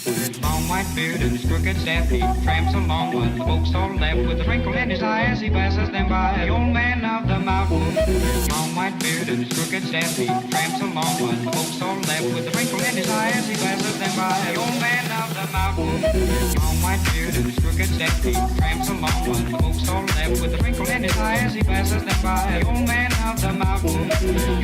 Long white beard and his crooked staff, he tramps along with the folks all left with a wrinkle in his eye as he passes them by. The old man of the mountain. Long white beard and his crooked staff, he tramps along with the folks all left with a wrinkle in his eye as he passes them by. The old man of the mountain. Long white beard and his crooked staff, he tramps along with the folks all left with a wrinkle in his eye as he passes them by. The old man of the mountain.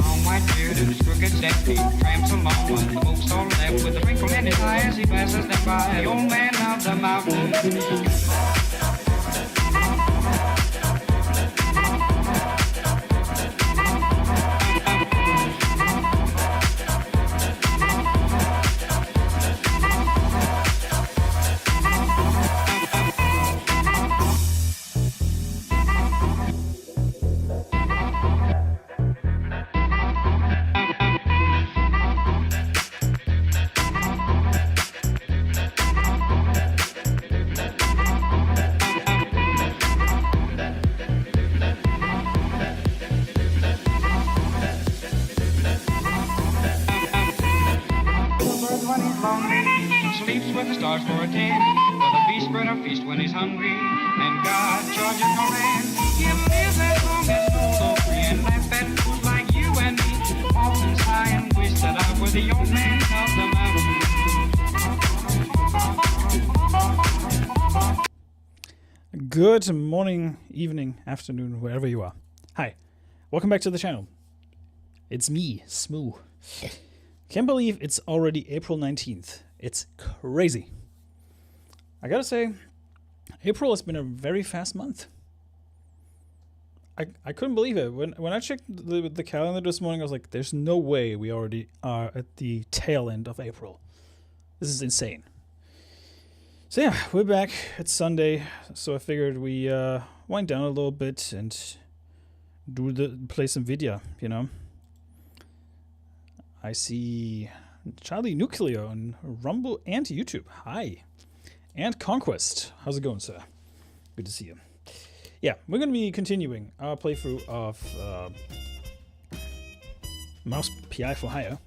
Long white beard and his crooked staff, he tramps along with the folks all left with a wrinkle in his eye as he passes them by. The old man of the mountain. Sleeps with the stars for a tent, for the beast spread a feast when he's hungry, and God charges no rent. He'll live as long as old or free and laugh at fools like you and me. Often sigh and wish that I were the old man of the mountain. Good morning, evening, afternoon, wherever you are. Hi, welcome back to the channel. It's me, Smoo. Can't believe it's already April 19th. It's crazy. I gotta say, April has been a very fast month. I couldn't believe it. When I checked the calendar this morning, I was like, there's no way we already are at the tail end of April. This is insane. So yeah, we're back. It's Sunday, so I figured we wind down a little bit and play some video, you know. I see Charlie Nuclear on Rumble and YouTube. Hi. And Conquest. How's it going, sir? Good to see you. Yeah, we're going to be continuing our playthrough of Mouse PI for Hire.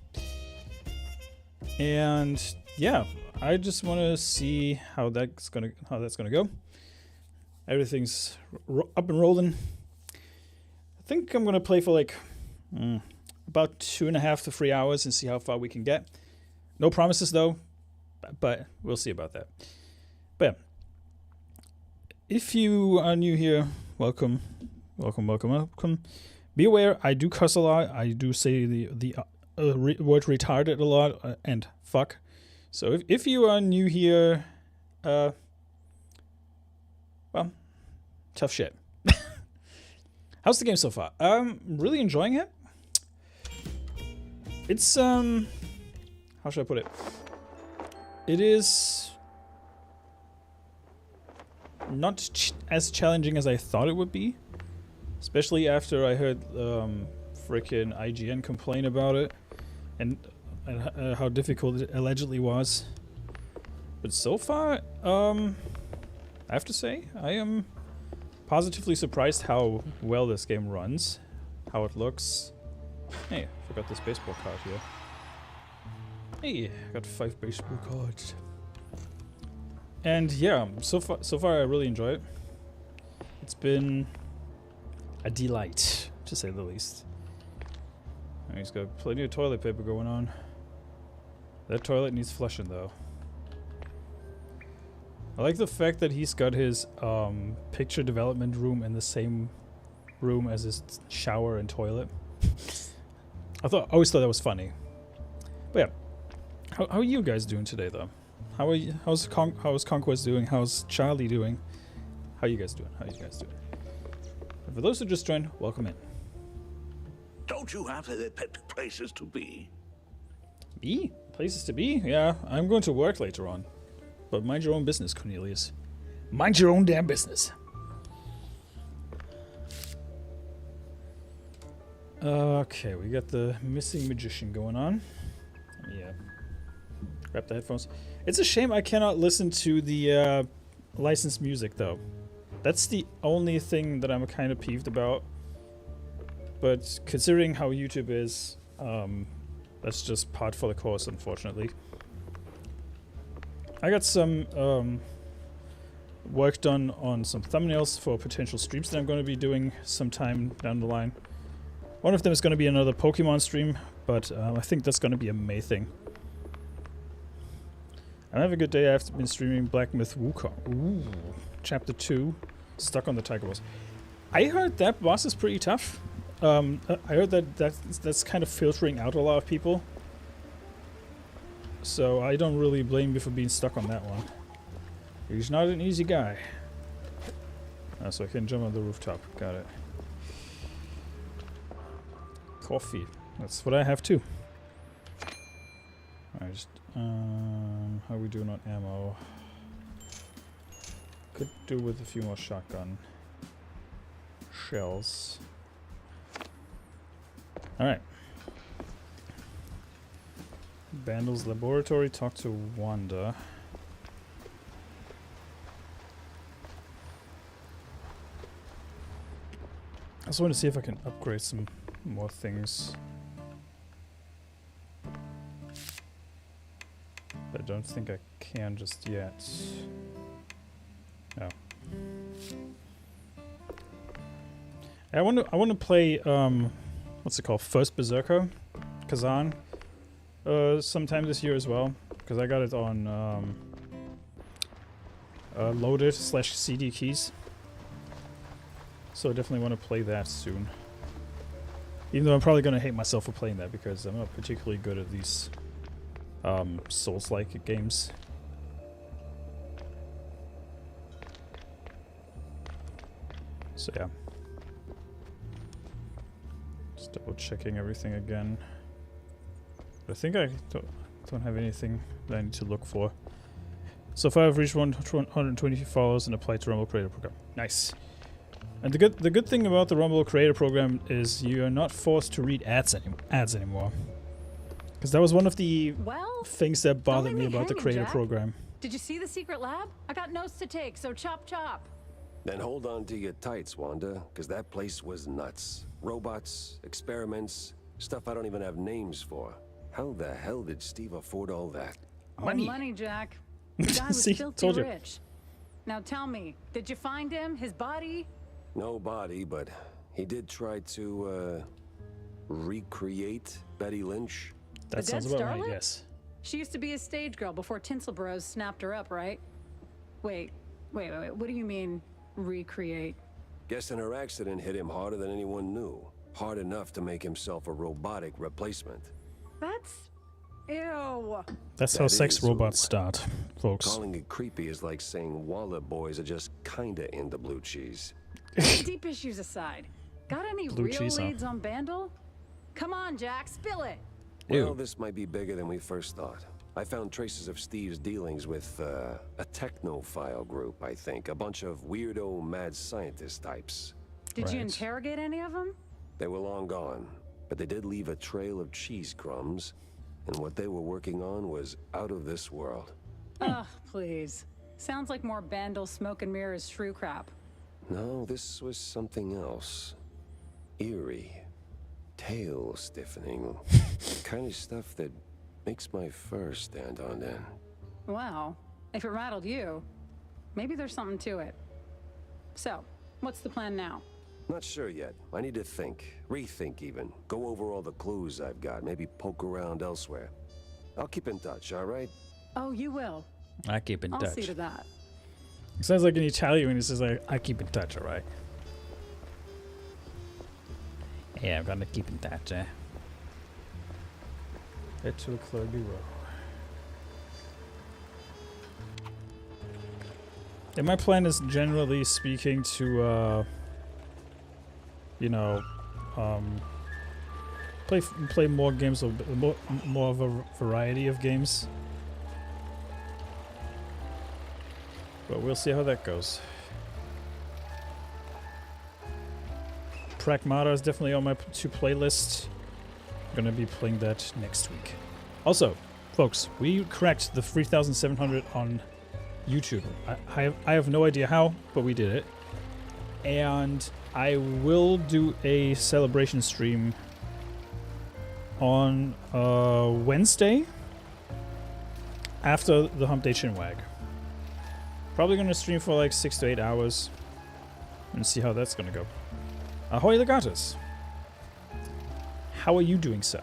And yeah, I just want to see how that's gonna go. Everything's up and rolling. I think I'm gonna play for like about 2.5 to 3 hours and see how far we can get. No promises though, but we'll see about that. But yeah, if you are new here, welcome. Be aware, I do cuss a lot. I do say the word retarded a lot and fuck. So if you are new here, well, tough shit. How's the game so far? Really enjoying it. It's how should I put it? It is not as challenging as I thought it would be, especially after I heard frickin' IGN complain about it and how difficult it allegedly was. But so far, I have to say, I am positively surprised how well this game runs, how it looks. Hey, forgot this baseball card here. Hey, got 5 baseball cards. And yeah, so far I really enjoy it. It's been a delight, to say the least. And he's got plenty of toilet paper going on. That toilet needs flushing though. I like the fact that he's got his picture development room in the same room as his shower and toilet. I always thought that was funny. But yeah, how are you guys doing today though? How are you? How's Conquest doing? How's Charlie doing? How you guys doing? And for those who just joined, welcome in. Don't you have places to be? Me? Places to be? Yeah, I'm going to work later on. But mind your own business, Cornelius. Mind your own damn business. Okay, we got the missing magician going on. Yeah. Grab the headphones. It's a shame I cannot listen to the licensed music, though. That's the only thing that I'm kind of peeved about. But considering how YouTube is, that's just part for the course, unfortunately. I got some work done on some thumbnails for potential streams that I'm going to be doing sometime down the line. One of them is going to be another Pokemon stream, but I think that's going to be a May thing. I'm having a good day. I've been streaming Black Myth Wukong. Ooh. Chapter 2, Stuck on the Tiger Boss. I heard that boss is pretty tough. I heard that's kind of filtering out a lot of people. So I don't really blame you for being stuck on that one. He's not an easy guy. So I can jump on the rooftop. Got it. Coffee. That's what I have too. Alright, just how are we doing on ammo? Could do with a few more shotgun shells. Alright. Bandle's laboratory, talk to Wanda. I just want to see if I can upgrade some more things. But I don't think I can just yet. No. I want to play what's it called? First Berserker, Kazan. Sometime this year as well, because I got it on loaded/CD keys. So I definitely want to play that soon. Even though I'm probably going to hate myself for playing that because I'm not particularly good at these Souls-like games. So yeah. Just double checking everything again. But I think I don't have anything that I need to look for. So far I've reached 120 followers and applied to Rumble Creator Program. Nice. And the good thing about the Rumble Creator Program is you are not forced to read ads anymore. Because that was one of the things that bothered me about the Creator Program. Did you see the secret lab? I got notes to take, so chop chop. Then hold on to your tights, Wanda, because that place was nuts. Robots, experiments, stuff I don't even have names for. How the hell did Steve afford all that? Money. Money, Jack. The guy was See, filthy told you. rich. Now tell me, did you find him? His body? No body, but he did try to, recreate Betty Lynch. That The sounds dead about right, starlet? yes. She used to be a stage girl before Tinsel Bros snapped her up, right? Wait. What do you mean, recreate? Guessing her accident hit him harder than anyone knew. Hard enough to make himself a robotic replacement. That's... Ew. That's how That sex is robots ooh. start, folks. Calling it creepy is like saying Waller boys are just kinda into blue cheese. Deep issues aside, got any Blue real cheese, huh? leads on Bandle? Come on, Jack, spill it. Ew. Well, this might be bigger than we first thought. I found traces of Steve's dealings with a technophile group, I think. A bunch of weirdo mad scientist types. Did you Right. interrogate any of them? They were long gone, but they did leave a trail of cheese crumbs, and what they were working on was out of this world. Ugh, please. Sounds like more Bandle smoke and mirrors shrew crap. No, this was something else. Eerie. Tail stiffening. The kind of stuff that makes my fur stand on end. Well, if it rattled you, maybe there's something to it. So, what's the plan now? Not sure yet. I need to think. Rethink even. Go over all the clues I've got. Maybe poke around elsewhere. I'll keep in touch, alright? Oh, you will. I keep in I'll touch. see to that. It sounds like an Italian when he says, I keep in touch, alright? Yeah, I'm gonna keep in touch, eh? Head to Club Bureau. Yeah, my plan is generally speaking to, you know, play more games, more of a variety of games. But we'll see how that goes. Pragmata is definitely on my to-play list. I'm gonna be playing that next week. Also, folks, we cracked the 3,700 on YouTube. I have no idea how, but we did it. And I will do a celebration stream on Wednesday. after the Hump Day Chinwag. Probably gonna stream for like 6 to 8 hours and see how that's gonna go. Ahoy Legatus! How are you doing, sir?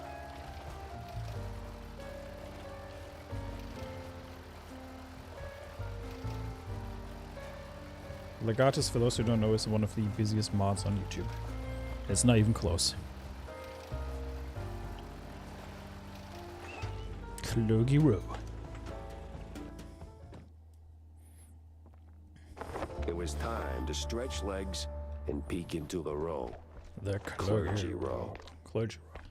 Legatus, for those who don't know, is one of the busiest mods on YouTube. It's not even close. Clogy Row. It was time to stretch legs and peek into the row. The Clergy row. Clergy Row.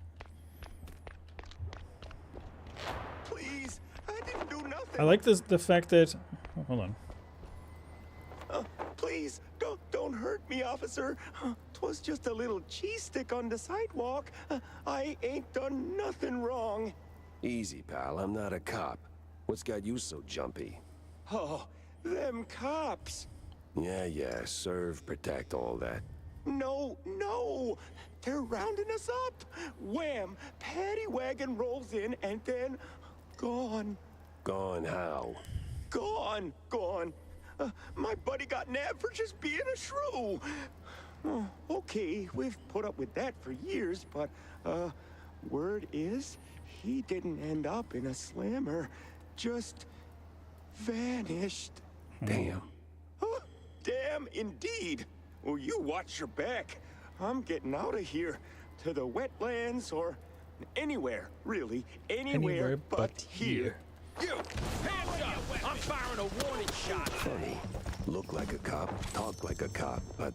Please, I didn't do nothing. I like this, the fact that... oh, hold on. Please, don't hurt me, officer. 'Twas just a little cheese stick on the sidewalk. I ain't done nothing wrong. Easy, pal. I'm not a cop. What's got you so jumpy? Oh, them cops. Yeah. Serve, protect, all that. No. They're rounding us up. Wham! Paddy wagon rolls in and then gone. Gone how? Gone. My buddy got nabbed for just being a shrew. Oh, okay, we've put up with that for years, but, word is, he didn't end up in a slammer. Just vanished. Damn. Oh, damn indeed. Well, you watch your back. I'm getting out of here. To the wetlands or anywhere, really. Anywhere but here. You! Hands up! I'm firing a warning shot! Funny. Look like a cop, talk like a cop, but,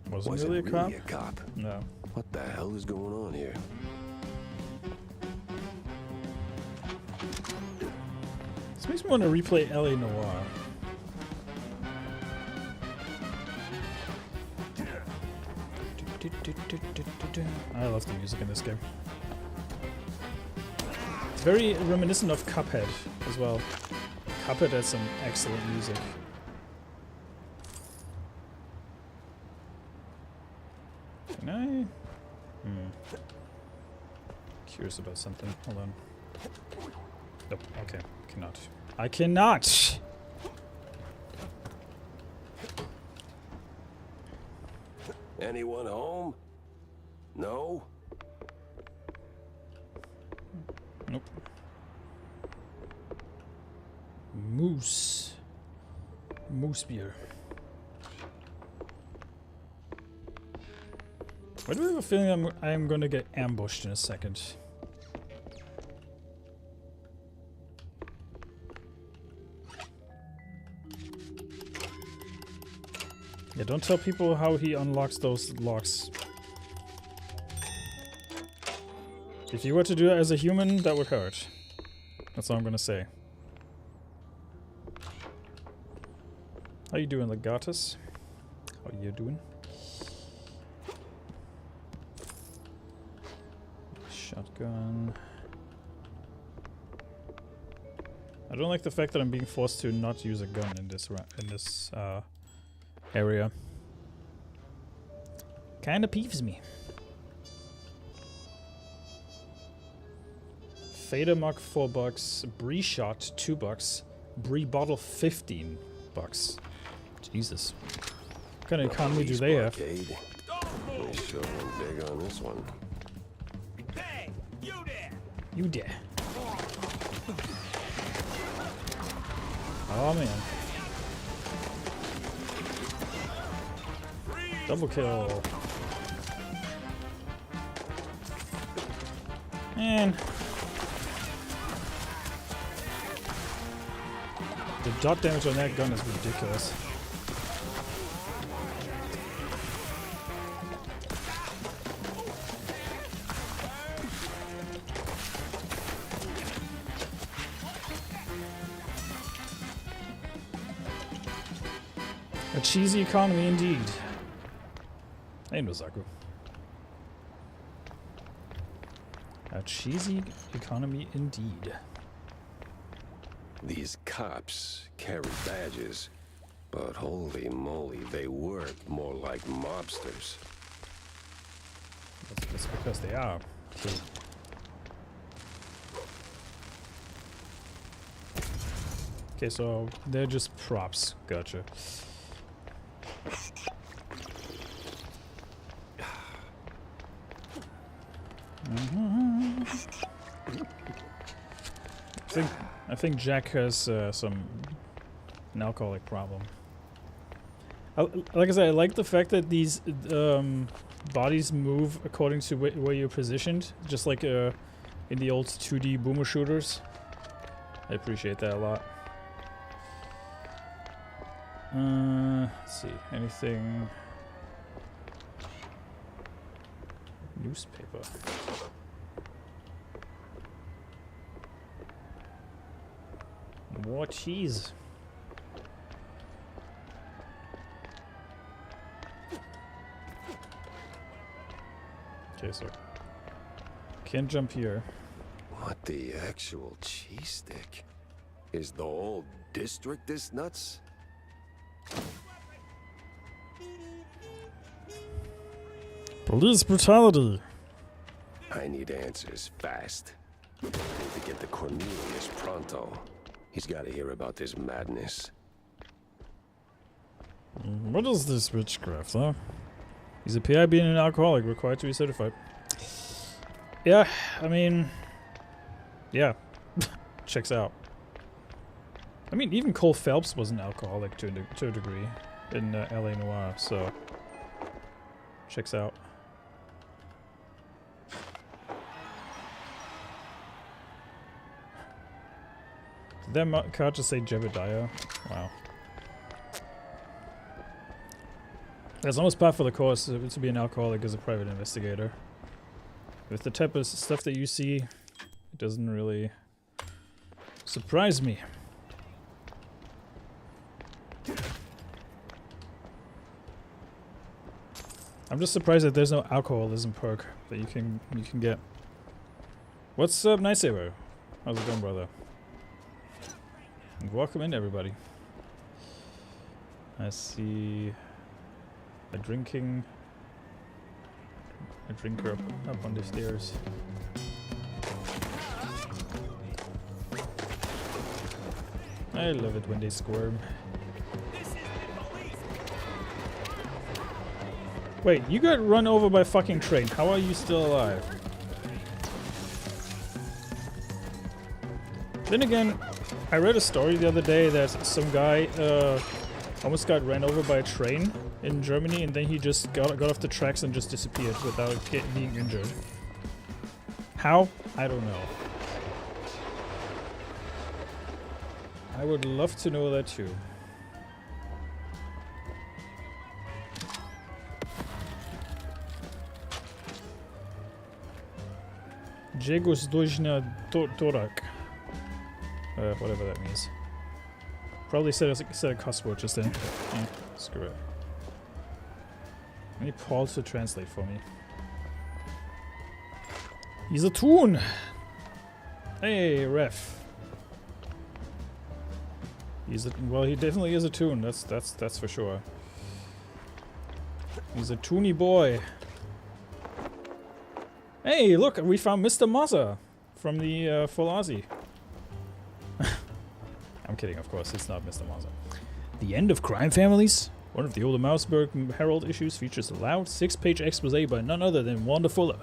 Wasn't really a cop? a cop. No. What the hell is going on here? This makes me want to replay LA Noire. I love the music in this game. It's very reminiscent of Cuphead as well. Cuphead had some excellent music. Can I? Curious about something. Hold on. Nope. Okay. Cannot. I cannot! Anyone home? No? Nope. Moose. Moose beer. Why do I have a feeling I'm gonna get ambushed in a second? Yeah, don't tell people how he unlocks those locks. If you were to do it as a human, that would hurt. That's all I'm gonna say. How you doing, Legatus? How you doing? Shotgun. I don't like the fact that I'm being forced to not use a gun in this area. Kinda peeves me. Fader Mug $4, Bree Shot $2, Bree Bottle $15. Jesus. What kind of economy do they have? They sure went big on this one. Hey! You there! You dare. Oh man. Double kill. Man. The dot damage on that gun is ridiculous. A cheesy economy indeed. Hey, Nozaku. A cheesy economy indeed. These cops carry badges, but holy moly, they work more like mobsters. That's because they are. Okay, so they're just props. Gotcha. I think Jack has an alcoholic problem. Like I said, I like the fact that these bodies move according to where you're positioned, just like in the old 2D boomer shooters. I appreciate that a lot. Let's see, anything? Newspaper. More cheese. Okay, so can't jump here. What the actual cheese stick? Is the whole district this nuts? Police brutality. I need answers fast. I need to get to Cornelius pronto. He's got to hear about this madness. What is this witchcraft, huh? He's a PI being an alcoholic, required to be certified. Yeah, I mean... Yeah. Checks out. I mean, even Cole Phelps was an alcoholic to a degree in LA Noire, so... Checks out. Did that card just say Jebediah? Wow. It's almost par for the course to be an alcoholic as a private investigator. With the type of stuff that you see, it doesn't really surprise me. I'm just surprised that there's no alcoholism perk that you can get. What's up, Night Saber? How's it going, brother? And welcome in, everybody. I see a drinker up on the stairs. I love it when they squirm. Wait, you got run over by a fucking train. How are you still alive? Then again, I read a story the other day that some guy almost got ran over by a train in Germany, and then he just got off the tracks and just disappeared without being injured. How? I don't know. I would love to know that too. Jegos Dojna Torak. Whatever that means. Probably said a cuss word just then. Yeah, screw it. I need Paul to translate for me. He's a toon! Hey, ref. Well, he definitely is a toon. That's for sure. He's a toony boy. Hey, look, we found Mr. Mazza from the Full Aussie. I'm kidding, of course, it's not Mr. Mazza. The End of Crime Families? One of the older Mouseburg Herald issues features a loud 6-page expose by none other than Wanda Fuller.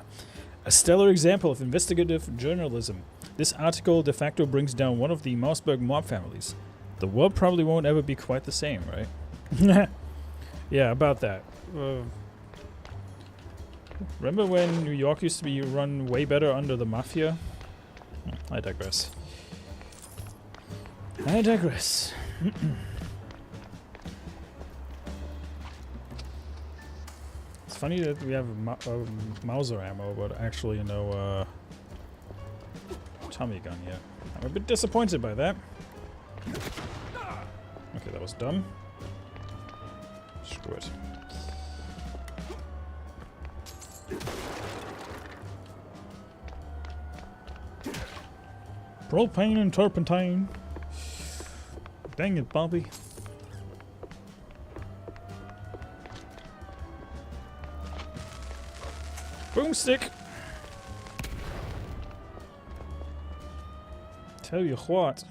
A stellar example of investigative journalism. This article de facto brings down one of the Mouseburg mob families. The world probably won't ever be quite the same, right? Yeah, about that. Remember when New York used to be run way better under the mafia? I digress. I digress. It's funny that we have Mauser ammo, but actually no Tommy gun yet. I'm a bit disappointed by that. Okay, that was dumb. Screw it. Propane and turpentine. Dang it, Bobby. Boomstick. Tell you what.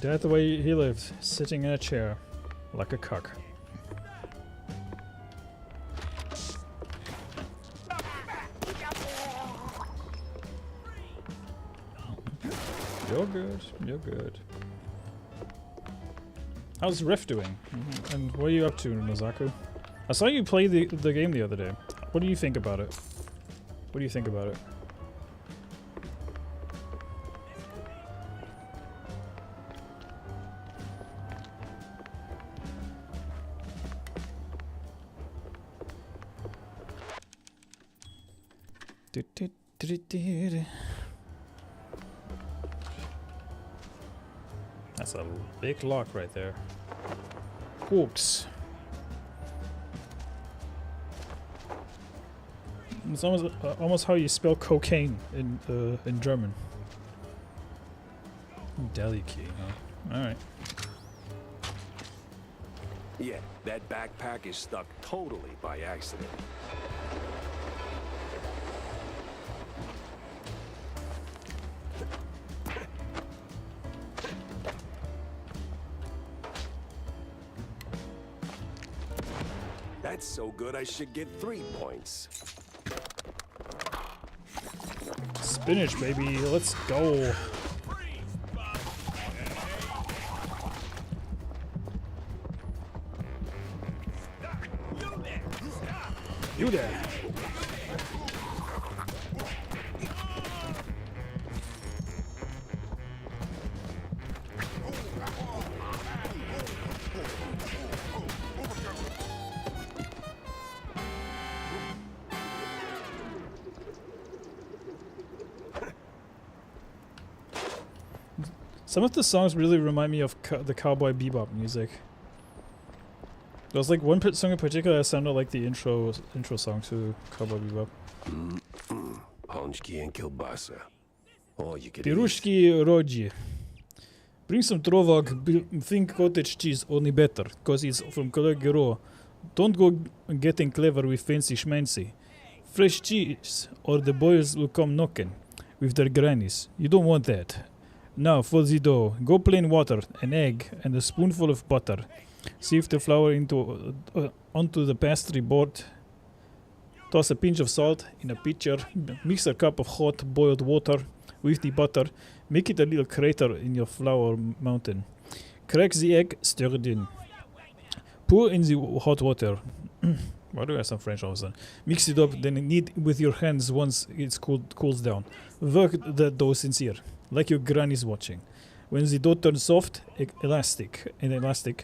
died the way he lived, sitting in a chair, like a cuck. You're good. You're good. How's Rift doing? And what are you up to, Nozaku? I saw you play the game the other day. What do you think about it? What do you think about it? That's a big lock right there. Hooks. It's almost how you spell cocaine in German. Deli key, huh? Alright. Yeah, that backpack is stuck totally by accident. That's so good I should get 3 points. Spinach, baby, let's go. You there. Some of the songs really remind me of the Cowboy Bebop music. There was like one song in particular that sounded like the intro song to Cowboy Bebop. Honchki and kielbasa. All you could eat. Pirushki Roji. Bring some Trovog, think cottage cheese only better, cause it's from Collega Raw. Don't go getting clever with fancy schmancy. Fresh cheese, or the boys will come knocking with their grannies. You don't want that. Now for the dough, go plain water, an egg, and a spoonful of butter. Sieve the flour onto the pastry board. Toss a pinch of salt in a pitcher. Mix a cup of hot boiled water with the butter. Make it a little crater in your flour mountain. Crack the egg, stir it in. Pour in the hot water. Why do I have some French all of a sudden? Mix it up, then knead with your hands once it's cools down. Work the dough sincere, like your granny's watching. When the dough turns soft, elastic,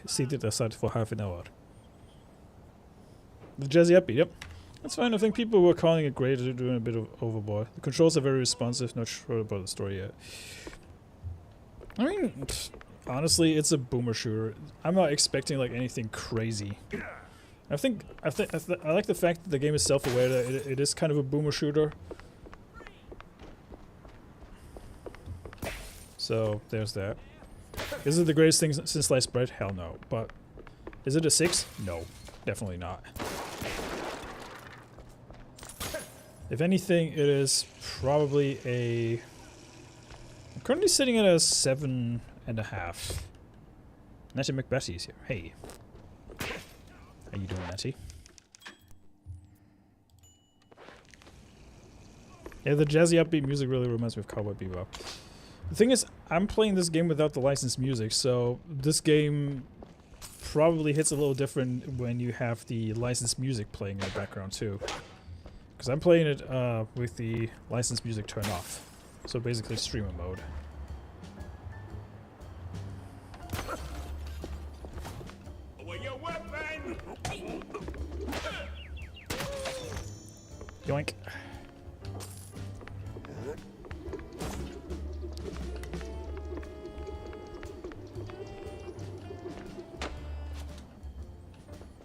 set it aside for half an hour. The Jazzy Uppy, yep. That's fine. I think people were calling it great. They're doing a bit of overboard. The controls are very responsive. Not sure about the story yet. I mean, honestly, it's a boomer shooter. I'm not expecting like anything crazy. I like the fact that the game is self-aware that it is kind of a boomer shooter. So there's that. Is it the greatest thing since sliced bread? Hell no. But is it a 6? No, definitely not. If anything, it is probably a... I'm currently sitting at a 7.5. Natty McBessie's here. Hey. How you doing, Natty? Yeah, the jazzy upbeat music really reminds me of Cowboy Bebop. The thing is, I'm playing this game without the licensed music, so this game probably hits a little different when you have the licensed music playing in the background too. Because I'm playing it with the licensed music turned off. So basically streamer mode. Yoink.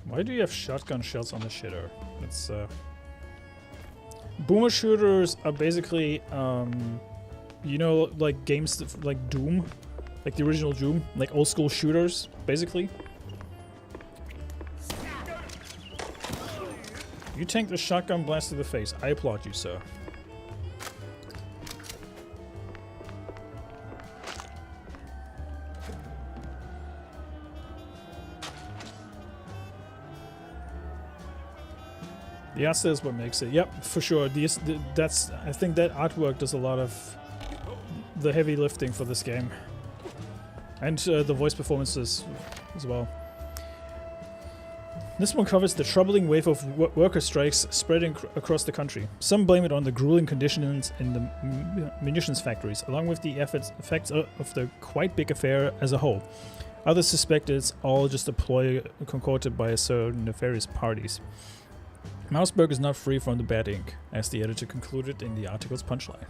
Why do you have shotgun shells on the shitter? It's boomer shooters are basically you know, like games like Doom, like the original Doom, like old school shooters basically. You tanked the shotgun blast to the face. I applaud you, sir. The art style is what makes it. Yep, for sure. That's. I think that artwork does a lot of the heavy lifting for this game, and the voice performances as well. This one covers the troubling wave of worker strikes spreading across the country. Some blame it on the grueling conditions in the munitions factories, along with the effects of the quite big affair as a whole. Others suspect it's all just a ploy concocted by certain nefarious parties. Mouseberg is not free from the bad ink, as the editor concluded in the article's punchline.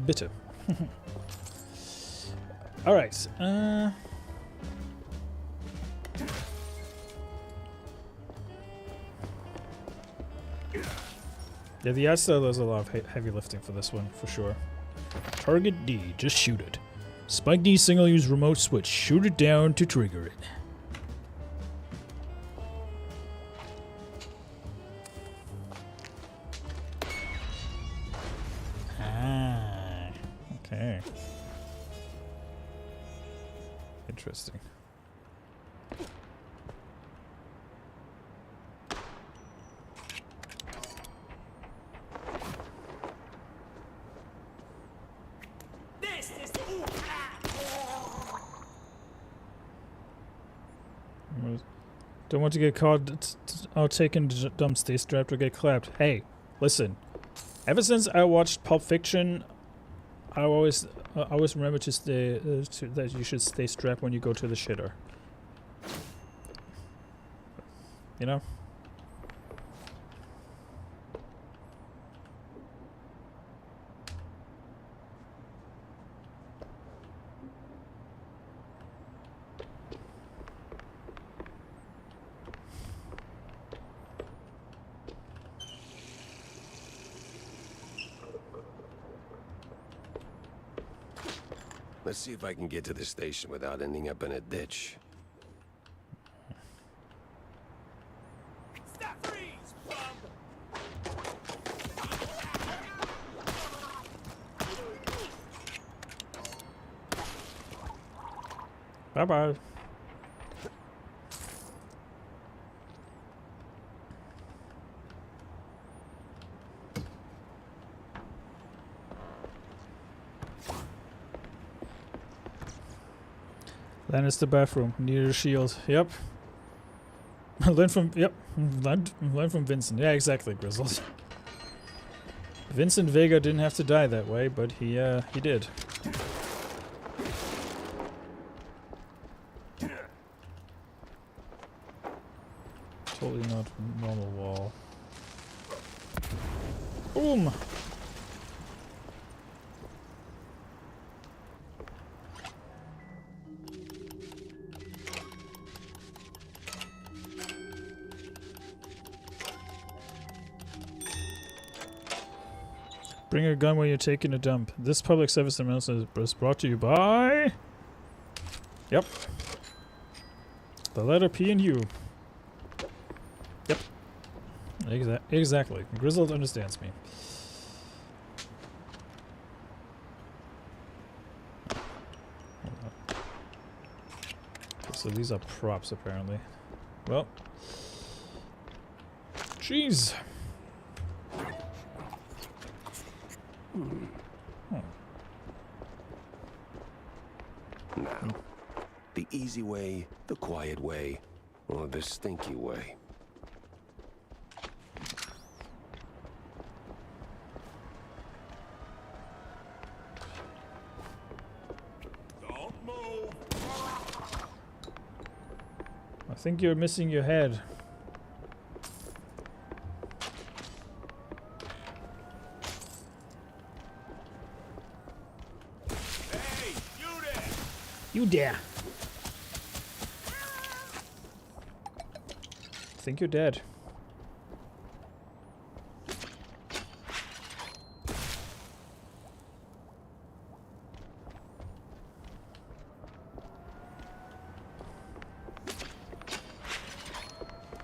Bitte. Alright, yeah, the art style does a lot of heavy lifting for this one, for sure. Target D, just shoot it. Spike D single-use remote switch, shoot it down to trigger it. Okay. Interesting. Don't want to get caught out taking the dump, stay strapped or get clapped. Hey, listen. Ever since I watched Pulp Fiction, I always remember to stay that you should stay strapped when you go to the shitter. You know? Let's see if I can get to the station without ending up in a ditch. Stop, freeze, bum! Bye-bye. Lannister bathroom near the shield. Yep. Learn from Vincent. Yeah, exactly, Grizzles. Vincent Vega didn't have to die that way, but he did. Totally not normal wall. Boom. Bring a gun when you're taking a dump. This public service announcement is brought to you by... Yep. The letter P and U. Yep. Exactly. Grizzled understands me. Okay, so these are props, apparently. Well. Jeez. Now, the easy way, the quiet way, or the stinky way. Don't move! I think you're missing your head. Hey, you there! You dare. I think you're dead.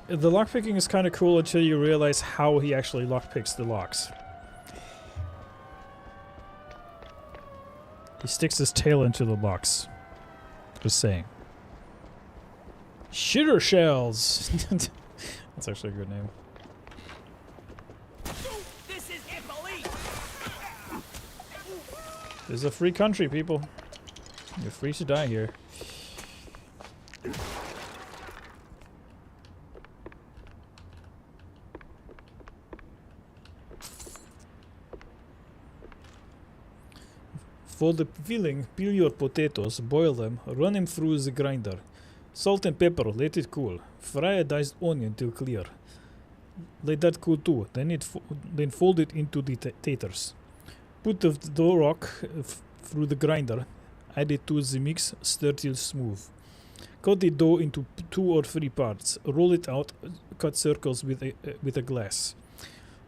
The lockpicking is kind of cool until you realize how he actually lockpicks the locks. He sticks his tail into the locks. Just saying. Shitter shells! That's actually a good name. This is Italy. This is a free country, people. You're free to die here. For the filling, peel your potatoes, boil them, run them through the grinder. Salt and pepper, let it cool. Fry a diced onion till clear. Let that cool too, then fold it into the taters. Put the dough rock through the grinder, add it to the mix, stir till smooth. Cut the dough into 2 or 3 parts, roll it out, cut circles with a glass.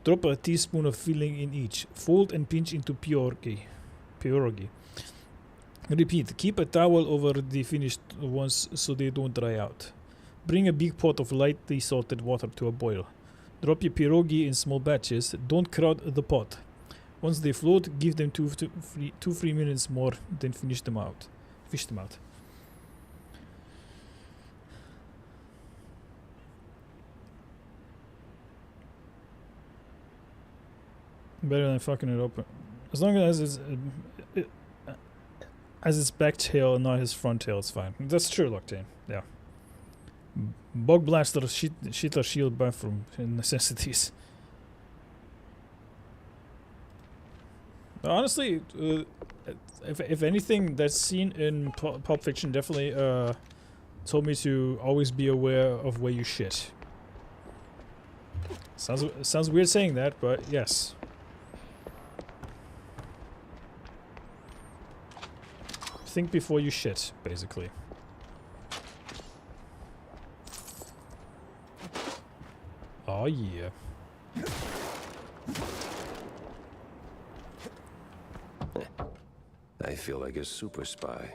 Drop a teaspoon of filling in each, fold and pinch into pierogi. Repeat, keep a towel over the finished ones so they don't dry out. Bring a big pot of lightly salted water to a boil. Drop your pierogi in small batches, don't crowd the pot. Once they float, give them 2-3 minutes more, then fish them out. Better than fucking it up. As long as it's back tail and not his front tail, it's fine. That's true, Loctane. Yeah. Bog blaster, shitter shield bathroom necessities. Honestly, if anything, that scene in Pulp Fiction definitely told me to always be aware of where you shit. Sounds weird saying that, but yes. Think before you shit, basically. Oh yeah. I feel like a super spy.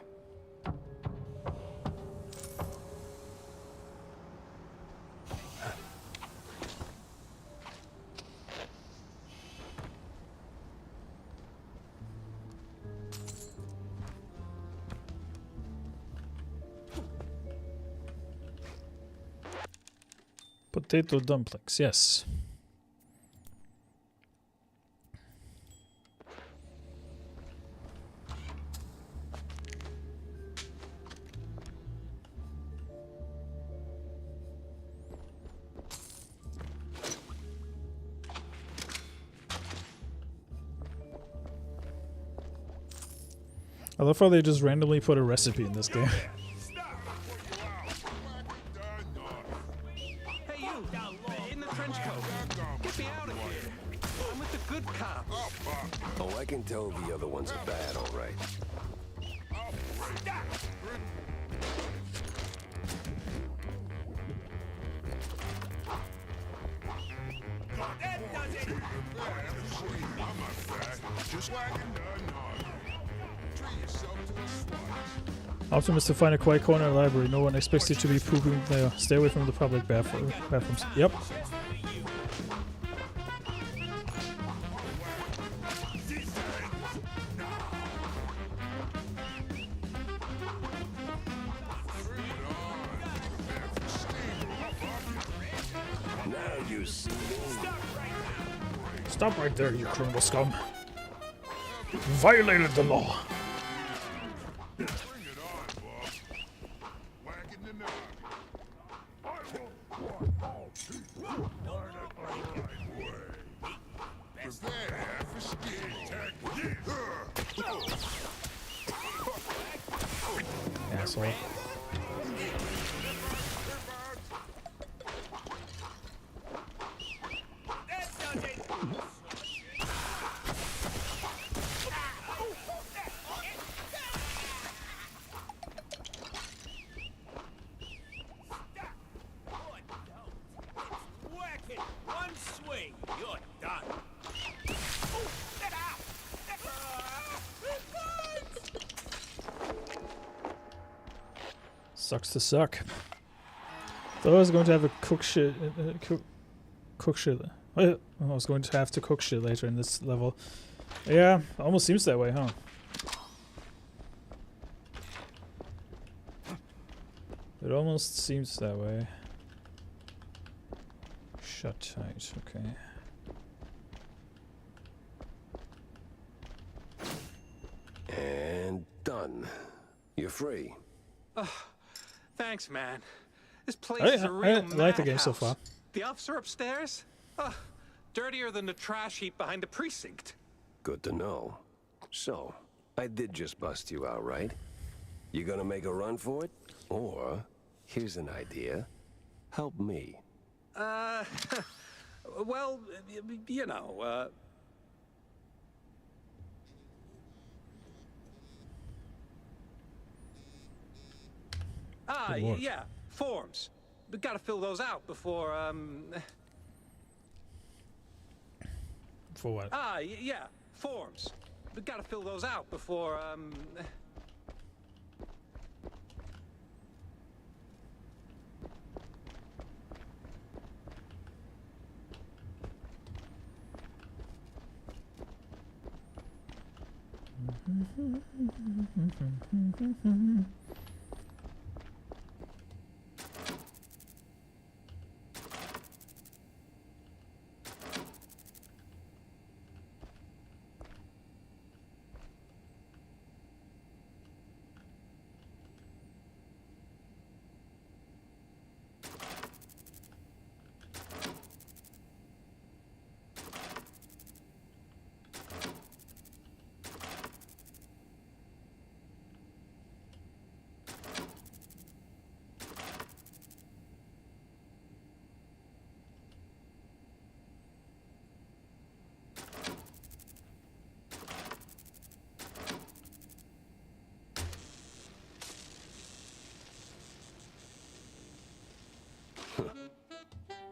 Potato dumplings, yes. I love how they just randomly put a recipe in this game. Hey, you down low in the trench coat. Get me out of here. I'm with the good cops. Oh, I can tell the other ones are bad, all right. Optimus to find a quiet corner in the library. No one expects you to be pooping there. Stay away from the public bathrooms. Yep. Now you see me. Stop right there, you criminal scum. You violated the law. Asshole. One swing, you're done. Sucks to suck. Thought I was going to have a cook shit. Cook shit. I was going to have to cook shit later in this level. Yeah, almost seems that way, huh? It almost seems that way. Shut tight, okay. And done. You're free. Thanks, man. This place I is a real like the game so madhouse. far. The officer upstairs? Dirtier than the trash heap behind the precinct. Good to know. So, I did just bust you out, right? You gonna make a run for it? Or, here's an idea. Help me. Well, you know, What? yeah, forms. We gotta fill those out before, For what? yeah, forms. We gotta fill those out before,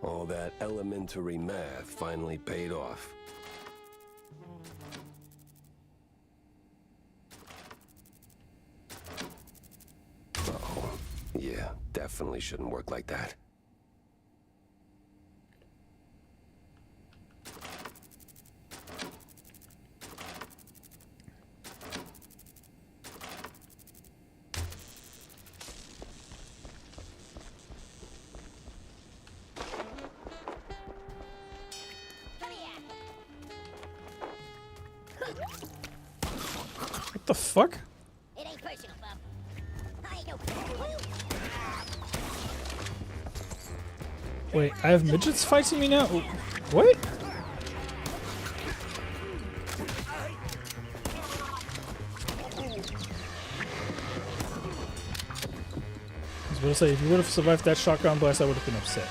All that elementary math finally paid off. Uh-oh. Yeah, definitely shouldn't work like that. What the fuck? It ain't personal, bub. I ain't no. Wait, I have midgets fighting me now? What? I was gonna say, if you would have survived that shotgun blast, I would have been upset.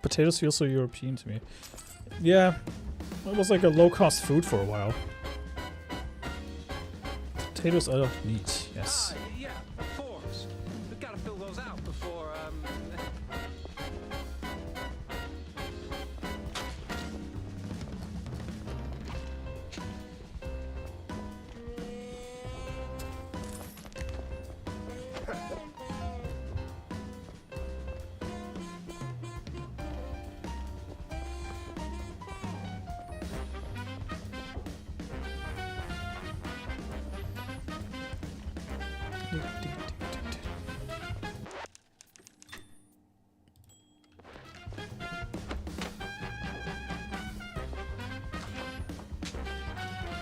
Potatoes feel so European to me. Yeah, it was like a low-cost food for a while. Potatoes are neat, yes. yeah, forms. We gotta fill those out before,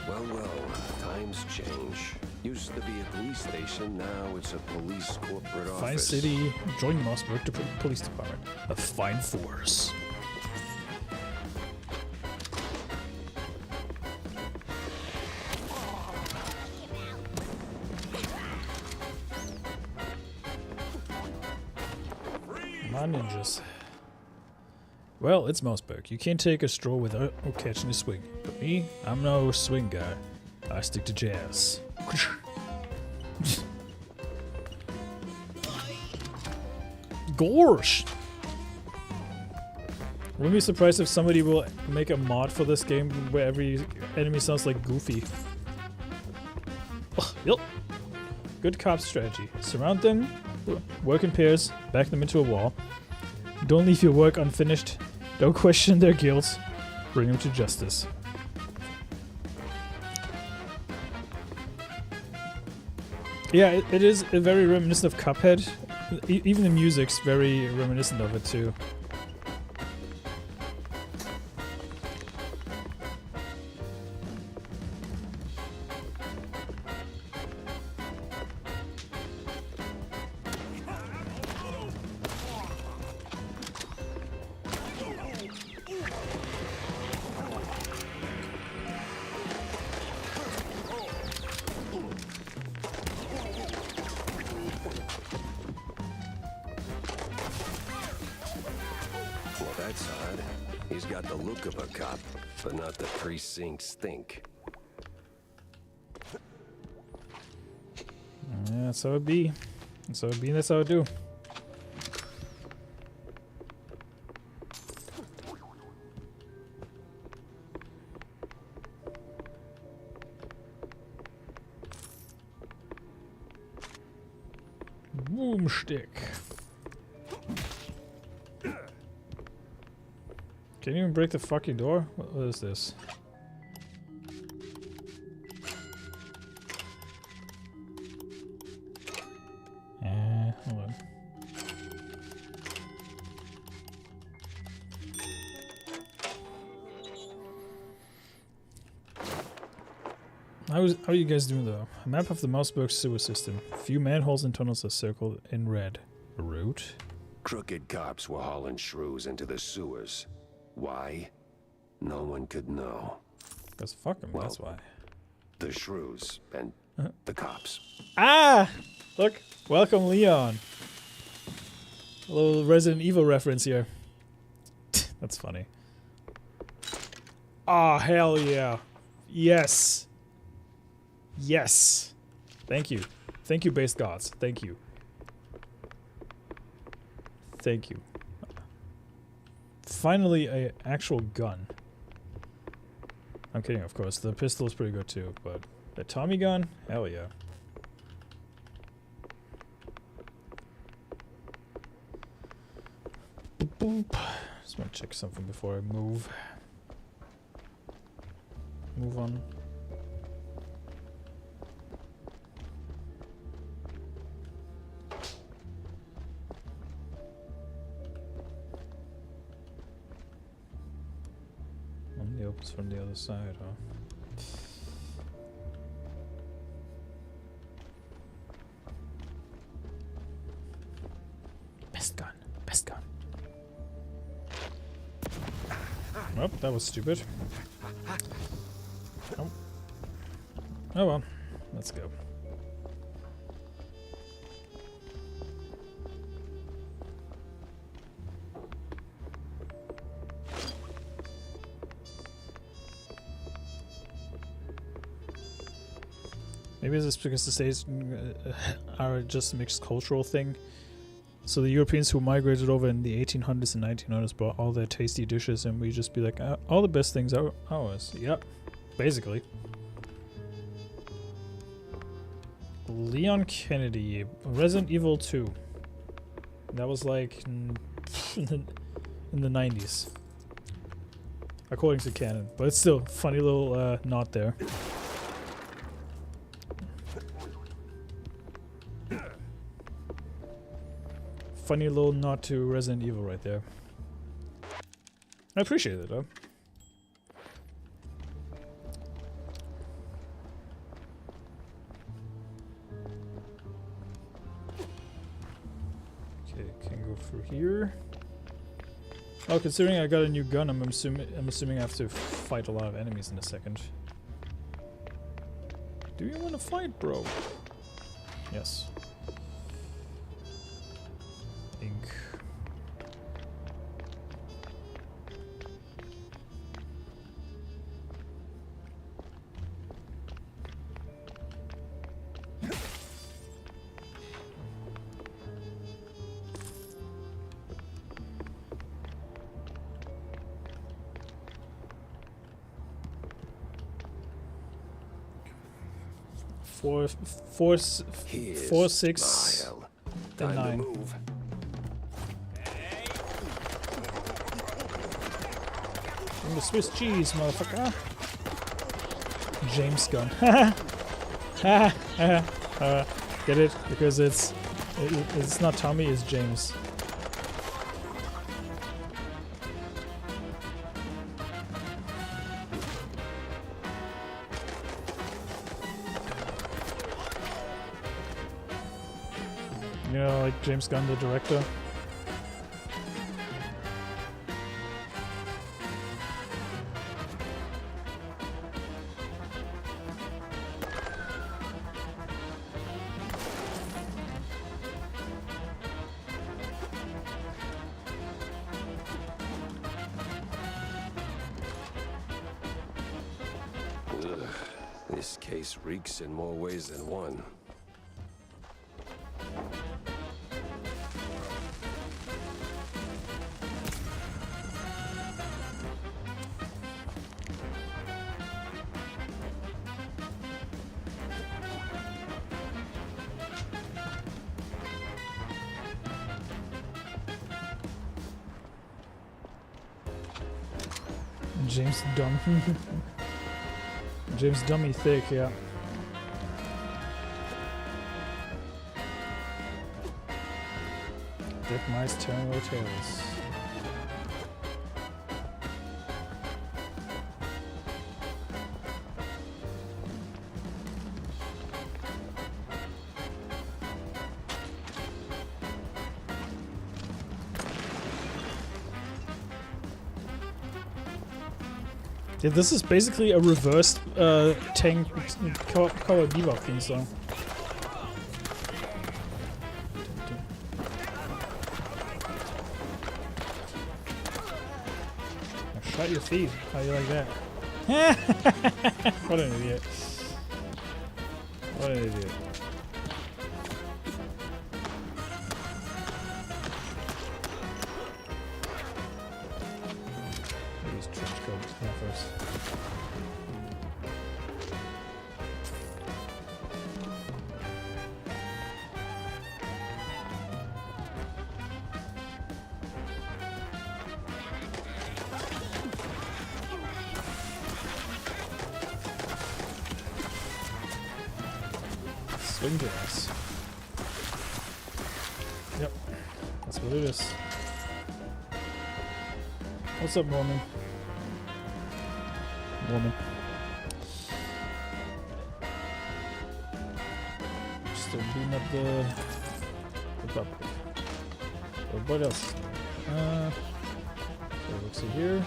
Well, times change. Used to be a police station, now it's a police corporate office. Fine city, join Mossberg to police department. A fine force. My ninjas. Well, it's Mossberg. You can't take a stroll without catching a swing. But me, I'm no swing guy. I stick to jazz. Gorsh! Wouldn't be surprised if somebody will make a mod for this game where every enemy sounds like Goofy. Yup. Good cop strategy. Surround them, work in pairs, back them into a wall. Don't leave your work unfinished. Don't question their guilt. Bring them to justice. Yeah, it is very reminiscent of Cuphead. Even the music's very reminiscent of it too. Well, that's odd. He's got the look of a cop, but not the precinct stink. Yeah, that's how it be. That's how it be, that's how it do. Boomstick. Can you even break the fucking door? What is this? Hold on. How are you guys doing though? A map of the Mossberg sewer system. Few manholes and tunnels are circled in red. Route? Crooked cops were hauling shrews into the sewers. Why? No one could know. Because fuck them, Well, that's why. The shrews and the cops. Ah! Look! Welcome, Leon! A little Resident Evil reference here. That's funny. Ah, hell yeah. Yes! Yes! Thank you. Thank you, base gods. Thank you. Thank you. Finally, a actual gun. I'm kidding, of course. The pistol is pretty good too, but the Tommy gun? Hell yeah. Boop, boop. Just want to check something before I move. Move on. Only opens from the other side, huh? Best gun. Best gun. Oh, that was stupid. Oh. Oh well. Let's go. Maybe it's because the states are just a mixed cultural thing. So the Europeans who migrated over in the 1800s and 1900s brought all their tasty dishes, and we just be like, all the best things are ours. Yep, basically. Leon Kennedy, Resident Evil 2. That was like in the 90s, according to canon. But it's still funny little knot there. Funny little nod to Resident Evil right there. I appreciate it, though. Okay, can go through here. Oh, considering I got a new gun, I'm assuming I have to fight a lot of enemies in a second. Do you want to fight, bro? Yes. Ink. Here's 4, 6, my hell. and Time to 9. move. From the Swiss cheese, motherfucker. James gun. Get it? Because it's not Tommy, it's James. You know, like James Gunn, the director. Ugh, this case reeks in more ways than one. James Dumb. James Dummy Thick, yeah. Dead mice telling their tales. Yeah, this is basically a reversed tank Cowboy Bebop theme song. Shut your feet. How you like that? What an idiot. What an idiot. These trench coats first. Swing glass. Yep, that's what it is. What's up, Mormon? Woman. Still beating up the public. What else? So let's see here.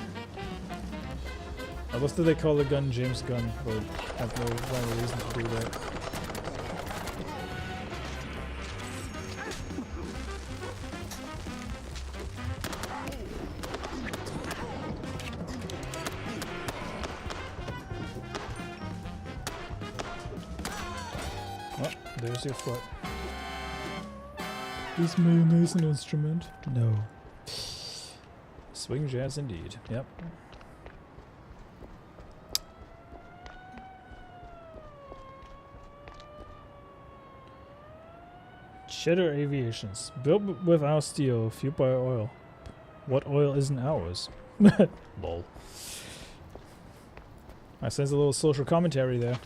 What did they call the gun James Gunn? But I have no rhyme or reason to do that. Oh, there's your foot. Is mayonnaise an instrument? No. Swing jazz indeed. Yep. Cheddar Aviations. Built with our steel, fueled by oil. What oil isn't ours? Lol. I sense a little social commentary there.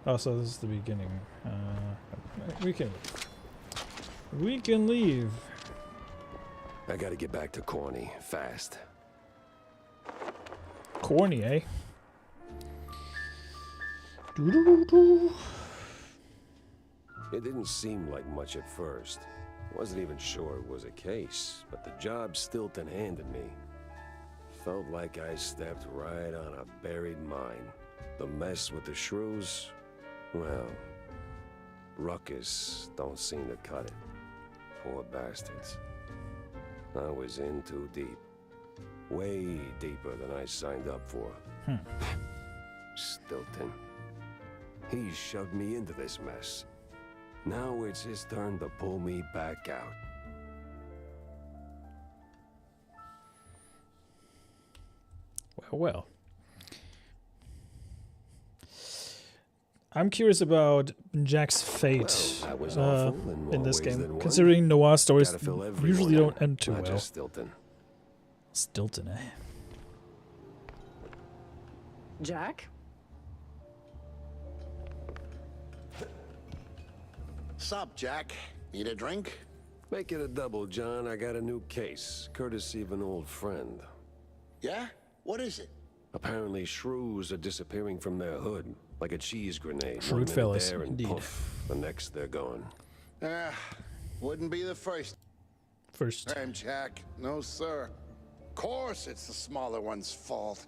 Oh, so this is the beginning. We can leave. We can leave. I gotta get back to Corny, fast. Corny, eh? Doo-doo-doo-doo. It didn't seem like much at first. Wasn't even sure it was a case, but the job Stilton handed me felt like I stepped right on a buried mine. The mess with the shrews, well, Ruckus don't seem to cut it. Poor bastards. I was in too deep. Way deeper than I signed up for. Stilton. He shoved me into this mess. Now it's his turn to pull me back out. Well, well. I'm curious about Jack's fate Well, that was awful in more in this ways game, than one. considering noir stories Gotta fill everyone usually in, don't end too not well. just Stilton. Stilton, eh? Jack? Sup, Jack? Need a drink? Make it a double, John. I got a new case, courtesy of an old friend. Yeah? What is it? Apparently, shrews are disappearing from their hood, like a cheese grenade. Shrewd One minute fellas, there and indeed. poof, the next they're gone. Wouldn't be the first First. time, Jack. No, sir. Of course it's the smaller one's fault.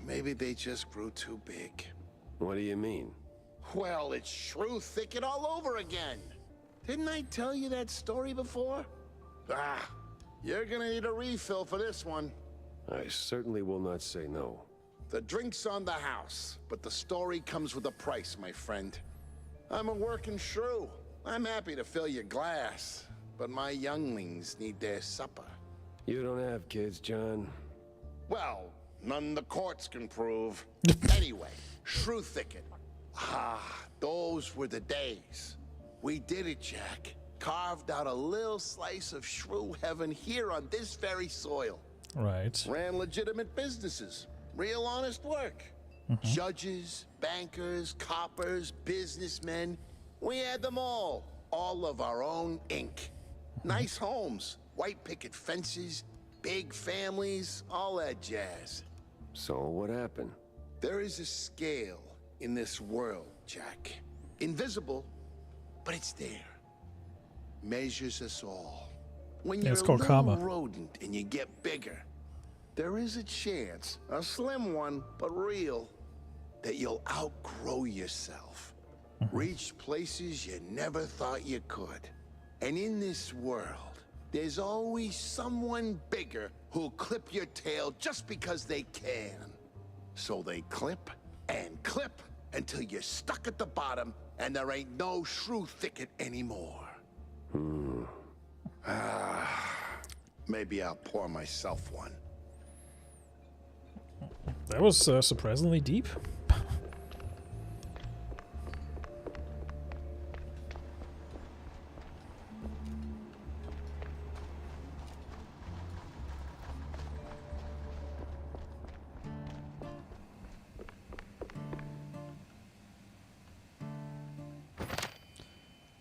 Maybe they just grew too big. What do you mean? Well, it's shrew thicket all over again. Didn't I tell you that story before? You're gonna need a refill for this one. I certainly will not say no. The drink's on the house, but the story comes with a price, my friend. I'm a working shrew. I'm happy to fill your glass, but my younglings need their supper. You don't have kids, John. Well, none the courts can prove. Anyway, shrew thicket. Those were the days. We did it, Jack. Carved out a little slice of shrew heaven here on this very soil. Right. Ran legitimate businesses. Real honest work. Judges, bankers, coppers, businessmen. We had them all. All of our own ink. Nice homes, white picket fences, big families, all that jazz. So what happened? There is a scale in this world, Jack. Invisible, but it's there. Measures us all. When Yeah, you're it's a called little karma. rodent and you get bigger, there is a chance, a slim one, but real, that you'll outgrow yourself. Reach places you never thought you could. And in this world, there's always someone bigger who'll clip your tail just because they can. So they clip and clip until you're stuck at the bottom and there ain't no shrew thicket anymore. Maybe I'll pour myself one. That was surprisingly deep.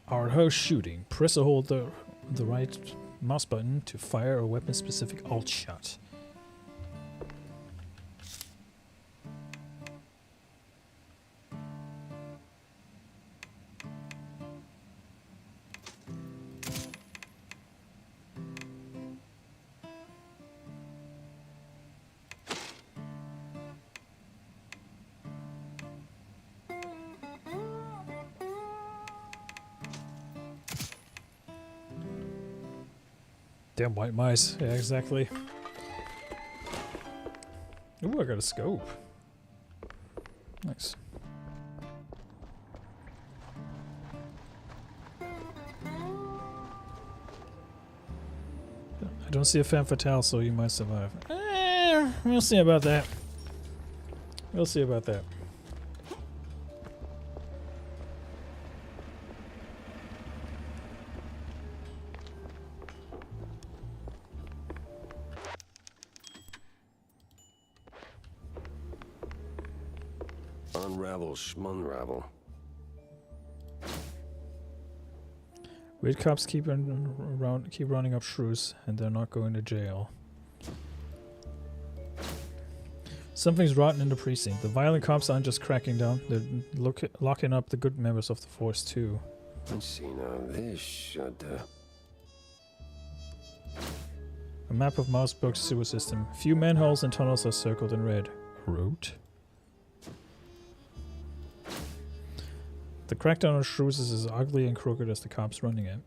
Our host shooting. Press or hold the right mouse button to fire a weapon-specific alt shot. Damn white mice. Yeah, exactly. Ooh, I got a scope. Nice. I don't see a femme fatale, so you might survive. We'll see about that. We'll see about that. Unravel schmunravel. Weird cops keep running up shrews, and they're not going to jail. Something's rotten in the precinct. The violent cops aren't just cracking down; they're locking up the good members of the force too. Let's see now. This should. A map of Mouseburg's sewer system. Few manholes and tunnels are circled in red. Route. The crackdown on shrews is as ugly and crooked as the cops running it.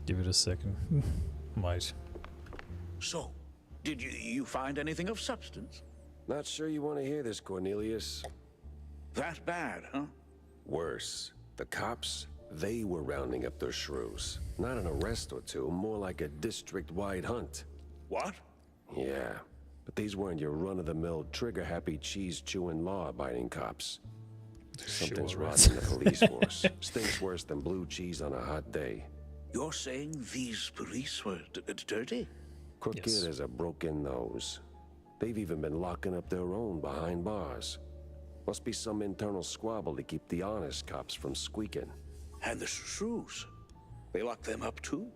Give it a second. Might. So, did you find anything of substance? Not sure you want to hear this, Cornelius. That bad, huh? Worse. The cops, They were rounding up their shrews. Not an arrest or two, more like a district-wide hunt. What? Yeah, but these weren't your run-of-the-mill, trigger-happy, cheese-chewing, law-abiding cops. Something's Sure, rotten in the police force. Stinks worse than blue cheese on a hot day. You're saying these police were dirty? Crooked Yes. as a broken nose. They've even been locking up their own behind bars. Must be some internal squabble to keep the honest cops from squeaking. And the shrews? They lock them up too?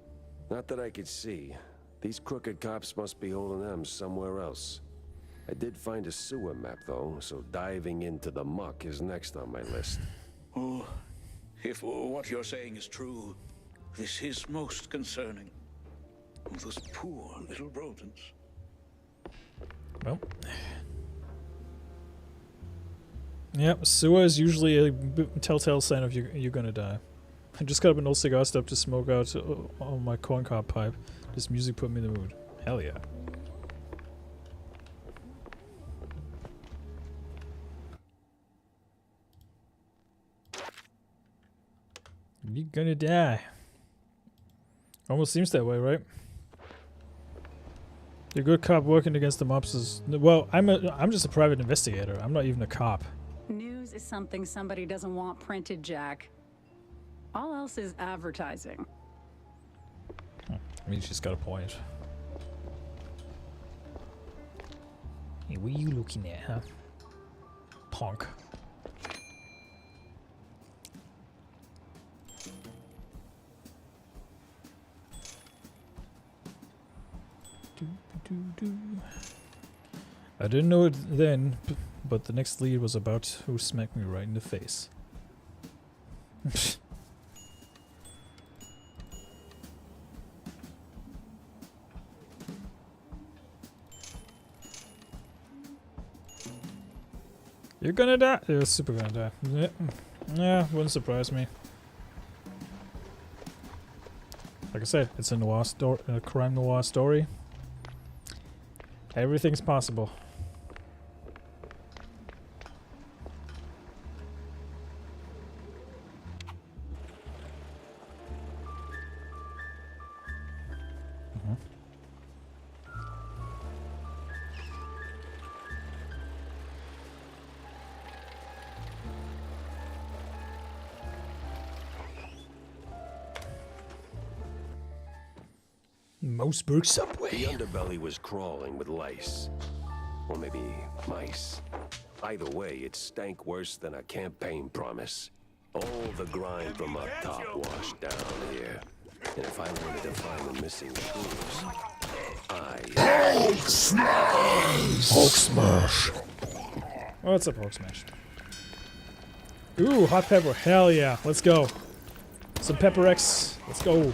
Not that I could see. These crooked cops must be holding them somewhere else. I did find a sewer map, though, so diving into the muck is next on my list. Oh, if what you're saying is true, this is most concerning. Those poor little rodents. Well. Yep, sewer is usually a telltale sign of you're gonna die. I just got up an old cigar stub to smoke out on my corncob pipe. This music put me in the mood. Hell yeah. You're gonna die. Almost seems that way, right? You're a good cop working against the mobsters. Well, I'm just a private investigator. I'm not even a cop. News is something somebody doesn't want printed, Jack. All else is advertising. I mean, she's got a point. Hey, what are you looking at, huh? Punk. I didn't know it then, but the next lead was about to smack me right in the face. You're gonna die. You're super gonna die. Yeah, wouldn't surprise me. Like I said, it's a noir story, a crime noir story. Everything's possible. Moseburg The subway. underbelly was crawling with lice. Or maybe mice. Either way, it stank worse than a campaign promise. All the grime from up top washed down here. And if I wanted to find the missing tools, Hulk smash! What's up, Hulk Smash? Ooh, hot pepper. Hell yeah. Let's go. Some Pepper X. Let's go.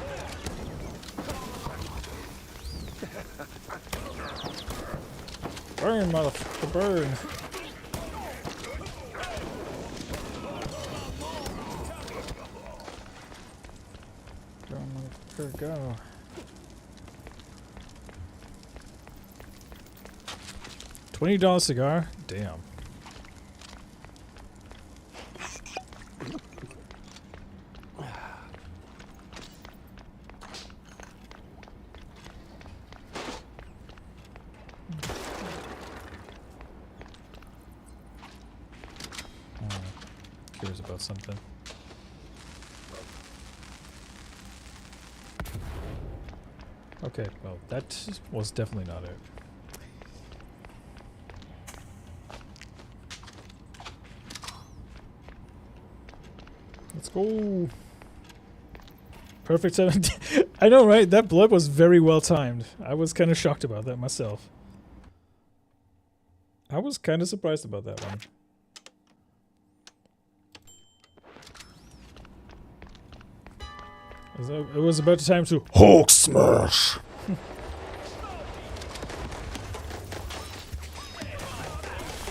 Burn, motherfucker, burn. Go, motherfucker, go. $20 cigar? Damn. Curious about something. Okay, well, that was definitely not it. Let's go. Perfect 7. I know, right? That blood was very well timed. I was kind of shocked about that myself. I was kind of surprised about that one. It was about time to Hulk smash!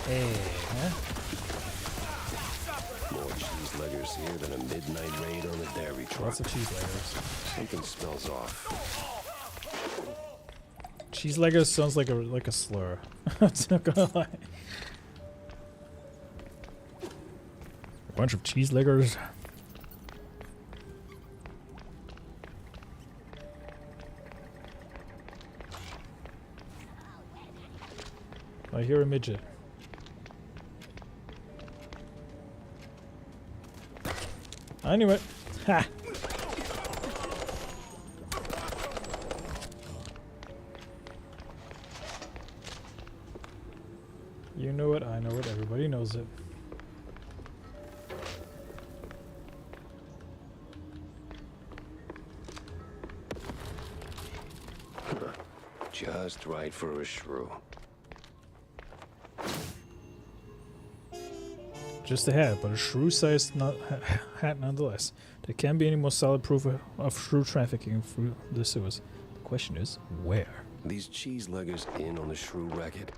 Hey, huh? more cheese leggers here than a midnight raid on a dairy truck. Lots of cheese leggers. Something smells off. Cheese leggers sounds like a slur. I'm not gonna lie. A bunch of cheese leggers. I hear a midget. I knew it. Ha! You know it, I know it, everybody knows it. Just right for a shrew. Just a hat, but a shrew-sized hat nonetheless. There can't be any more solid proof of shrew trafficking through the sewers. The question is, where? These cheese-leggers in on the shrew racket.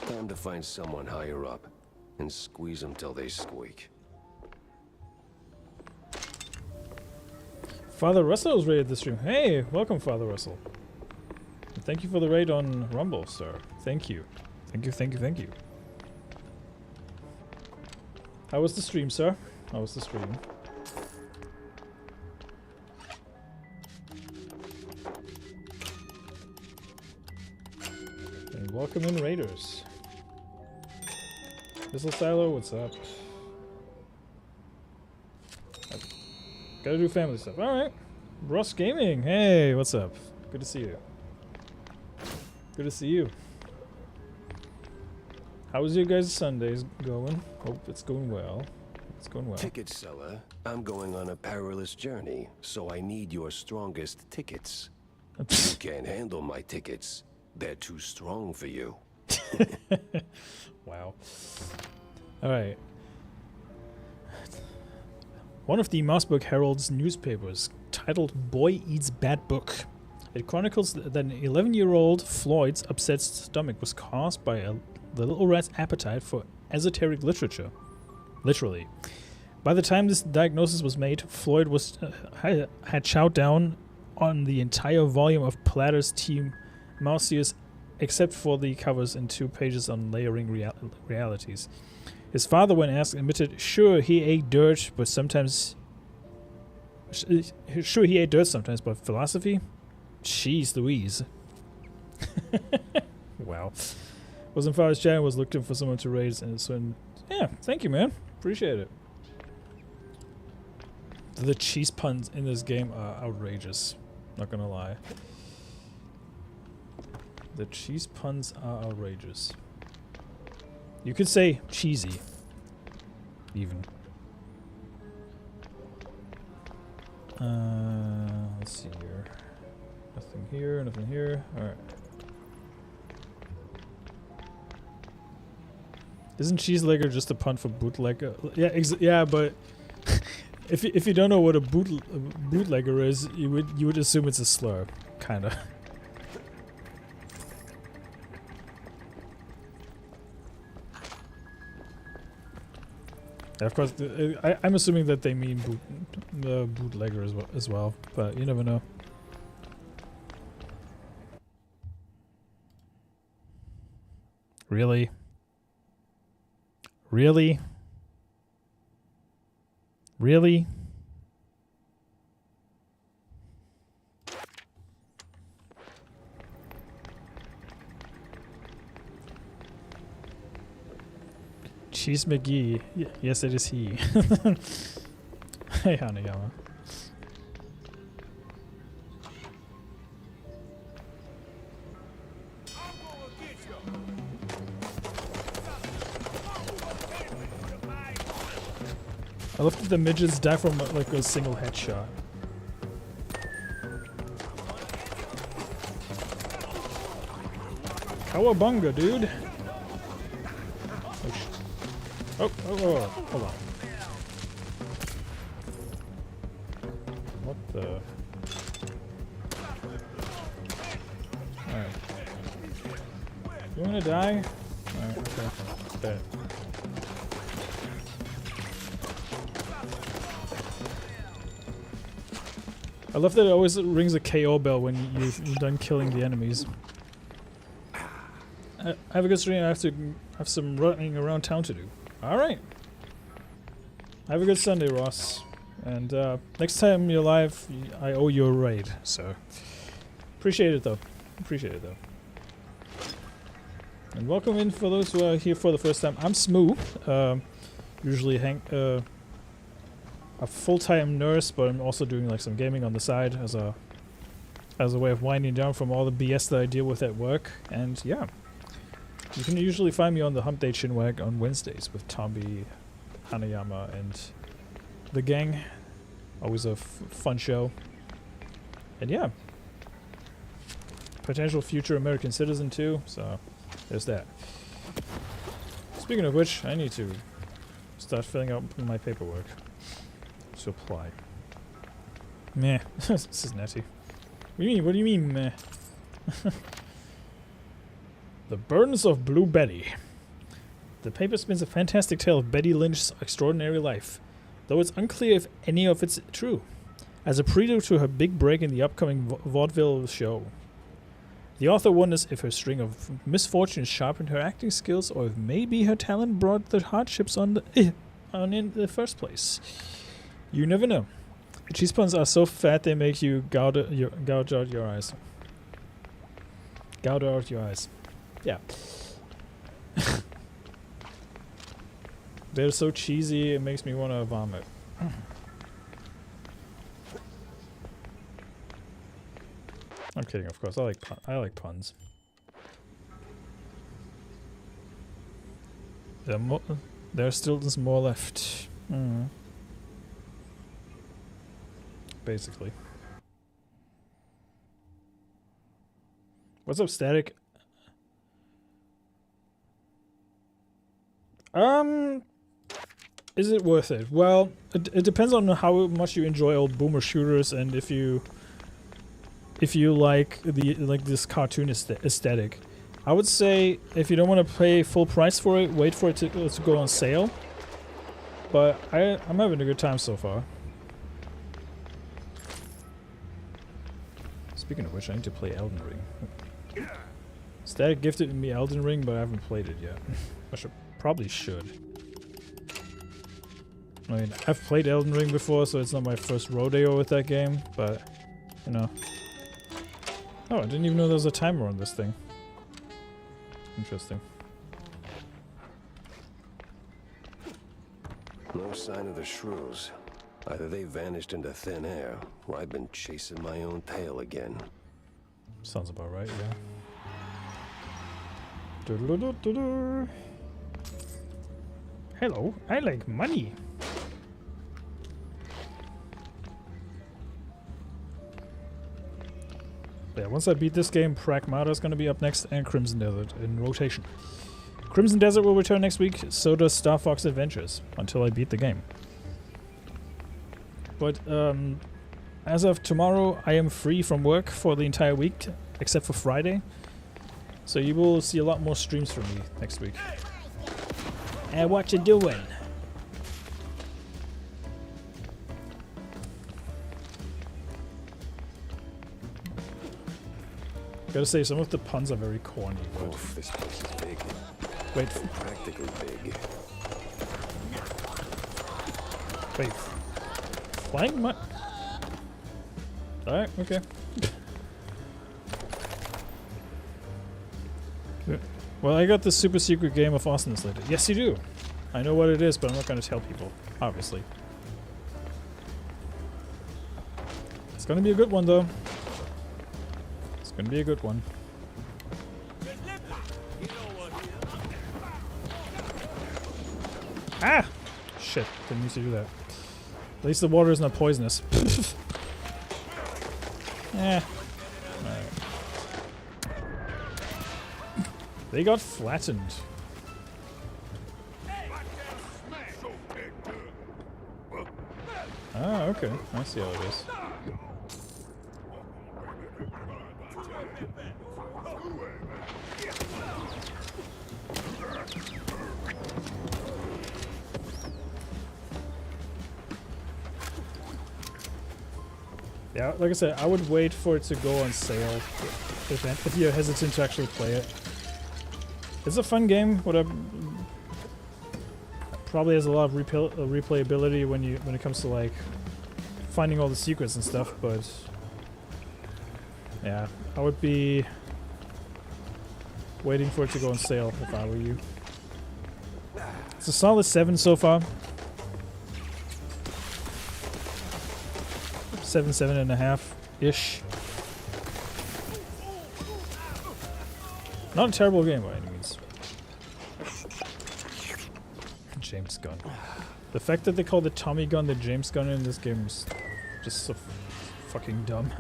Time to find someone higher up and squeeze them till they squeak. Father Russell is raided this stream. Hey, welcome, Father Russell. And thank you for the raid on Rumble, sir. Thank you. Thank you, thank you, thank you. How was the stream, sir? How was the stream? And welcome in, Raiders. Missile Silo, what's up? Gotta do family stuff. Alright. Ross Gaming, hey, what's up? Good to see you. Good to see you. How was your guys' Sundays going? Hope it's going well. It's going well. Ticket seller, I'm going on a perilous journey, so I need your strongest tickets. You can't handle my tickets. They're too strong for you. Wow. Alright. One of the Mossburg Herald's newspapers, titled Boy Eats Bad Book. It chronicles that an 11-year-old Floyd's upset stomach was caused by the little rat's appetite for esoteric literature. Literally. By the time this diagnosis was made, Floyd was had chowed down on the entire volume of Platter's Team Mausius, except for the covers and 2 pages on layering realities. His father, when asked, admitted, sure, he ate dirt, sometimes, but philosophy? Jeez Louise. Wow. Wasn't Father's channel, was looking for someone to raise, and so, yeah, thank you, man. Appreciate it. The cheese puns in this game are outrageous. Not gonna lie. The cheese puns are outrageous. You could say cheesy. Even. Let's see here. Nothing here, nothing here. Alright. Isn't cheeselegger just a pun for bootlegger? Yeah, yeah, but if you don't know what a bootlegger is, you would assume it's a slur, kinda. Of course, I'm assuming that they mean bootlegger as well, but you never know. Really? Really? Really? Cheese McGee. Yes, it is he. Hey, Hanayama. I love that the midgets die from like a single headshot. Cowabunga, dude! Oh, hold on. What the? Alright. You wanna die? Alright, okay. Bet. I love that it always rings a KO bell when you're done killing the enemies. Have a good stream. I have to have some running around town to do. Alright. Have a good Sunday, Ross. And next time you're live, I owe you a raid. So, appreciate it though. Appreciate it though. And welcome in for those who are here for the first time. I'm Smooth. Usually a full-time nurse, but I'm also doing like some gaming on the side as a way of winding down from all the BS that I deal with at work. And yeah, you can usually find me on the Hump Day Chinwag on Wednesdays with Tombi, Hanayama, and the gang. Always a fun show. And yeah, potential future American citizen too, so there's that. Speaking of which, I need to start filling out my paperwork to apply. Meh. This is natty. What do you mean, meh? The Burdens of Blue Betty. The paper spins a fantastic tale of Betty Lynch's extraordinary life, though it's unclear if any of it's true, as a prelude to her big break in the upcoming vaudeville show. The author wonders if her string of misfortunes sharpened her acting skills, or if maybe her talent brought the hardships on in the first place. You never know. The cheese puns are so fat they make you gouge out your eyes. Gouge out your eyes. Yeah. They're so cheesy, it makes me want to vomit. I'm kidding, of course. I like puns. There's still some more left. Basically. What's up, Static? Is it worth it? Well, it depends on how much you enjoy old boomer shooters, and if you like this cartoon aesthetic. I would say if you don't want to pay full price for it, wait for it to go on sale. But I'm having a good time so far. Speaking of which, I need to play Elden Ring. Static gifted me Elden Ring, but I haven't played it yet. Probably should. I mean, I've played Elden Ring before, so it's not my first rodeo with that game, but, you know. Oh, I didn't even know there was a timer on this thing. Interesting. No sign of the shrews. Either they vanished into thin air, or I've been chasing my own tail again. Sounds about right, yeah. Hello, I like money. Yeah, once I beat this game, Pragmata's gonna be up next, and Crimson Desert in rotation. Crimson Desert will return next week, so does Star Fox Adventures, until I beat the game. But, as of tomorrow, I am free from work for the entire week, except for Friday. So you will see a lot more streams from me next week. Hey, what you doing? Gotta say, some of the puns are very corny, but... Oof, this place is big. Wait. Practically big. Wait. Flying my... Alright, okay. Well, I got the super secret game of Awesomeness later. Yes, you do. I know what it is, but I'm not gonna tell people, obviously. It's gonna be a good one, though. It's gonna be a good one. Ah! Shit, didn't need to do that. At least the water is not poisonous. Eh. Alright. They got flattened. Ah, okay. I see how it is. Yeah, like I said, I would wait for it to go on sale if you're hesitant to actually play it. It's a fun game. Probably has a lot of replayability when it comes to like finding all the secrets and stuff. But yeah, I would be waiting for it to go on sale if I were you. It's a solid 7 so far. 7.5-ish. Not a terrible game by any means. James gun. The fact that they call the Tommy gun the James gun in this game is just so fucking dumb.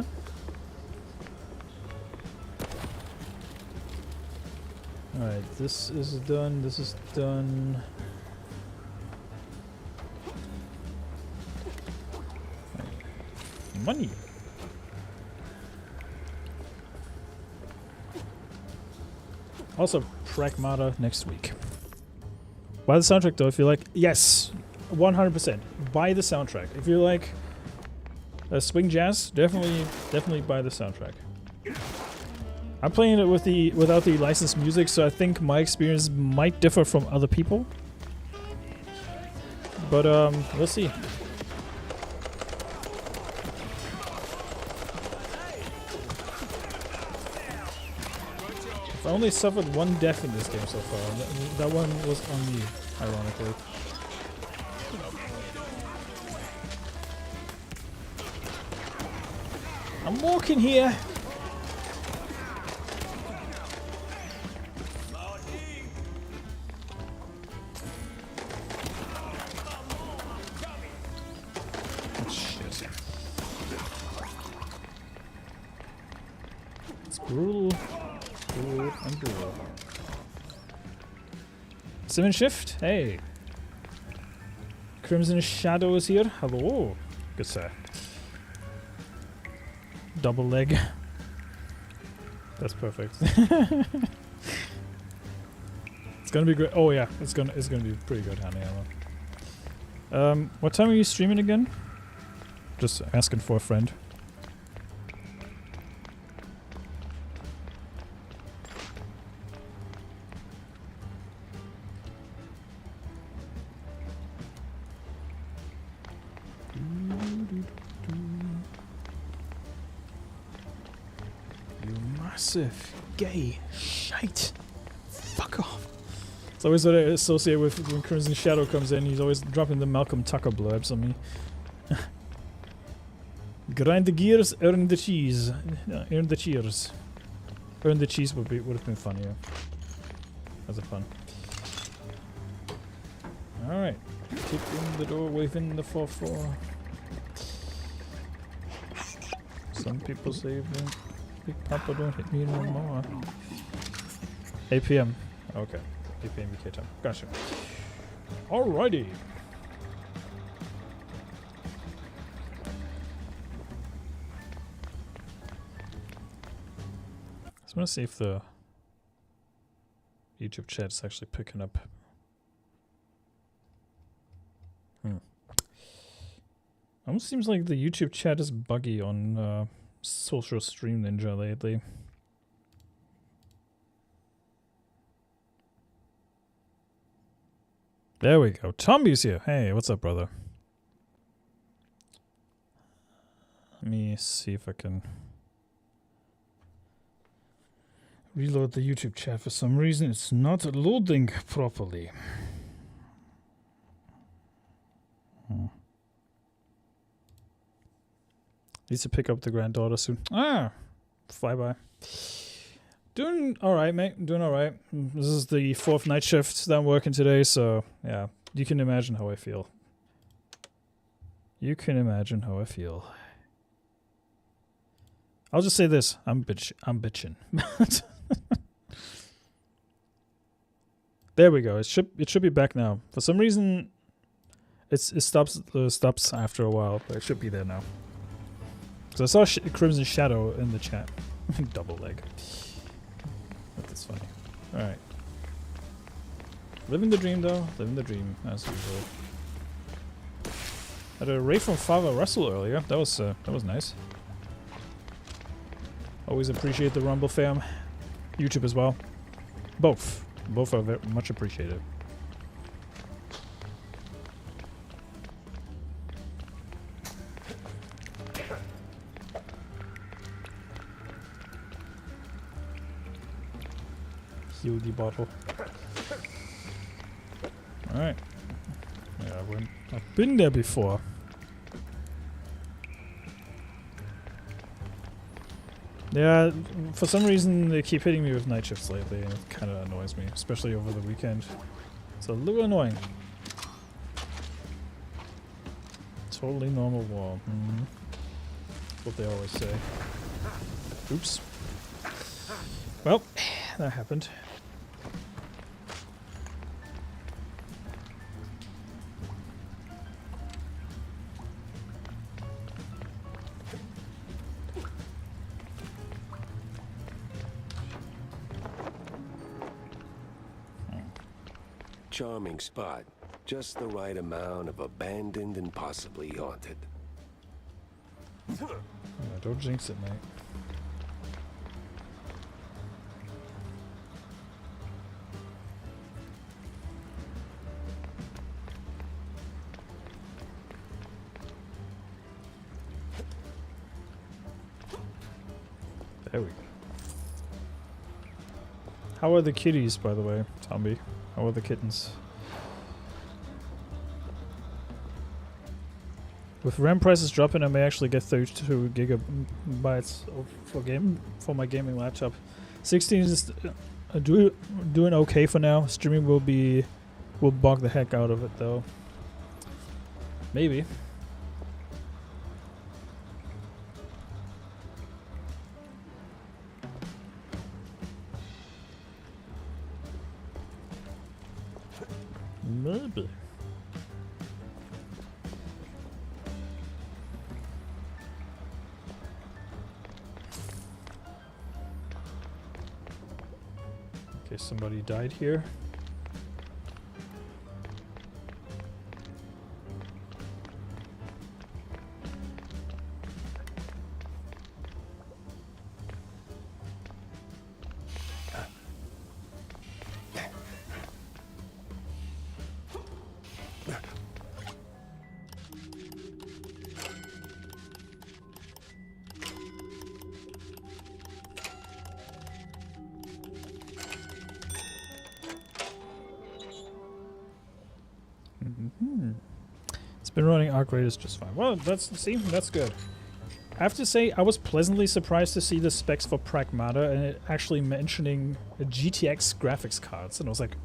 Alright, this is done, this is done. Money. Also, Pragmata next week. Buy the soundtrack though if you like. Yes, 100%. Buy the soundtrack. If you like swing jazz, definitely buy the soundtrack. I'm playing it with without the licensed music, so I think my experience might differ from other people. But we'll see. I only suffered one death in this game so far. That one was on me, ironically. I'm walking here. Oh, shit. It's brutal. And brutal. 7 Shift, hey. Crimson Shadow is here. Hello. Good sir. Double leg. That's perfect. It's gonna be great. Oh yeah, it's gonna be pretty good, honey. What time are you streaming again? Just asking for a friend. Gay shite. Fuck off. It's always what I associate with when Crimson Shadow comes in. He's always dropping the Malcolm Tucker blurbs on me. Grind the gears, earn the cheese. Earn the cheers. Earn the cheese would have been funnier. That's a fun. Alright. Kick in the door, waving the 4-4. Some people say that Big Papa don't hit me no more. 8 PM. Okay. 8 PM UK time. Gotcha. Alrighty. I just want to see if the YouTube chat is actually picking up. Almost seems like the YouTube chat is buggy on Social Stream Ninja lately. There we go. Tommy's here. Hey, what's up, brother? Let me see if I can reload the YouTube chat. For some reason, it's not loading properly. Needs to pick up the granddaughter soon. Ah! Flyby. Doing alright, mate. Doing alright. This is the 4th night shift that I'm working today, so yeah. You can imagine how I feel. You can imagine how I feel. I'll just say this. I'm bitching. There we go. It should be back now. For some reason, it stops after a while, but it should be there now. So I saw Crimson Shadow in the chat. Double leg. That's funny. Alright. Living the dream though. Living the dream, as usual. Had a raid from Father Russell earlier. That was nice. Always appreciate the Rumble fam. YouTube as well. Both. Both are very much appreciated. Heal the bottle. Alright. Yeah, I've been there before. Yeah, for some reason they keep hitting me with night shifts lately, and it kind of annoys me, especially over the weekend. It's a little annoying. Totally normal wall. That's what they always say. Oops. Well, that happened. Charming spot. Just the right amount of abandoned and possibly haunted. Yeah, don't jinx it, mate. There we go. How are the kitties, by the way, Tomby? How are the kittens? With RAM prices dropping, I may actually get 32 gigabytes for my gaming laptop. 16 is doing okay for now. Streaming will bog the heck out of it though. Maybe. Maybe. Okay, somebody died here. It's been running arc rate is just fine. Well, that's good. I have to say, I was pleasantly surprised to see the specs for Pragmata and it actually mentioning a GTX graphics cards, and I was like,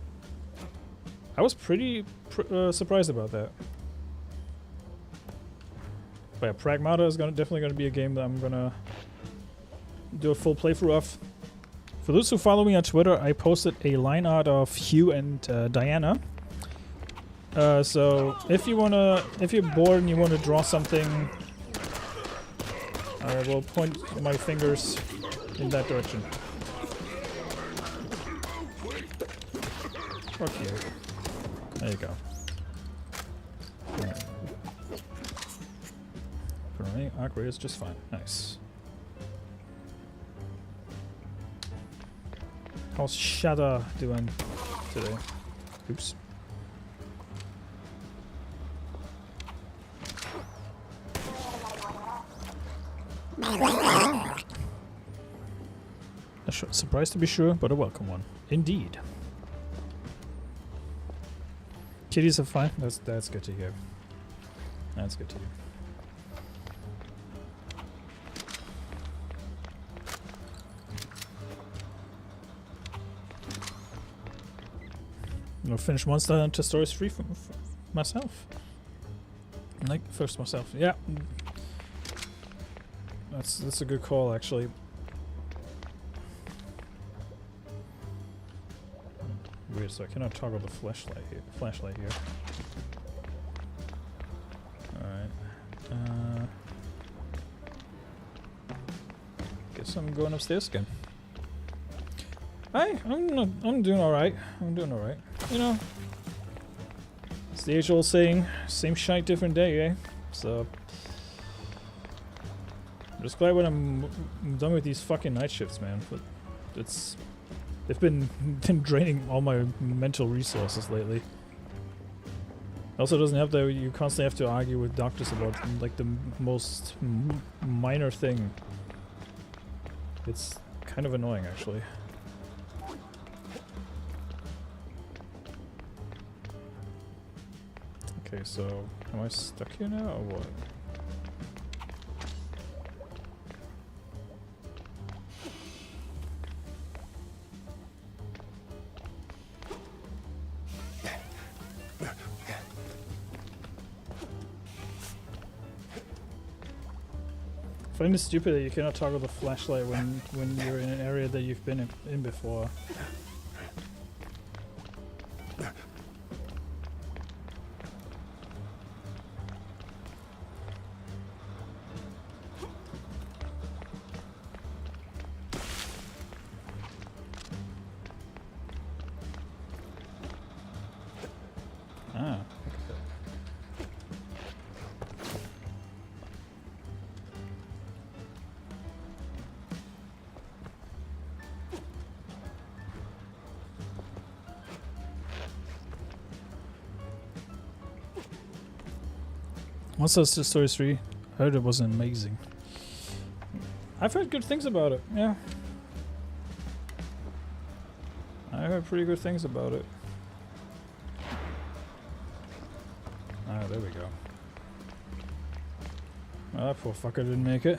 I was pretty surprised about that. But yeah, Pragmata is definitely gonna be a game that I'm gonna do a full playthrough of. For those who follow me on Twitter, I posted a line art of Hugh and Diana. So if you're bored and you wanna draw something, I will point my fingers in that direction. Fuck you. There you go. For me, arc rate is just fine. Nice. How's Shada doing today? Oops. A surprise to be sure, but a welcome one. Indeed. Kitties are fine. That's good to hear. That's good to hear. I'm gonna finish Monster Hunter Stories 3 for myself. Like first myself. Yeah. That's a good call actually. Weird, so I cannot toggle the flashlight here. Alright. Guess I'm going upstairs again. Hi, I'm doing alright. You know, it's the age-old saying, same shite, different day, eh? So I'm just glad when I'm done with these fucking night shifts, man. But they've been draining all my mental resources lately. Also doesn't help that you constantly have to argue with doctors about like the most minor thing. It's kind of annoying actually. Okay, so am I stuck here now or what? I find it stupid that you cannot toggle the flashlight when you're in an area that you've been in before. Ah. Monster Stories 3, I heard it was amazing. I've heard good things about it, yeah. I heard pretty good things about it. Ah, there we go. Well, that poor fucker didn't make it.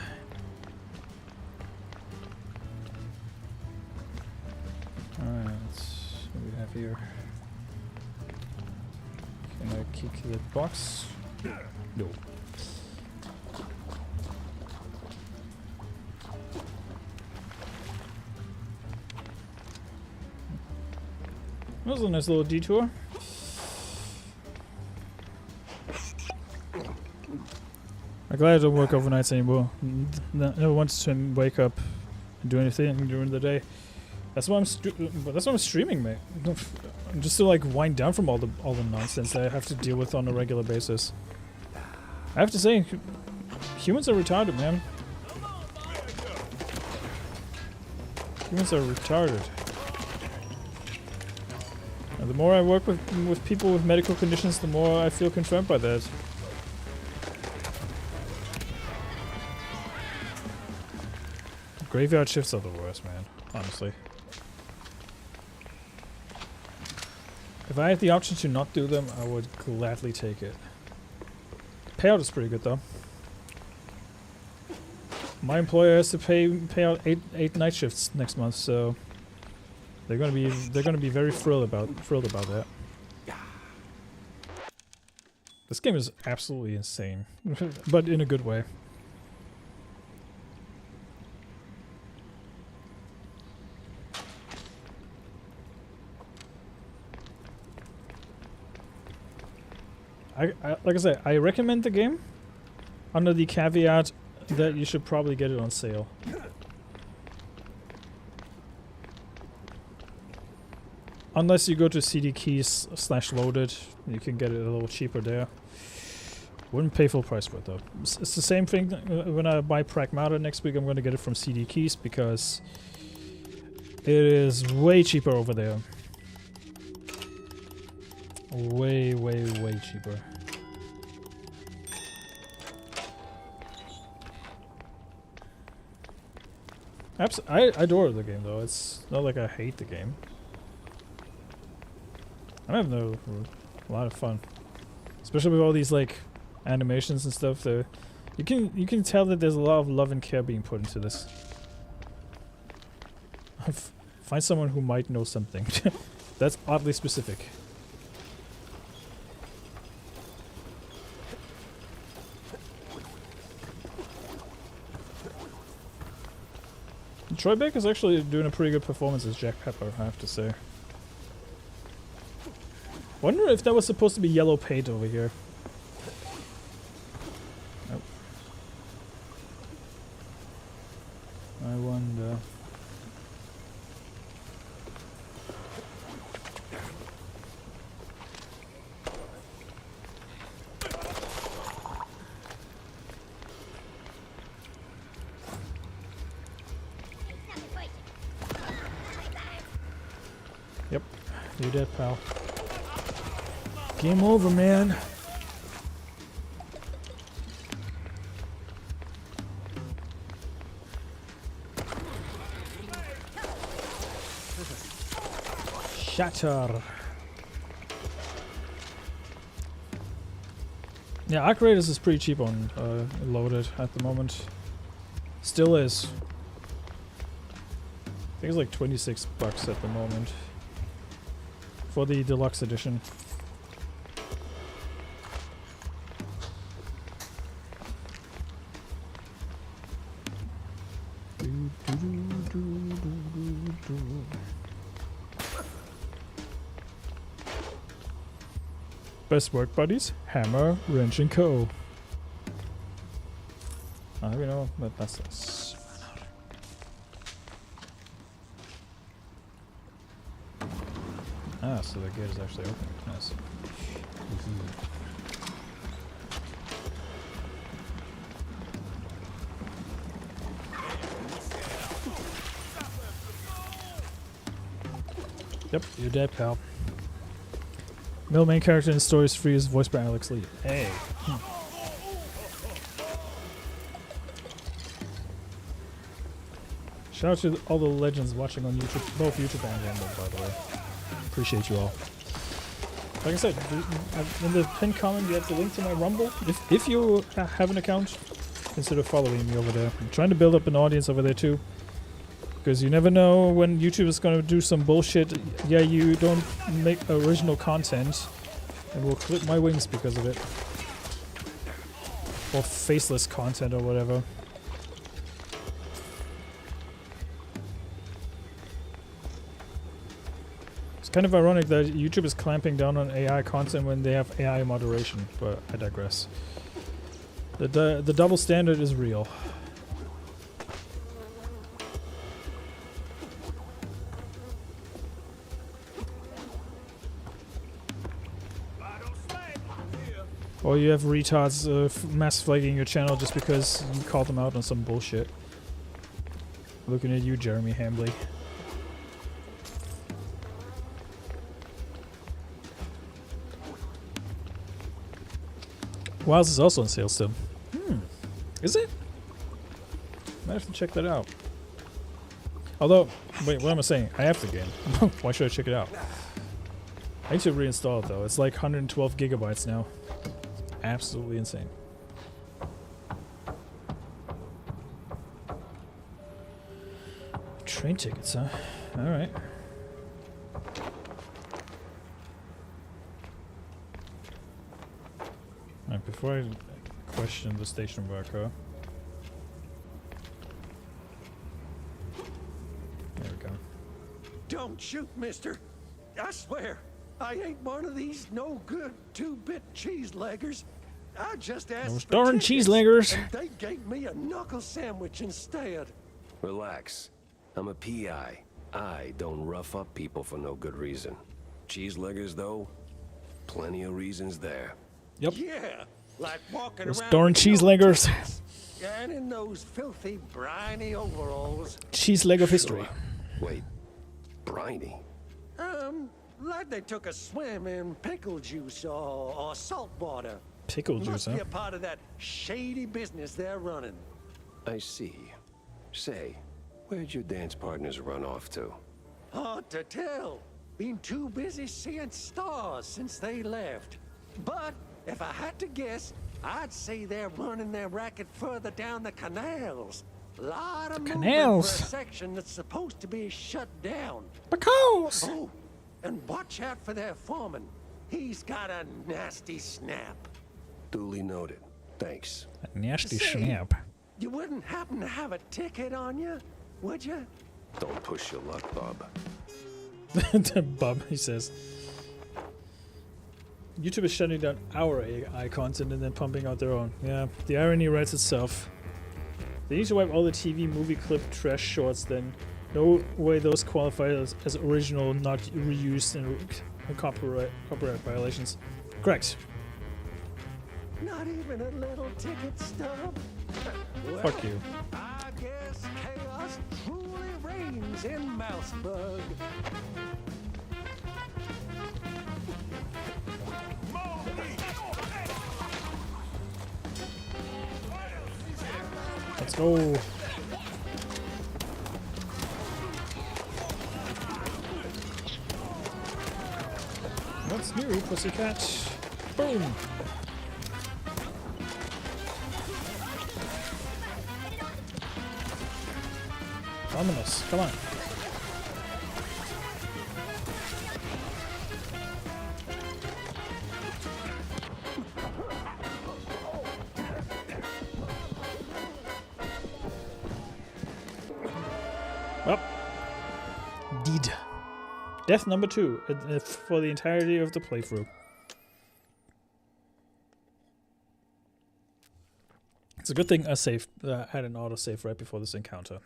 Alright, what do we have here? Can I kick the box? No. That was a nice little detour. I'm glad I don't work overnights anymore. Never want to wake up and do anything during the day. That's why I'm streaming, mate. Just to like wind down from all the nonsense that I have to deal with on a regular basis. I have to say, humans are retarded, man. Humans are retarded. And the more I work with people with medical conditions, the more I feel confirmed by that. Graveyard shifts are the worst, man. Honestly. If I had the option to not do them, I would gladly take it. Payout is pretty good though. My employer has to pay out eight night shifts next month, so they're gonna be very thrilled about that. This game is absolutely insane, but in a good way. Like I said, I recommend the game under the caveat that you should probably get it on sale. Unless you go to CD Keys /loaded, you can get it a little cheaper there. Wouldn't pay full price for it though. It's the same thing when I buy Pragmata next week. I'm going to get it from CD Keys because it is way cheaper over there. Way, way, way cheaper. I adore the game though. It's not like I hate the game. I'm having a lot of fun, especially with all these like animations and stuff. There, you can tell that there's a lot of love and care being put into this. Find someone who might know something. That's oddly specific. Troy Baker's actually doing a pretty good performance as Jack Pepper, I have to say. Wonder if that was supposed to be yellow paint over here. Nope. I wonder. Yep, you dead, pal. Game over, man. Shatter. Yeah, Arc Raiders is pretty cheap on loaded at the moment. Still is. I think it's like 26 bucks at the moment for the deluxe edition. Best work buddies, Hammer, Wrench and Co. You know, that's this. Ah, so the gate is actually open. Nice. Yep, you're dead, pal. No main character in the story is free, is voiced by Alex Lee. Hey. Shout out to all the legends watching on YouTube, both YouTube and Rumble, by the way. Appreciate you all. Like I said, in the pinned comment, you have the link to my Rumble. If you have an account, consider following me over there. I'm trying to build up an audience over there too. Because you never know when YouTube is going to do some bullshit. Yeah, you don't make original content, and we'll clip my wings because of it. Or faceless content or whatever. It's kind of ironic that YouTube is clamping down on AI content when they have AI moderation, but I digress. The double standard is real. Or you have retards mass flagging your channel just because you called them out on some bullshit. Looking at you, Jeremy Hambley. Wilds is also on sale still. Is it? Might have to check that out. Although, wait, what am I saying? I have the game. Why should I check it out? I need to reinstall it though. It's like 112 gigabytes now. Absolutely insane. Train tickets, huh? Alright. Alright, before I question the station worker. There we go. Don't shoot, mister. I swear, I ain't one of these no-good two-bit cheese-leggers. I just asked Those for darn tickets, cheese-leggers. and they gave me a knuckle sandwich instead. Relax. I'm a PI. I don't rough up people for no good reason. Cheese-leggers, though? Plenty of reasons there. Yep. Yeah, like walking Those around darn with cheese-leggers. no and in those filthy, briny overalls. Cheese leg of history. Wait. Briny? Like they took a swim in pickle juice or salt water. Pickle juice, Must huh? be a part of that shady business they're running. I see. Say, where'd your dance partners run off to? Hard to tell. Been too busy seeing stars since they left. But if I had to guess, I'd say they're running their racket further down the canals. Lot of movement canals. for a section that's supposed to be shut down. Because. Oh, and watch out for their foreman. He's got a nasty snap. Duly noted. Thanks. A nasty Say, snap. You wouldn't happen to have a ticket on you, would you? Don't push your luck, Bob. Bub, he says. YouTube is shutting down our AI content and then pumping out their own. Yeah, the irony writes itself. They need to wipe all the TV movie clip trash shorts, then no way those qualify as original, not reused, and copyright violations. Correct. Not even a little ticket stub? Well, Fuck you. I guess chaos truly reigns in Mouseburg. Let's go. What's new, pussycat? Boom. Ominous. Come on. Well, indeed. Death number 2 for the entirety of the playthrough. It's a good thing I had an autosave right before this encounter.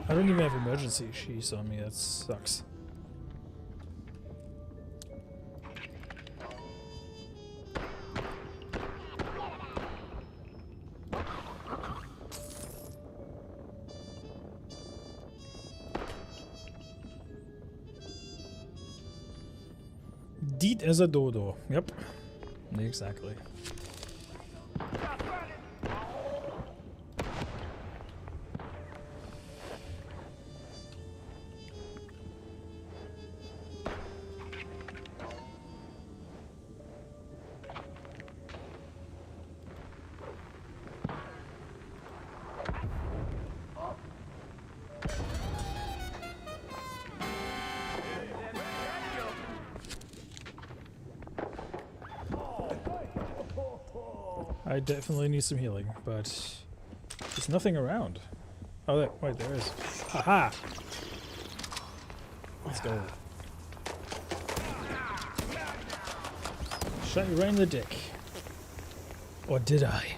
I don't even have emergency sheaths on me, that sucks. Deed as a dodo. Yep. Exactly. I definitely need some healing, but there's nothing around. Oh, wait, there is. Haha! Let's go. Shot you right in the dick. Or did I?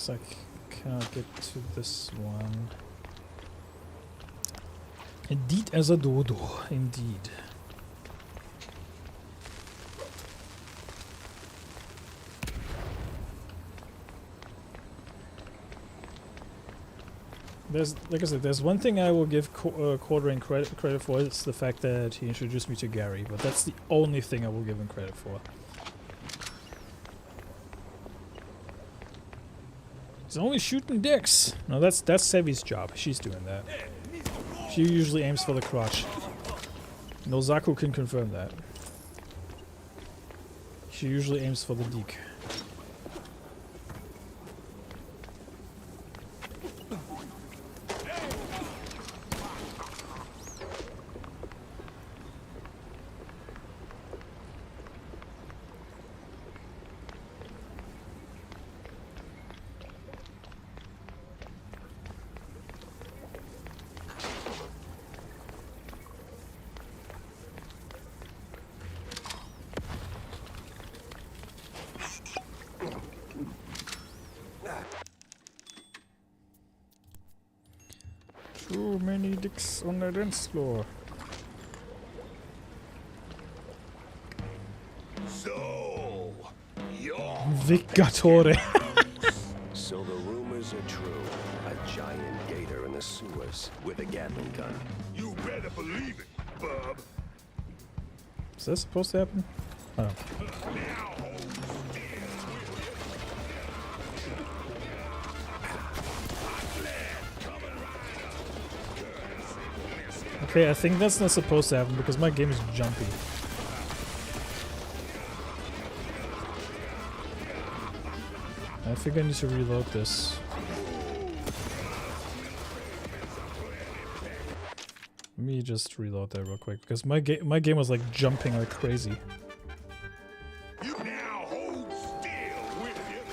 I can't get to this one. Indeed as a dodo, indeed. There's, like I said, there's one thing I will give Quartering credit for. It's the fact that he introduced me to Gary, but that's the only thing I will give him credit for. He's only shooting dicks. No, that's Sevi's job. She's doing that. She usually aims for the crotch. Nozaku can confirm that. She usually aims for the dick. Too many dicks on the dance floor. So, you're Vigatore. So the rumors are true. A giant gator in the sewers with a Gatling gun. You better believe it, bub. Is that supposed to happen? Oh. Okay, I think that's not supposed to happen because my game is jumpy. I think I need to reload this. Let me just reload that real quick because my game was like jumping like crazy. You now hold still, will you?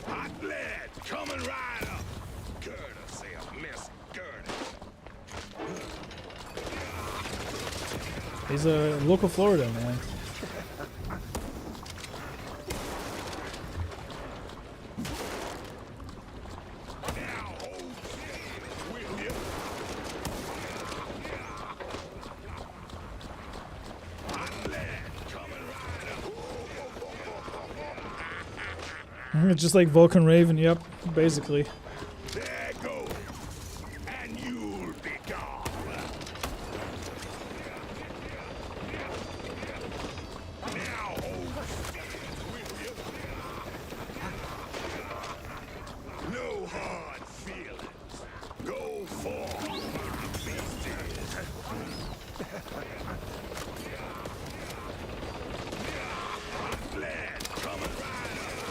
Hot lead coming right up. Courtesy of Miss Gurney. He's a local Florida man. It's just like Vulcan Raven, yep, basically. There goes, and you'll be gone. Now hold still, will you? No hard feelings. Go for my beasties. I'm glad coming right up.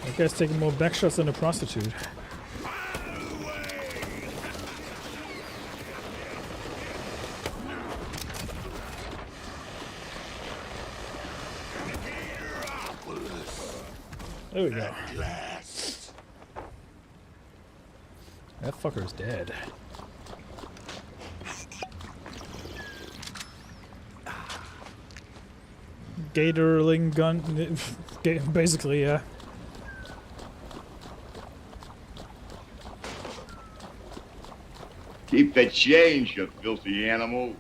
That guy's taking more back shots than a prostitute. There we go. That fucker's dead. Gatorling gun, basically, yeah. Keep the change, you filthy animal.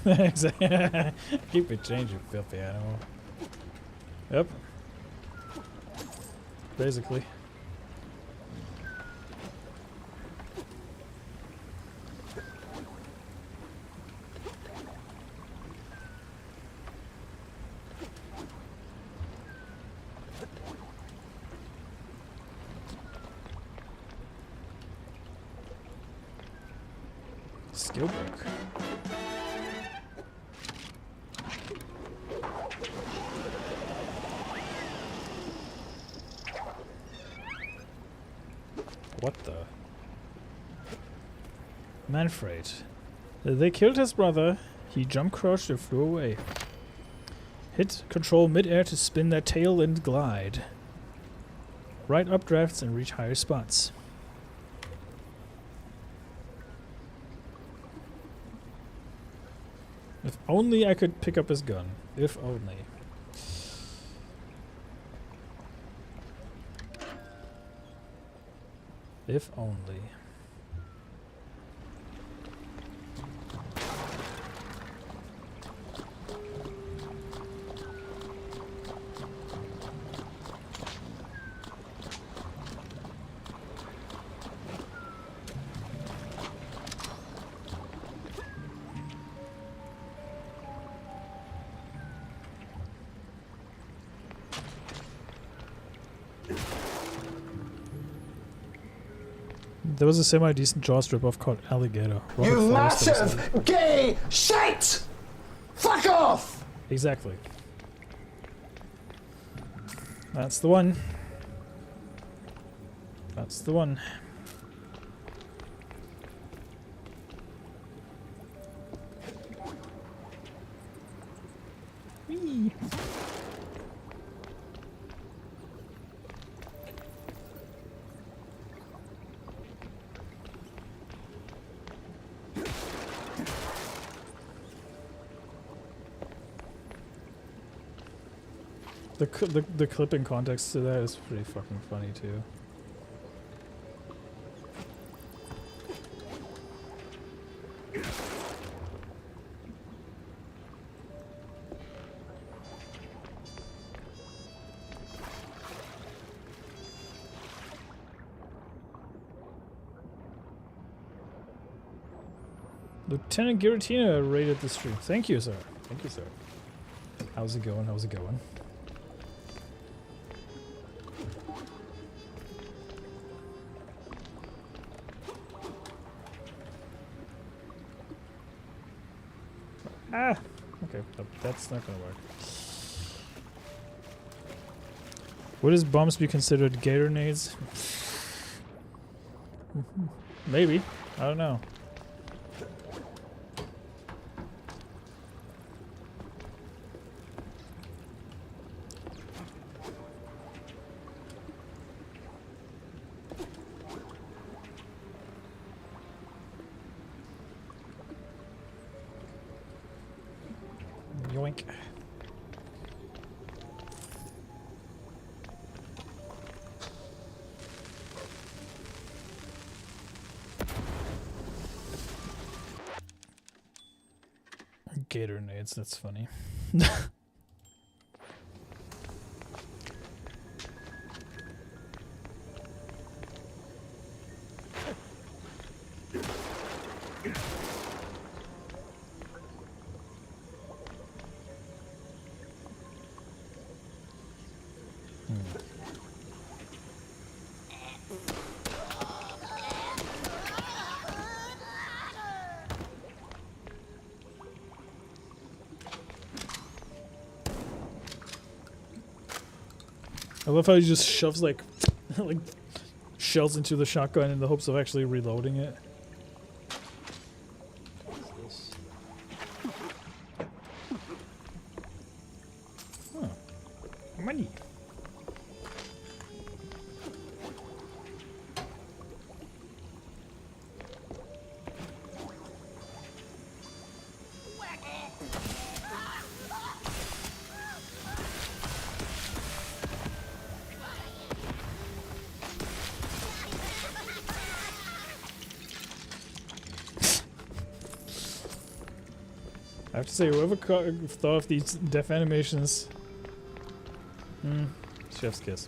Exactly. Keep it change, you filthy animal. Yep. Basically. Skill book. What the? Manfred. They killed his brother. He jump crouched and flew away. Hit control mid-air to spin their tail and glide. Ride updrafts and reach higher spots. If only I could pick up his gun. If only. If only. There was a semi-decent Jaws ripoff called Alligator. Robert You Forster was in it. massive gay shite! Fuck off! Exactly. That's the one. That's the one. Whee. The clipping context to that is pretty fucking funny too. Lieutenant Giratina raided the stream. Thank you, sir. Thank you, sir. How's it going? How's it going? Ah! Okay, that's not gonna work. Would his bombs be considered gator nades? Maybe. I don't know. Boink. Gator nades, that's funny. I love how he just shoves like like shells into the shotgun in the hopes of actually reloading it. Huh. Money. I have to say, whoever thought of these death animations, chef's kiss.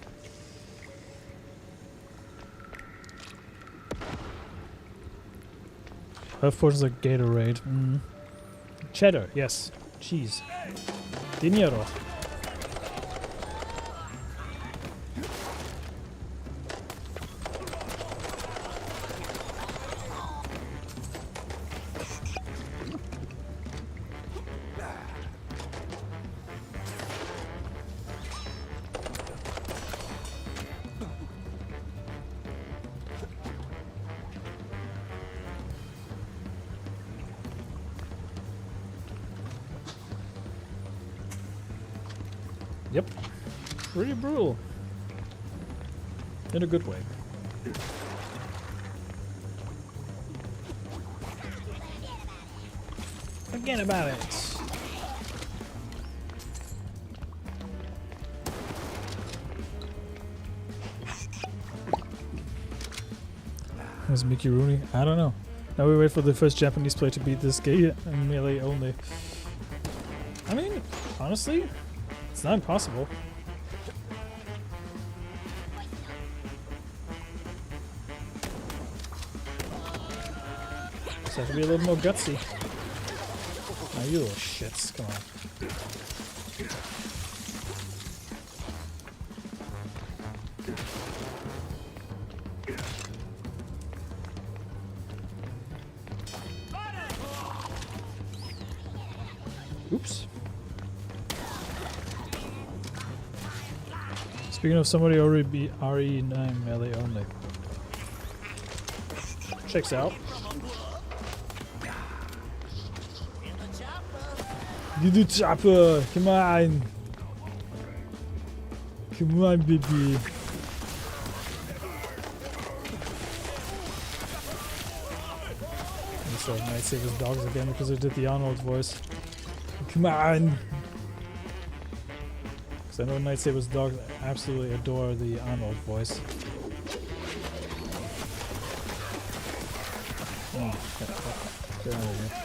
Health portions like Gatorade. Cheddar, yes. Cheese. Dinero. Yep. Pretty brutal. In a good way. Forget about it. Was Mickey Rooney? I don't know. Now we wait for the first Japanese player to beat this game in melee only. I mean, honestly, it's not impossible. Just have to be a little more gutsy. Now you little shits, come on. Oops. Speaking of somebody already beat RE9 melee only. Checks out. You do chopper! Come on! Come on, baby! I saw Nightsaber's dogs again because I did the Arnold voice. Come on! Because I know Nightsaber's dogs absolutely adore the Arnold voice. Oh, get out of here.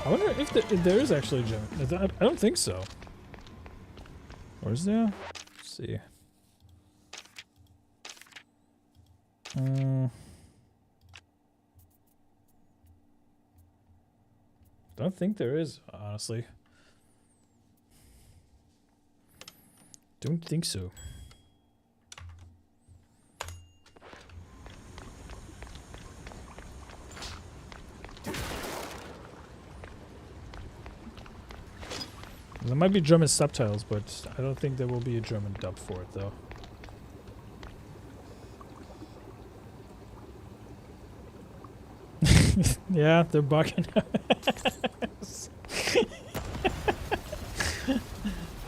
I wonder if there is actually a gem. I don't think so. Or is there? Let's see. Don't think there is, honestly. Don't think so. There might be German subtitles, but I don't think there will be a German dub for it, though. Yeah, they're bugging us.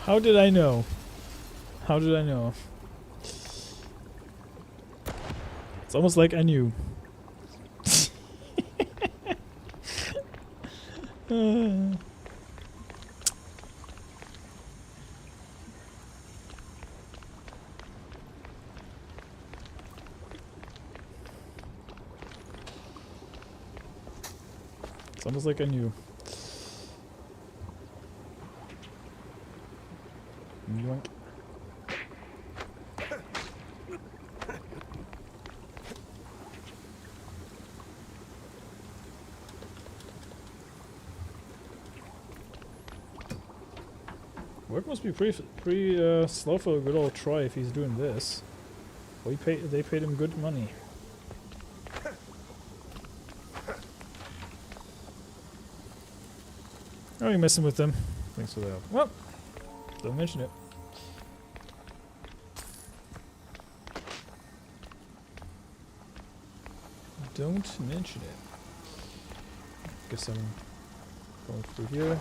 How did I know? How did I know? It's almost like I knew. It's almost like I knew. Yoink. Work must be pretty slow for a good old Troy if he's doing this. Well, they paid him good money. Oh, you're messing with them. Thanks for that. Well, don't mention it. Don't mention it. Guess I'm going through here.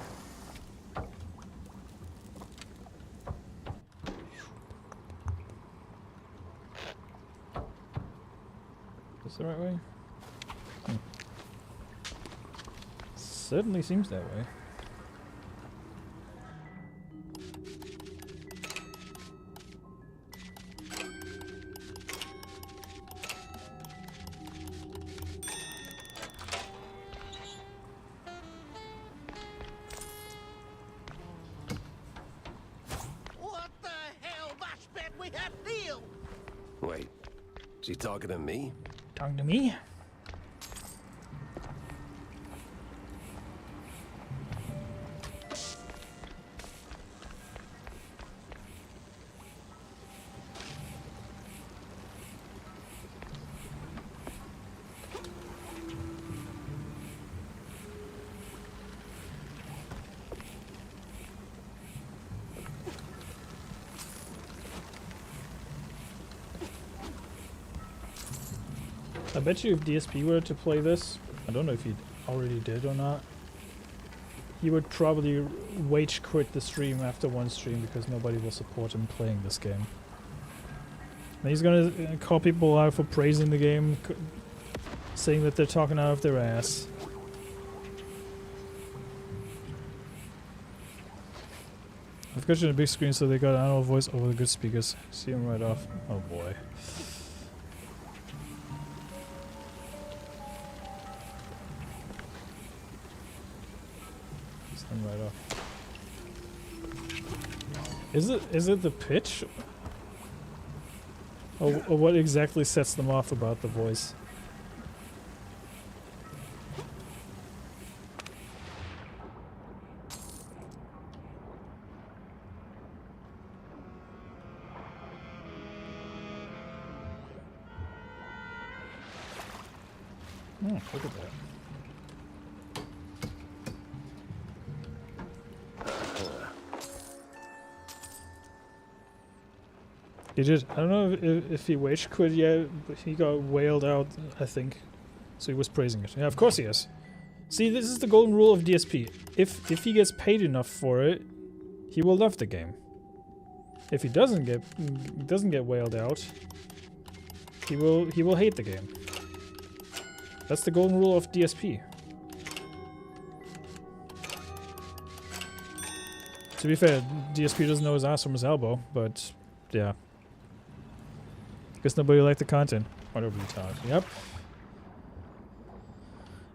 Is this the right way? Certainly seems that way. Wait, is he talking to me? Talking to me? I bet you if DSP were to play this, I don't know if he already did or not, he would probably rage quit the stream after one stream because nobody will support him playing this game. And he's gonna call people out for praising the game, saying that they're talking out of their ass. I've got you on a big screen so they got an audio voice over the good speakers. See him right off. Oh boy. Right off. Is it the pitch? Or what exactly sets them off about the voice? Oh, look at that. He did. I don't know if he rage quit yet, but he got wailed out, I think. So he was praising it. Yeah, of course he is. See, this is the golden rule of DSP. If he gets paid enough for it, he will love the game. If he doesn't get wailed out, he will hate the game. That's the golden rule of DSP. To be fair, DSP doesn't know his ass from his elbow, but yeah. Guess nobody liked the content. Whatever you thought. Yep.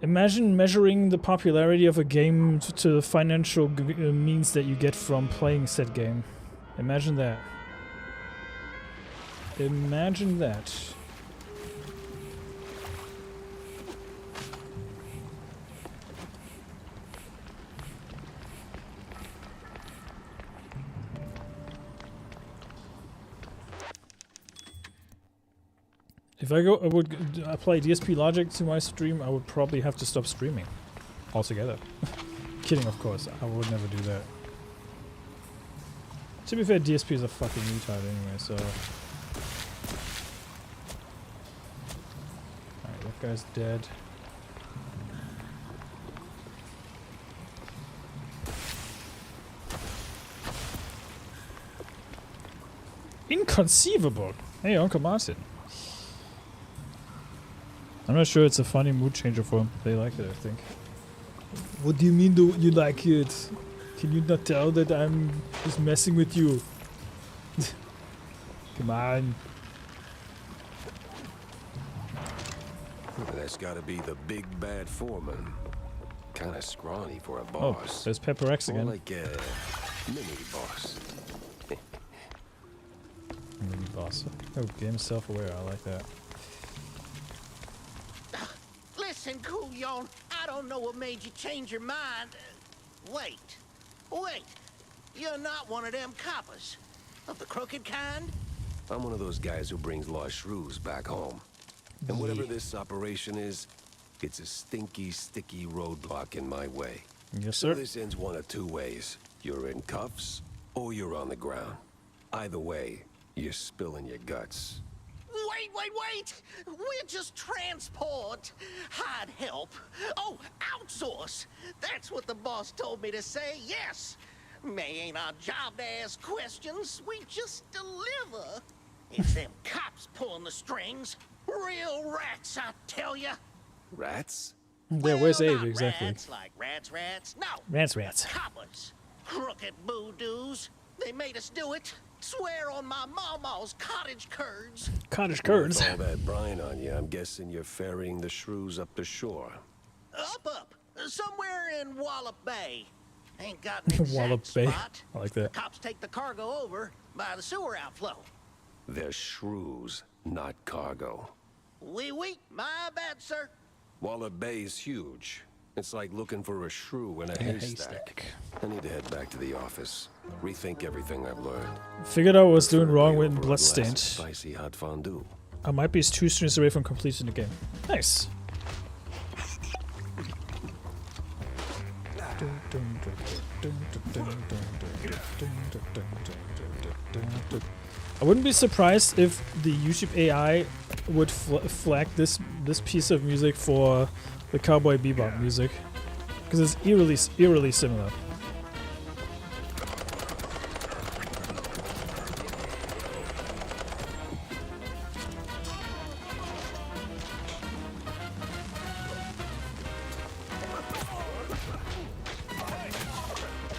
Imagine measuring the popularity of a game to the financial means that you get from playing said game. Imagine that. Imagine that. If I would apply DSP logic to my stream, I would probably have to stop streaming altogether. Kidding, of course. I would never do that. To be fair, DSP is a fucking retard anyway, so... Alright, that guy's dead. Inconceivable! Hey, Uncle Martin. I'm not sure it's a funny mood changer for them. They like it, I think. What do you mean you like it? Can you not tell that I'm just messing with you? Come on. That's gotta be the big bad foreman. kind of scrawny for a Oh, boss. there's Pepper X More again. like a mini boss. Mini boss. Oh, game self-aware. I like that. Listen, Coolyon, I don't know what made you change your mind. Wait. You're not one of them coppers. Of the crooked kind? I'm one of those guys who brings lost shrews back home. And whatever this operation is, it's a stinky, sticky roadblock in my way. Yes, So sir. this ends one of two ways. You're in cuffs, or you're on the ground. Either way, you're spilling your guts. Wait! We're just transport. I'd help. Oh, outsource. That's what the boss told me to say, yes. May ain't our job to ask questions. We just deliver. It's them cops pulling the strings. Real rats, I tell ya. Rats? Yeah, where's Well, Abe not exactly? Rats like rats. No. Rats. Coppers. Crooked boo-doos. They made us do it. Swear on my mama's cottage curds. Cottage With curds. all that brine on you, I'm guessing you're ferrying the shrews up the shore. Up. Somewhere in Wallop Bay. Ain't got an exact Wallop Bay. spot. I like that. Cops take the cargo over by the sewer outflow. They're shrews, not cargo. Oui, my bad, sir. Wallop Bay is huge. It's like looking for a shrew in a haystack. I need to head back to the office. Rethink everything I've learned. Figured out what I was doing wrong with Over a glass of Bloodstained. Spicy hot fondue. I might be 2 streams away from completing the game. Nice. I wouldn't be surprised if the YouTube AI would flag this piece of music for the Cowboy Bebop music, because it's eerily similar.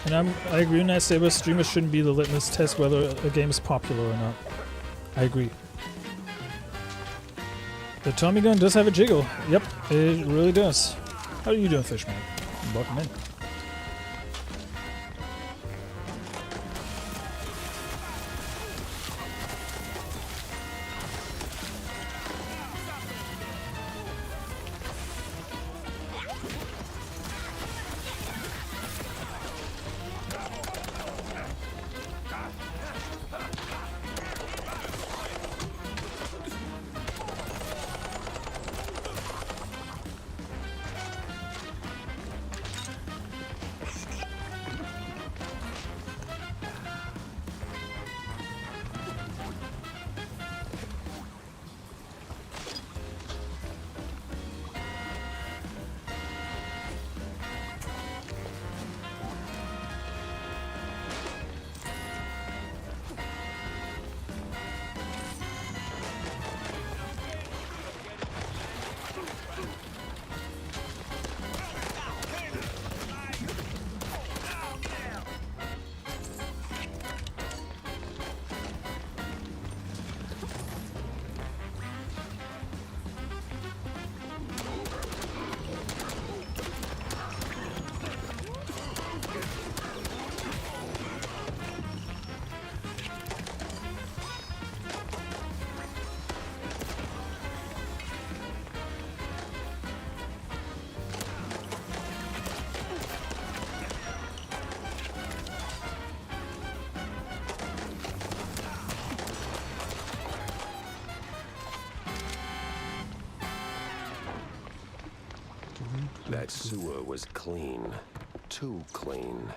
And I agree with that Saber. Streamers shouldn't be the litmus test whether a game is popular or not. I agree. The Tommy gun does have a jiggle. Yep, it really does. How are you doing, Fishman? Welcome in. That sewer was clean. Too clean.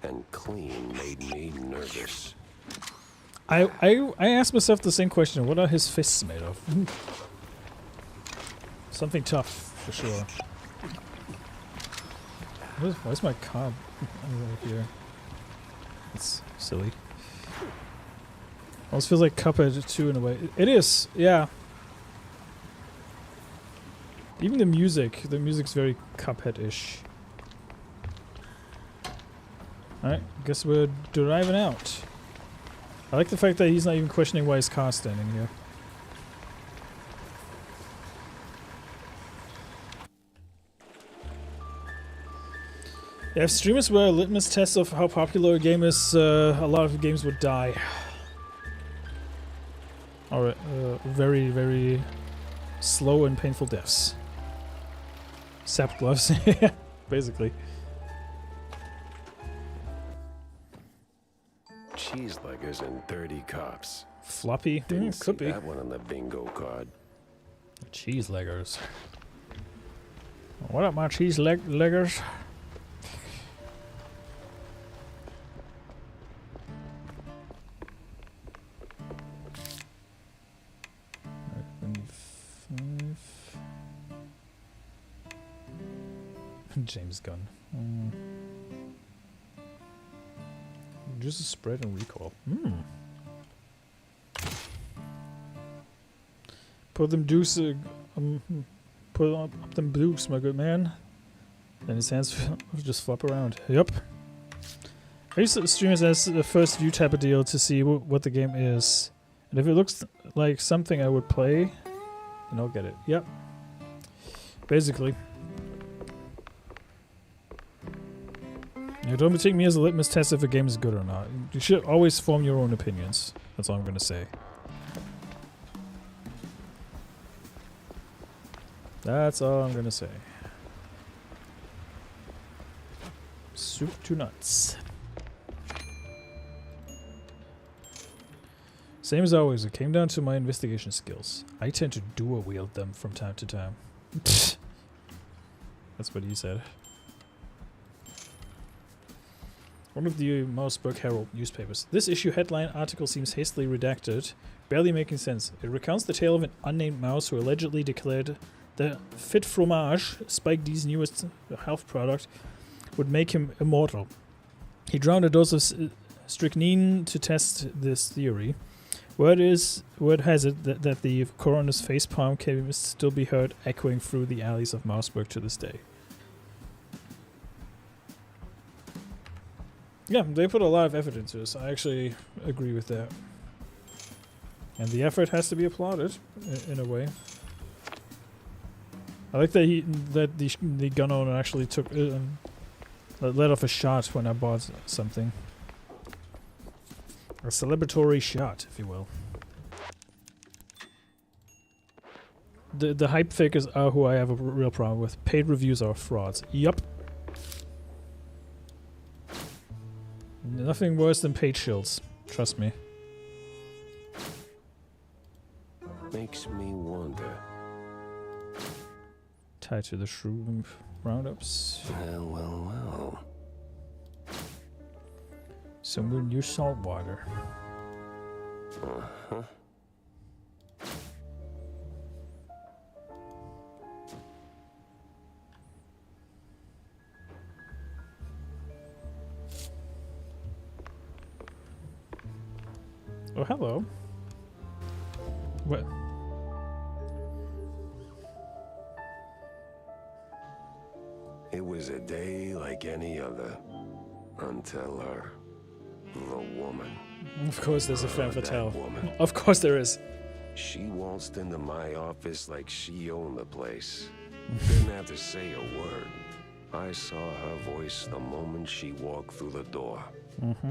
And clean made me nervous. I asked myself the same question. What are his fists made of? Something tough, for sure. Why's my cob over here? It's silly. Almost feels like Cuphead too in a way. It is, yeah. Even the music's very Cuphead-ish. Alright, guess we're driving out. I like the fact that he's not even questioning why his car's standing here. If streamers were a litmus test of how popular a game is, a lot of games would die. Or very, very slow and painful deaths. Sap gloves, basically. Cheeseleggers and dirty cops. Floppy? Didn't Could see be. that one on the bingo card. Cheeseleggers. What up, my cheeseleggers? James Gunn. Just a spread and recoil. Put them dukes, put up them dukes, my good man. And his hands just flop around. Yup. I used to stream this as the first view type of deal to see what the game is. And if it looks like something I would play, then I'll get it. Yep. Basically. Now, don't take me as a litmus test if a game is good or not. You should always form your own opinions. That's all I'm gonna say. That's all I'm gonna say. Soup to nuts. Same as always, it came down to my investigation skills. I tend to dual wield them from time to time. That's what he said. One of the Mouseburg Herald newspapers. This issue headline article seems hastily redacted, barely making sense. It recounts the tale of an unnamed mouse who allegedly declared that Fit Fromage, Spike D's newest health product, would make him immortal. He drowned a dose of strychnine to test this theory. Word has it that the coroner's facepalm can still be heard echoing through the alleys of Mouseburg to this day. Yeah, they put a lot of effort into this. I actually agree with that. And the effort has to be applauded, in a way. I like that the gun owner actually took let off a shot when I bought something. A celebratory shot, if you will. The hype fakers are who I have a real problem with. Paid reviews are frauds. Yup. Nothing worse than paid shills. Trust me. Makes me wonder. Tied to the shroom roundups. Well. Somewhere near salt water. Uh-huh. Oh, hello. What? It was a day like any other. Until her. The woman. Of course there's a femme fatale. Woman. Of course there is. She waltzed into my office like she owned the place. Didn't have to say a word. I saw her voice the moment she walked through the door.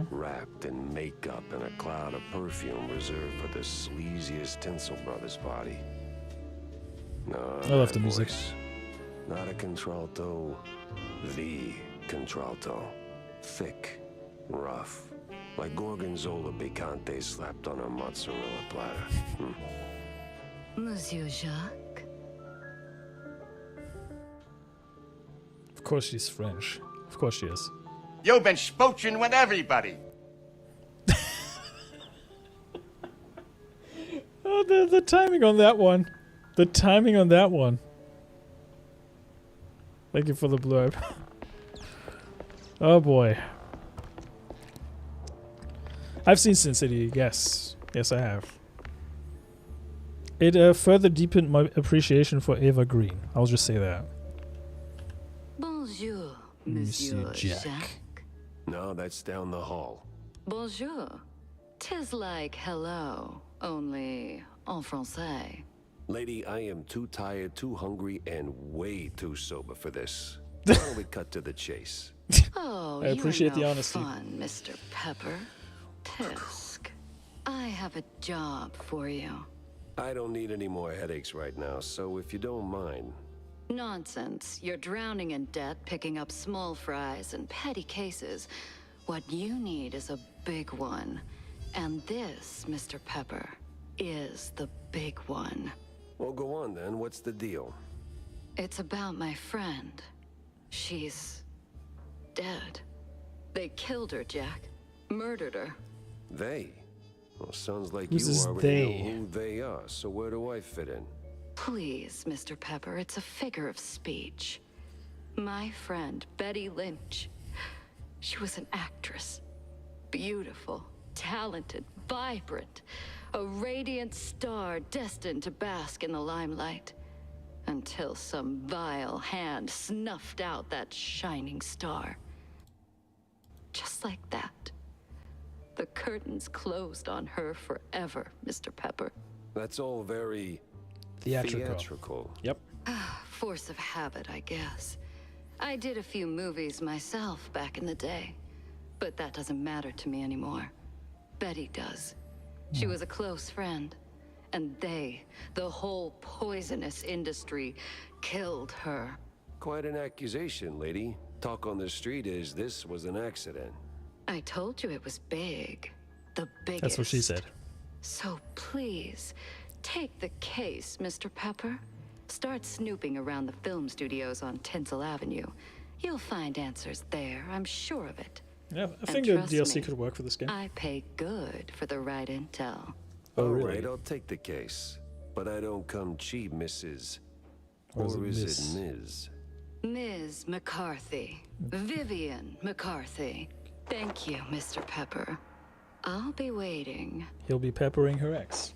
Wrapped in makeup and a cloud of perfume reserved for the sleaziest Tinsel Brothers party. No, I love the music. Not a contralto, the contralto. Thick, rough, like Gorgonzola picante slapped on a mozzarella platter. Monsieur Jacques? Of course she's French. Of course she is. You've been spooching with everybody. Oh, the timing on that one. The timing on that one. Thank you for the blurb. Oh boy. I've seen Sin City, yes. Yes, I have. It further deepened my appreciation for Eva Green. I'll just say that. Bonjour, Monsieur Jacques. No, that's down the hall. Bonjour. 'Tis like hello, only en français. Lady, I am too tired, too hungry, and way too sober for this. Why don't we cut to the chase? Oh, I appreciate you're the no honesty. fun, Mr. Pepper. Tisk. I have a job for you. I don't need any more headaches right now, so if you don't mind. Nonsense. You're drowning in debt, picking up small fries and petty cases. What you need is a big one. And this, Mr. Pepper, is the big one. Well, go on then. What's the deal? It's about my friend. She's dead. They killed her, Jack. Murdered her. They? Well, sounds like Who's you this already they? know who they are, so where do I fit in? Please, Mr. Pepper, it's a figure of speech. My friend, Betty Lynch. She was an actress. Beautiful, talented, vibrant. A radiant star destined to bask in the limelight. Until some vile hand snuffed out that shining star. Just like that. The curtains closed on her forever, Mr. Pepper. That's all very Theatrical. Yep. Force of habit, I guess. I did a few movies myself back in the day, but that doesn't matter to me anymore. Betty does. She was a close friend, and they, the whole poisonous industry, killed her. Quite an accusation, lady. Talk on the street is this was an accident. I told you it was big. The biggest. That's what she said. So please, take the case, Mr. Pepper. Start snooping around the film studios on Tinsel Avenue. You'll find answers there, I'm sure of it. Yeah, I And think the trust DLC me, could work for this game. I pay good for the right intel. Oh, All really? right, I'll take the case. But I don't come cheap, Mrs. Or is Or it is Miss? it Ms.? Ms. McCarthy. Vivian McCarthy. Thank you, Mr. Pepper. I'll be waiting. He'll be peppering her ex.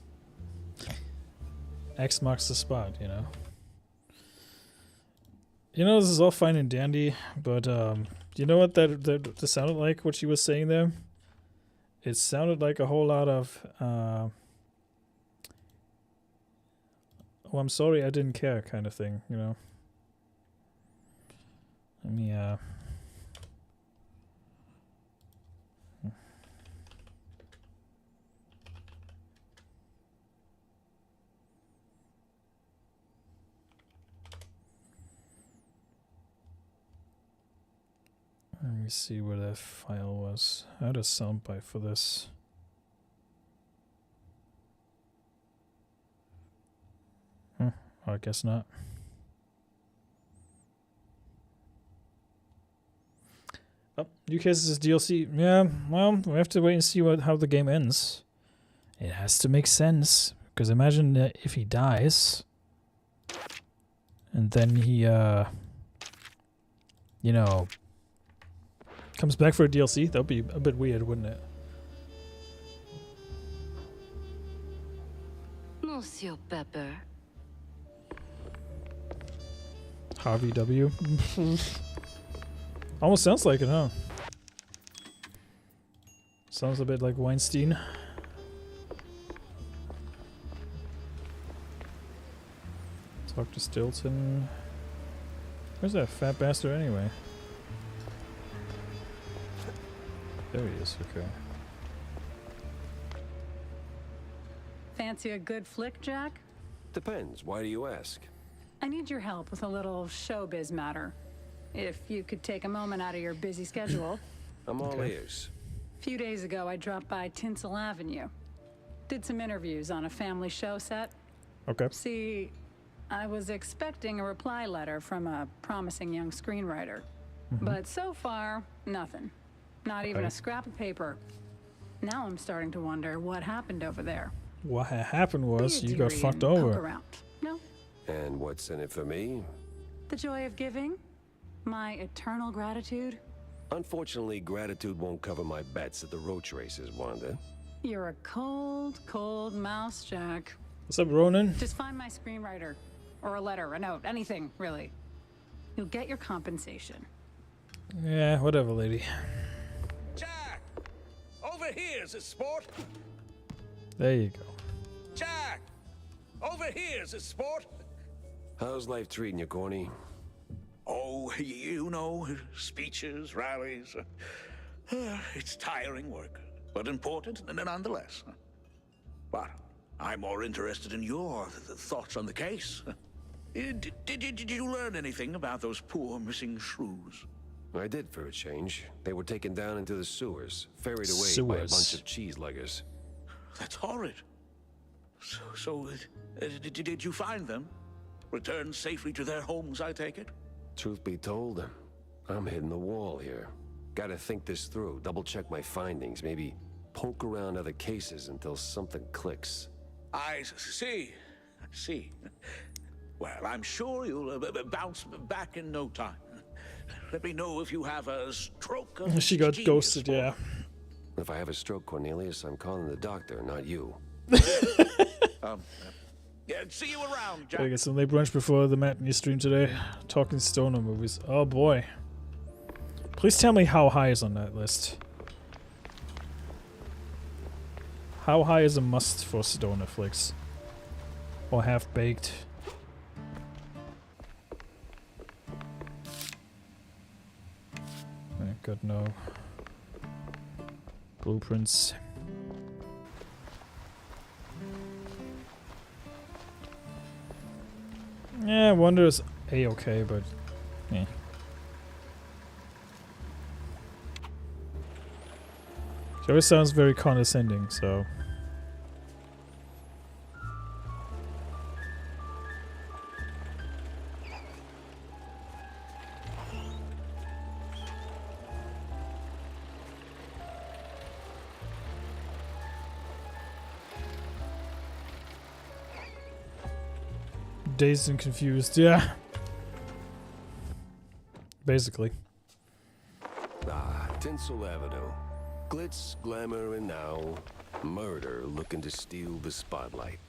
X marks the spot, you know. You know, this is all fine and dandy, but you know what that sounded like? What she was saying there? It sounded like a whole lot of oh, I'm sorry, I didn't care kind of thing, you know. Let me let me see where that file was. I had a soundbite for this. Oh, I guess not. Oh, new cases is DLC. Yeah, well, we have to wait and see how the game ends. It has to make sense, because imagine that if he dies, and then he, you know, comes back for a DLC. That would be a bit weird, wouldn't it? Monsieur Pepper. Harvey W. Almost sounds like it, huh? Sounds a bit like Weinstein. Talk to Stilton. Where's that fat bastard anyway? There he is, okay. Fancy a good flick, Jack? Depends. Why do you ask? I need your help with a little showbiz matter. If you could take a moment out of your busy schedule. I'm all ears. A few days ago, I dropped by Tinsel Avenue. Did some interviews on a family show set. Okay. See, I was expecting a reply letter from a promising young screenwriter. But so far, nothing. Not even Okay. a scrap of paper. Now I'm starting to wonder what happened over there. What happened was Be a you got dearie fucked and poke over. around. No? And what's in it for me? The joy of giving? My eternal gratitude? Unfortunately, gratitude won't cover my bets at the roach races, Wanda. You're a cold, cold mouse, Jack. What's up, Ronan? Just find my screenwriter. Or a letter, a note, anything, really. You'll get your compensation. Yeah, whatever, lady. Jack! Over here's a sport! There you go. Jack! Over here's a sport! How's life treating you, Corny? Oh, you know, speeches, rallies. It's tiring work, but important nonetheless. But I'm more interested in your thoughts on the case. Did you learn anything about those poor missing shrews? I did for a change. They were taken down into the sewers, ferried away by a bunch of cheese-leggers. That's horrid. So, did you find them? Returned safely to their homes, I take it? Truth be told, I'm hitting the wall here. Gotta think this through, double-check my findings, maybe poke around other cases until something clicks. I see. Well, I'm sure you'll bounce back in no time. Let me know if you have a stroke of She got genius. ghosted, yeah. If I have a stroke, Cornelius, I'm calling the doctor, not you. Yeah, see you around, Jack. Gotta get some late brunch before the matinee stream today. Talking stoner movies. Oh boy. Please tell me How High is on that list. How High is a must for stoner flicks. Or Half Baked. I got no blueprints. Yeah, Wonder is A-okay, but eh. She always sounds very condescending, so. Dazed and confused, yeah. Basically. Ah, Tinsel Avenue. Glitz, glamour, and now murder looking to steal the spotlight.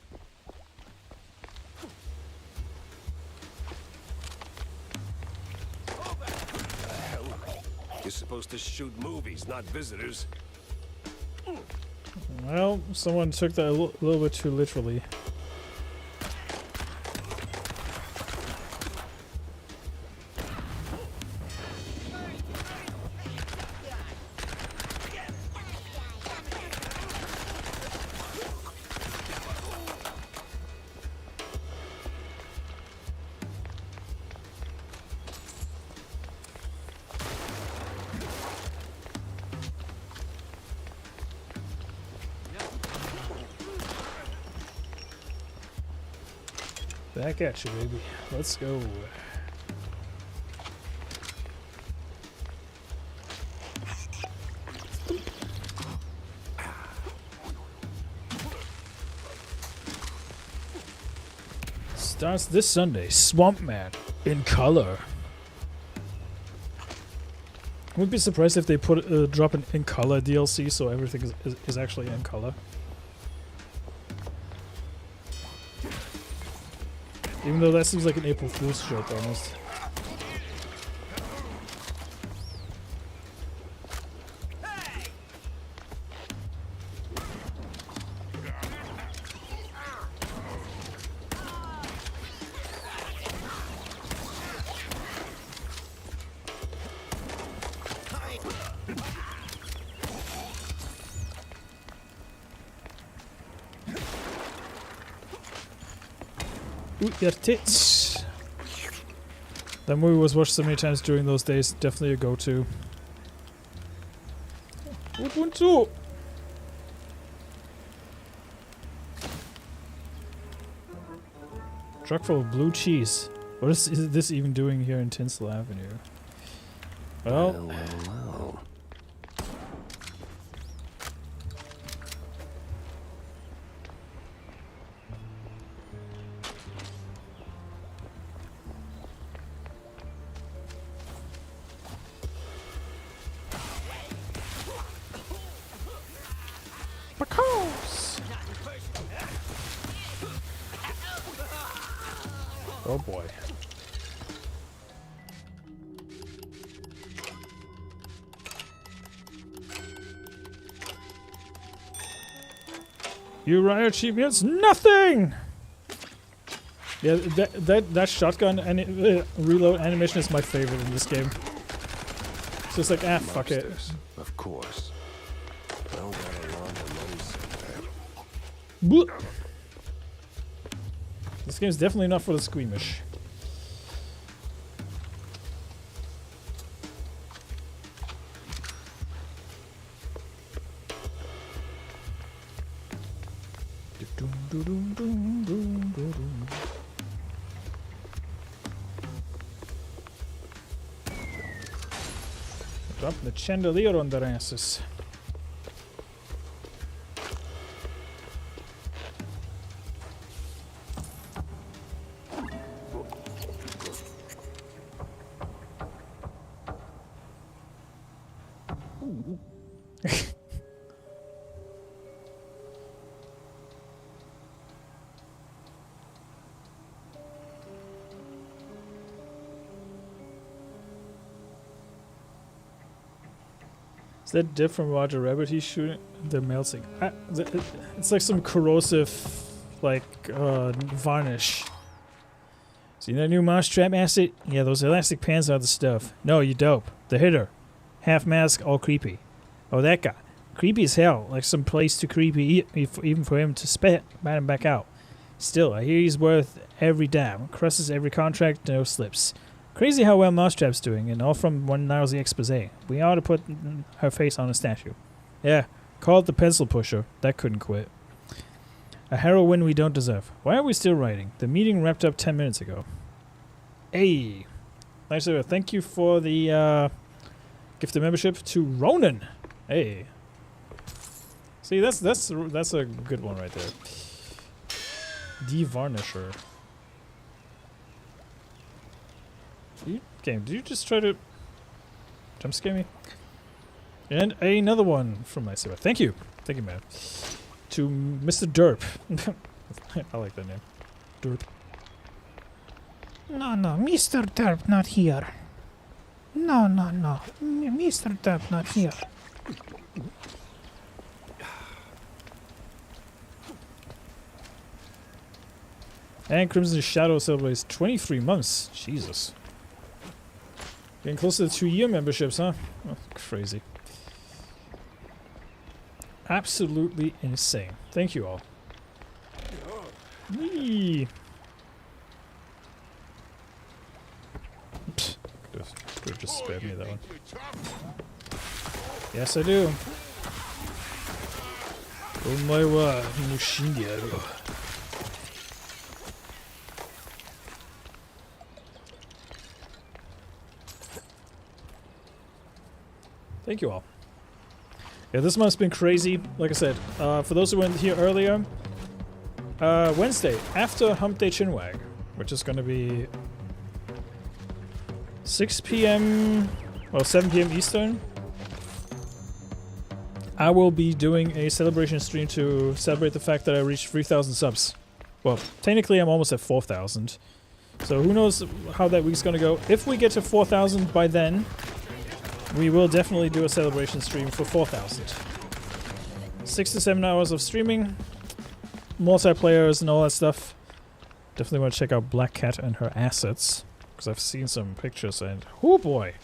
What the hell? You're supposed to shoot movies, not visitors. Well, someone took that a little bit too literally. Back at you, baby. Let's go. Starts this Sunday. Swamp Man in color. I wouldn't be surprised if they put drop an in color DLC, so everything is actually in color. Even though that seems like an April Fool's joke almost. Ooh, your tits. That movie was watched so many times during those days. Definitely a go-to. Ubuntu. Truck full of blue cheese. What is this even doing here in Tinsel Avenue? Well. Oh boy. Uriah achievements nothing! Yeah, that shotgun reload animation is my favorite in this game. So it's like, fuck it. Of course. Well, gotta run the money somewhere. Blech. This game's definitely not for the squeamish. Drop the chandelier on their asses. Is that Dip from Roger Rabbit he's shooting? They're melting. It's like some corrosive, like, varnish. See that new mousetrap acid? Yeah, those elastic pants are the stuff. No, you dope. The hitter. Half mask, all creepy. Oh, that guy. Creepy as hell. Like some place too creepy even for him to bat him back out. Still, I hear he's worth every dime. Crosses every contract, no slips. Crazy how well Mousetrap's doing, and all from one lousy expose. We ought to put her face on a statue. Yeah, call it the pencil pusher. That couldn't quit. A heroine we don't deserve. Why are we still writing? The meeting wrapped up 10 minutes ago. Hey. Nice of you. Thank you for the gift of membership to Ronan. Hey. See, that's a good one right there. De-varnisher. Game, did you just try to jump scare me? And another one from my server. Thank you, man. To Mr. Derp. I like that name. Derp. No, Mr. Derp not here. No, Mr. Derp not here. And Crimson Shadow celebrates 23 months. Jesus. Getting close to the 2-year memberships, huh? Oh, crazy. Absolutely insane. Thank you all. Whee! Could have just spared me that one. Yes, I do. Oh my wa, Mushindiaru. Thank you all. Yeah, this month's been crazy. Like I said, for those who weren't here earlier, Wednesday, after Hump Day Chinwag, which is going to be 6 p.m., well, 7 p.m. Eastern, I will be doing a celebration stream to celebrate the fact that I reached 3,000 subs. Well, technically I'm almost at 4,000. So who knows how that week's going to go. If we get to 4,000 by then, we will definitely do a celebration stream for 4,000. 6 to 7 hours of streaming, multiplayers and all that stuff. Definitely want to check out Black Cat and her assets, because I've seen some pictures and oh boy!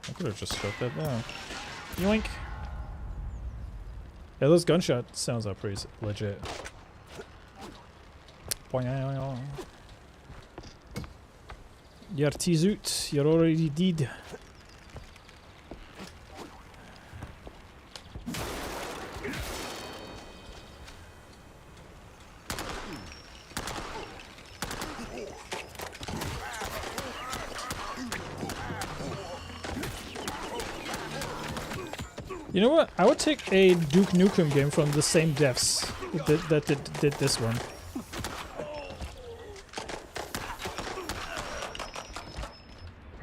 I could have just shut that down. Yoink! Yeah, those gunshot sounds are pretty legit. You're teasoot, you're already dead. You know what? I would take a Duke Nukem game from the same devs that did this one.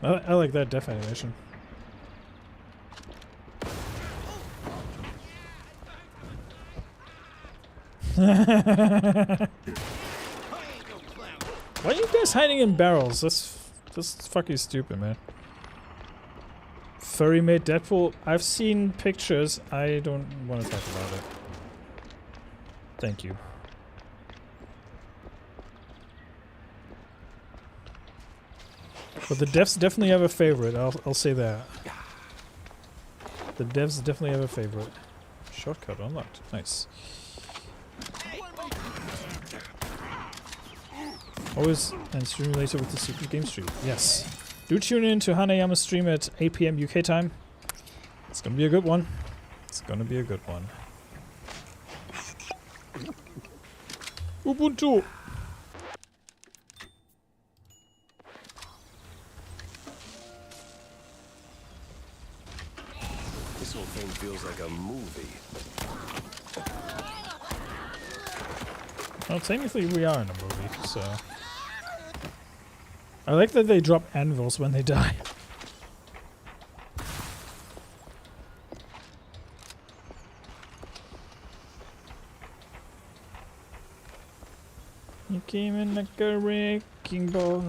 I like that death animation. Why are you guys hiding in barrels? That's fucking stupid, man. Furry made Deadpool. I've seen pictures. I don't want to talk about it. Thank you. But the devs definitely have a favorite. I'll say that. The devs definitely have a favorite. Shortcut unlocked. Nice. Always and stream later with the secret game stream. Yes. Do tune in to Hanayama's stream at 8 PM UK time. It's gonna be a good one. It's gonna be a good one. Ubuntu! This whole thing feels like a movie. Well, technically we are in a movie, so... I like that they drop anvils when they die. You came in like a wrecking ball.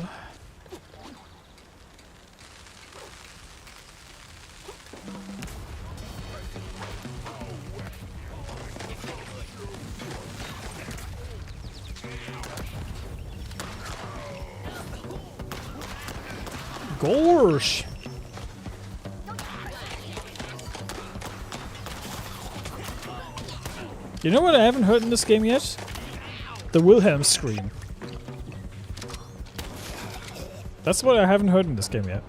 Gorsh! You know what I haven't heard in this game yet? The Wilhelm scream. That's what I haven't heard in this game yet.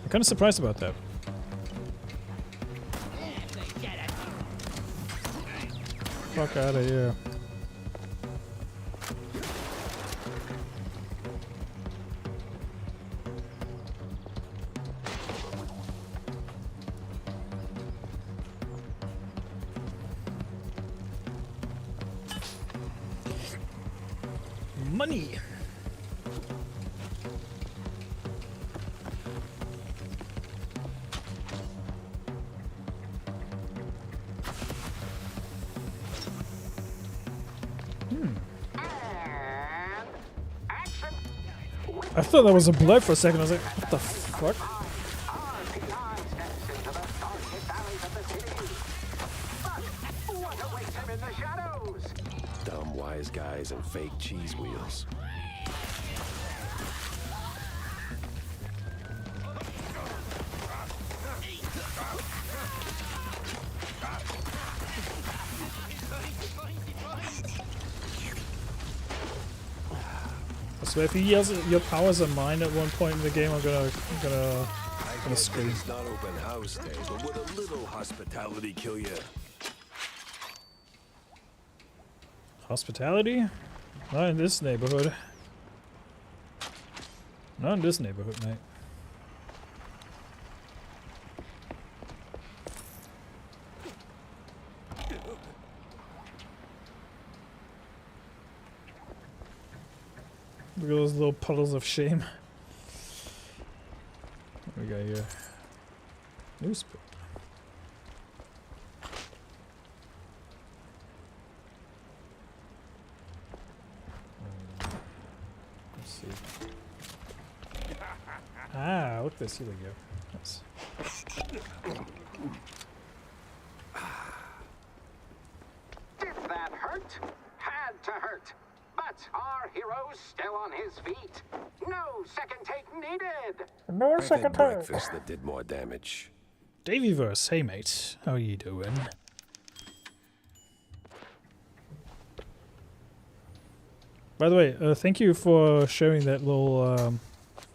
I'm kind of surprised about that. Fuck out of here. Money. I thought that was a blood for a second. I was like, what the fuck? Dumb wise guys and fake cheese wheels. So if he yells your powers are mine at one point in the game, I'm gonna scream. It's not open house day, but would a little hospitality kill you? Hospitality? Not in this neighborhood. Not in this neighborhood, mate. Look at those little puddles of shame. What we got here? Newspaper. Let's see. Ah, look at this. Here we go. Nice. Did that hurt? Had to hurt. But our hero's still on his feet. No second take needed. No I've second had take. breakfast that did more damage. Davyverse, hey mate, how you doing? By the way, thank you for sharing that little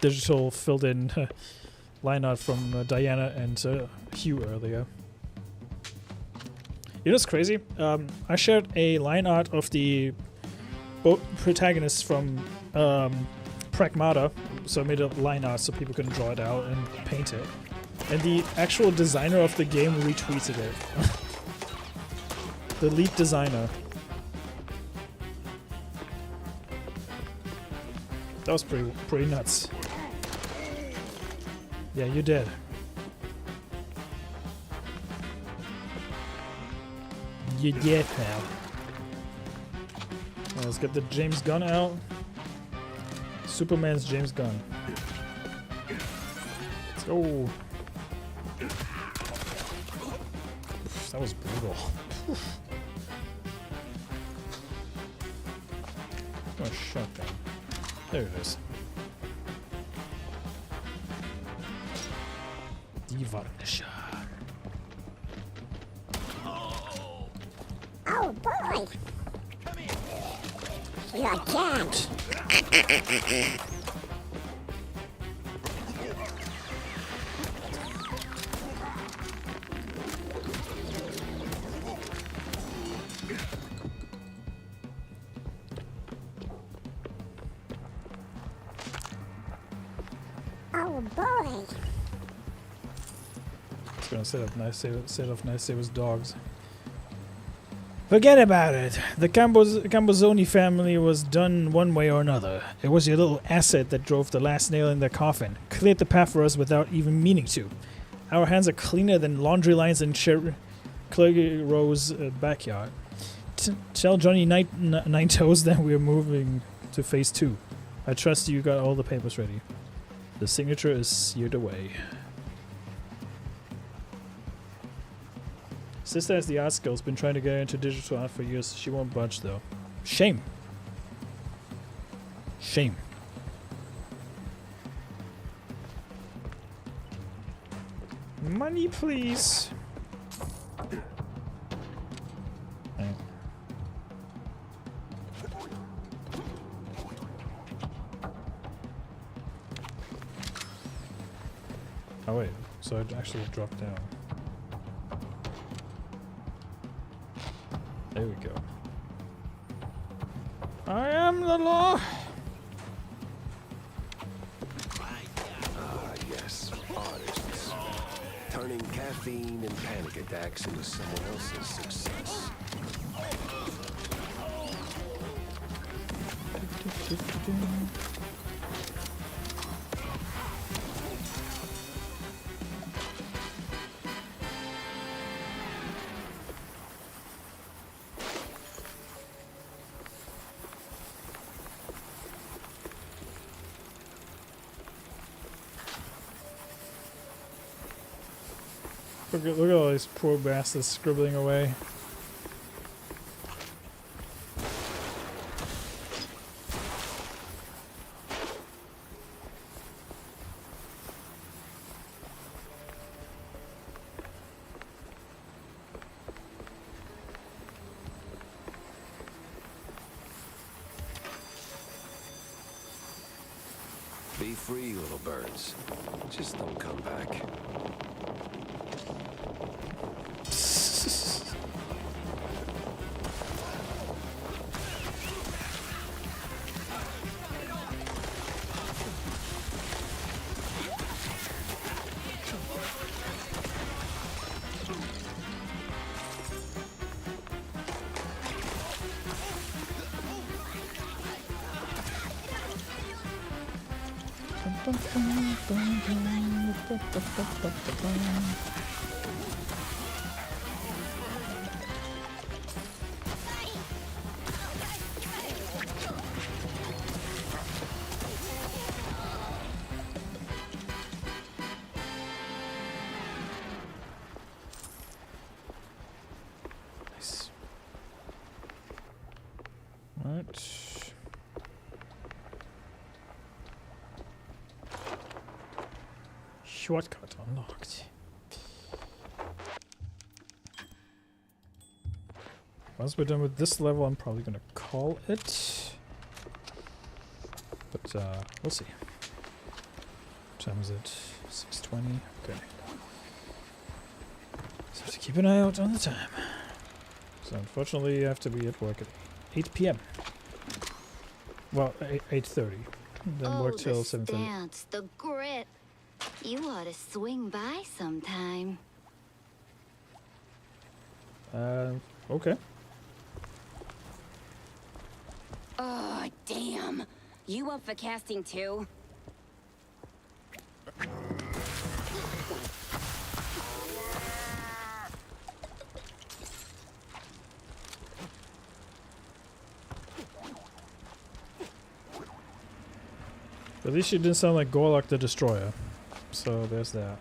digital filled-in line art from Diana and Hugh earlier. You know what's crazy? I shared a line art of the both protagonists from Pragmata, so I made a line art so people can draw it out and paint it. And the actual designer of the game retweeted it. The lead designer. That was pretty nuts. Yeah, you did. You did, pal. Well, let's get the James Gunn out. Superman's James Gunn. Let's go. That was brutal. Oh, shotgun. There it is. I varnisha. Oh boy! You can't. Oh boy! It's gonna set off Nice Saber's dogs. Forget about it. The Cambozoni family was done one way or another. It was your little asset that drove the last nail in their coffin. Cleared the path for us without even meaning to. Our hands are cleaner than laundry lines in Clergy Rowe's backyard. Tell Johnny Nine Toes that we're moving to phase 2. I trust you got all the papers ready. The signature is seared away. Sister has the art skills, been trying to get her into digital art for years. She won't budge though. Shame. Shame. Money, please. Right. Oh wait, so it actually dropped down. There we go. I am the law! Ah, yes, artists. Turning caffeine and panic attacks into someone else's success. Look at all these poor bastards scribbling away. Be free, little birds. Just don't come back. Nice. Right. Shortcut unlocked. Once we're done with this level, I'm probably gonna call it. But we'll see. What time is it? 6:20. Okay. So have to keep an eye out on the time. So unfortunately, I have to be at work at 8 p.m. Well, 8:30. Then work till 7:30. Stance, the grit. You ought to swing by sometime. Okay. Oh, damn. You up for casting too? At least she didn't sound like Gorlock the Destroyer. So there's that.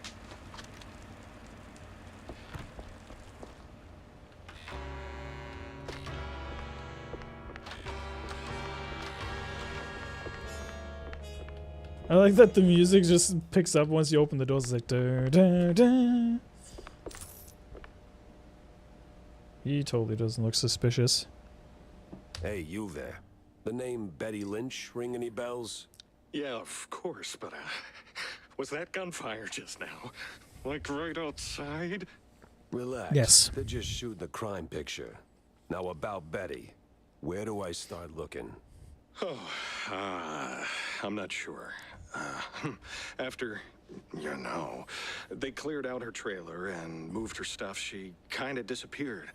I like that the music just picks up once you open the doors. It's like da, da, da. He totally doesn't look suspicious. Hey, you there. The name Betty Lynch ring any bells? Yeah, of course, but was that gunfire just now? Like right outside? Relax. Yes. They're just shooting a crime picture. Now about Betty. Where do I start looking? Oh, I'm not sure. After, you know, they cleared out her trailer and moved her stuff, she kind of disappeared.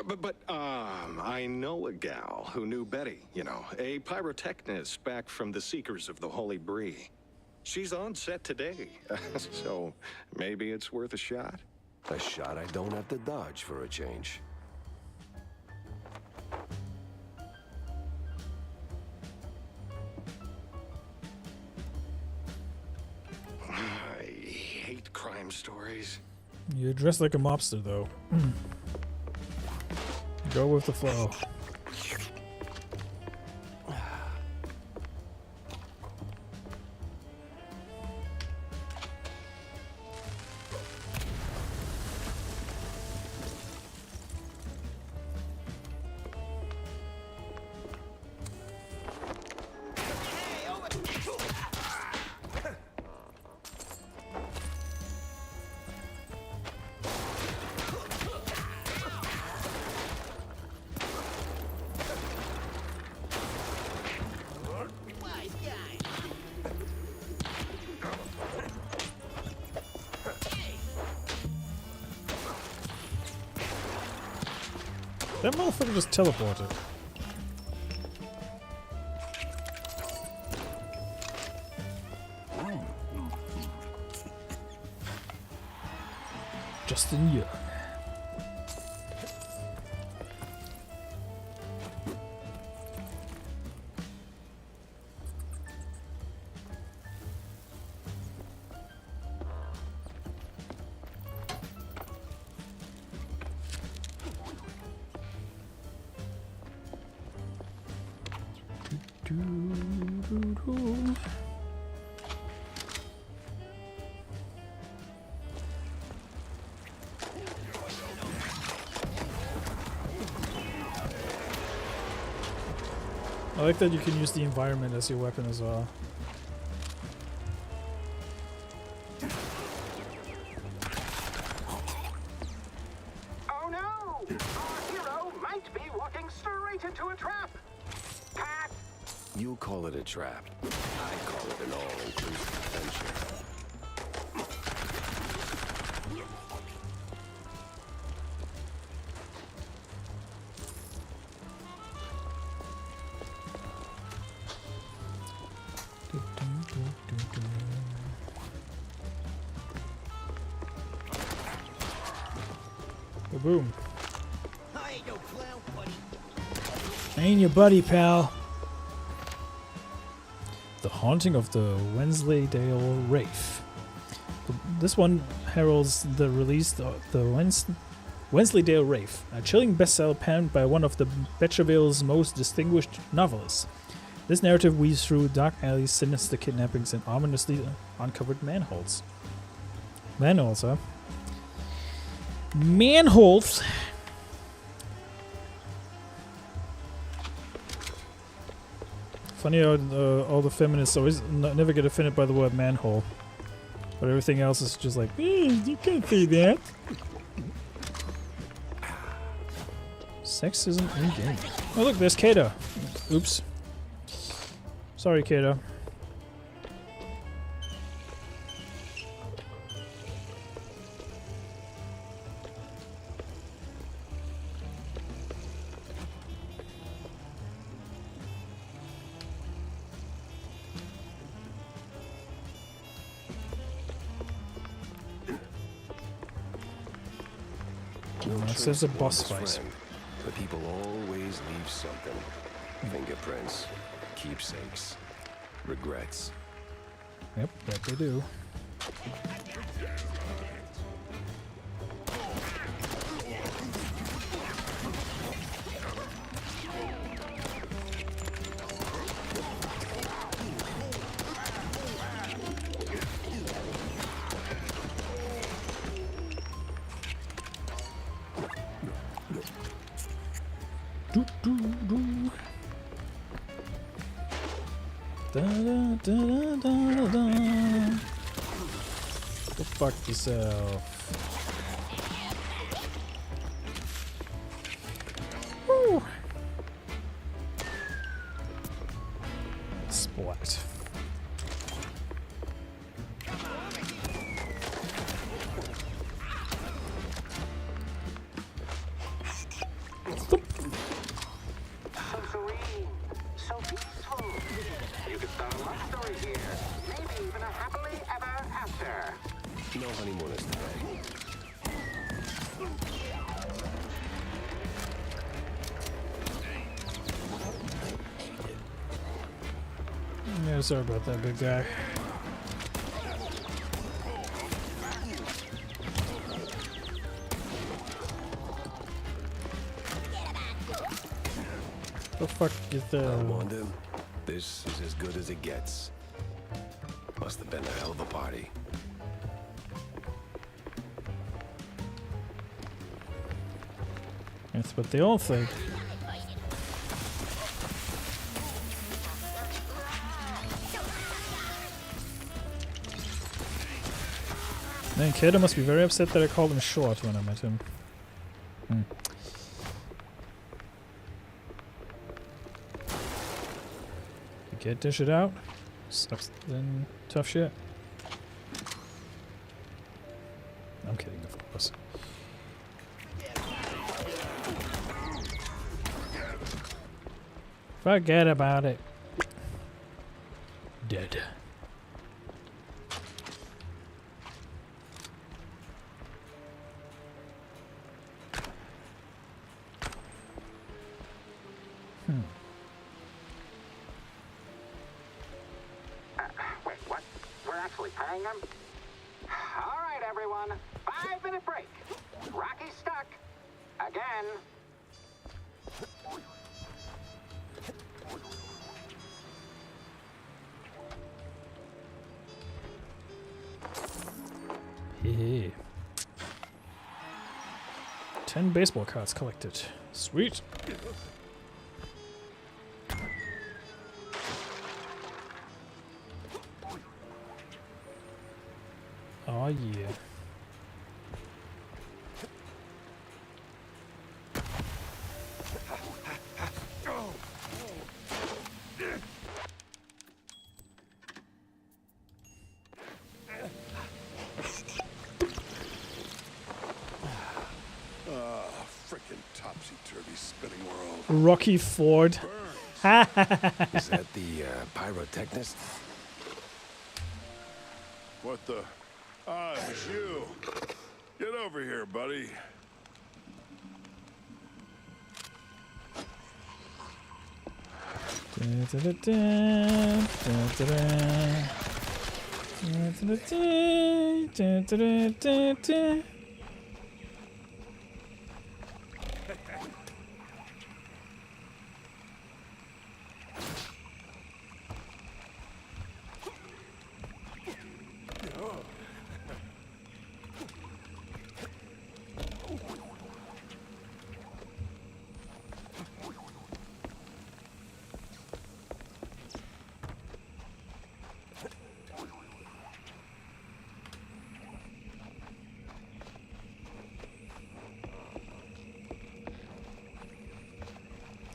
But I know a gal who knew Betty, you know, a pyrotechnist back from the Seekers of the Holy Bree. She's on set today, so maybe it's worth a shot. A shot I don't have to dodge for a change. I hate crime stories. You're dressed like a mobster, though. Go with the flow. That motherfucker just teleported. Justin Young. I like that you can use the environment as your weapon as well. Oh no! Our hero might be walking straight into a trap! Pat! You call it a trap. I call it an all-inclusive adventure. Boom. I ain't no clown, buddy. I ain't your buddy, pal. The Haunting of the Wensleydale Wraith. This one heralds the release of the Wensleydale Wraith, a chilling bestseller penned by one of the Betcherville's most distinguished novelists. This narrative weaves through dark alleys, sinister kidnappings, and ominously uncovered manholes. Manholes, huh? Manholes. Funny how all the feminists always never get offended by the word manhole, but everything else is just like, you can't say that. Sexism in game. Oh look, there's Kato. Oops. Sorry, Kato. There's a boss fight. But people always leave something. Fingerprints, keepsakes, regrets. Yep, that they do. Do, do, do. Da, da, da, da, da. Go fuck yourself. Woo. Splat. So serene, so peaceful. You could start a love story here. Maybe even a happily ever after. No honeymooners today. Yeah, sorry about that, big guy. The fuck is I that? warned him. This is as good as it gets. Must have been a hell of a party. That's what they all think. Man, Kato must be very upset that I called him short when I met him. Hmm. You can't dish it out? Sucks then tough shit. I'm kidding, of course. Forget about it. Dead. Wait, what? We're actually paying them? All right, everyone. 5-minute break. Rocky's stuck. Again. Hey. 10 baseball cards collected. Sweet. Oh yeah. Frickin' topsy-turvy spinning world. Rocky Ford. Is that the pyrotechnist? What the? Ah, it's you. Get over here, buddy.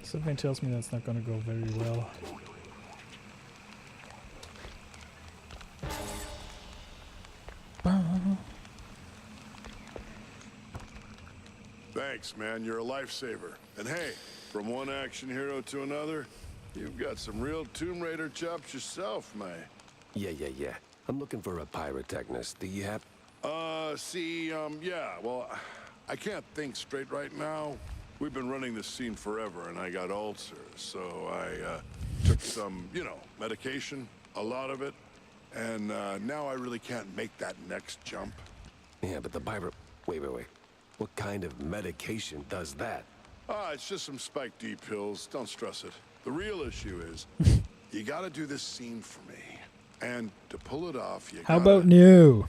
Something tells me that's not gonna go very well. Thanks, man. You're a lifesaver. And hey, from one action hero to another, you've got some real Tomb Raider chops yourself, man. Yeah. I'm looking for a pyrotechnist. Do you have... yeah, well, I can't think straight right now. We've been running this scene forever, and I got ulcers, so I took some, medication, a lot of it, and now I really can't make that next jump. Yeah, but the pyro... Wait. What kind of medication does that? It's just some Spike D pills. Don't stress it. The real issue is, you gotta do this scene for me. And to pull it off, you How about new?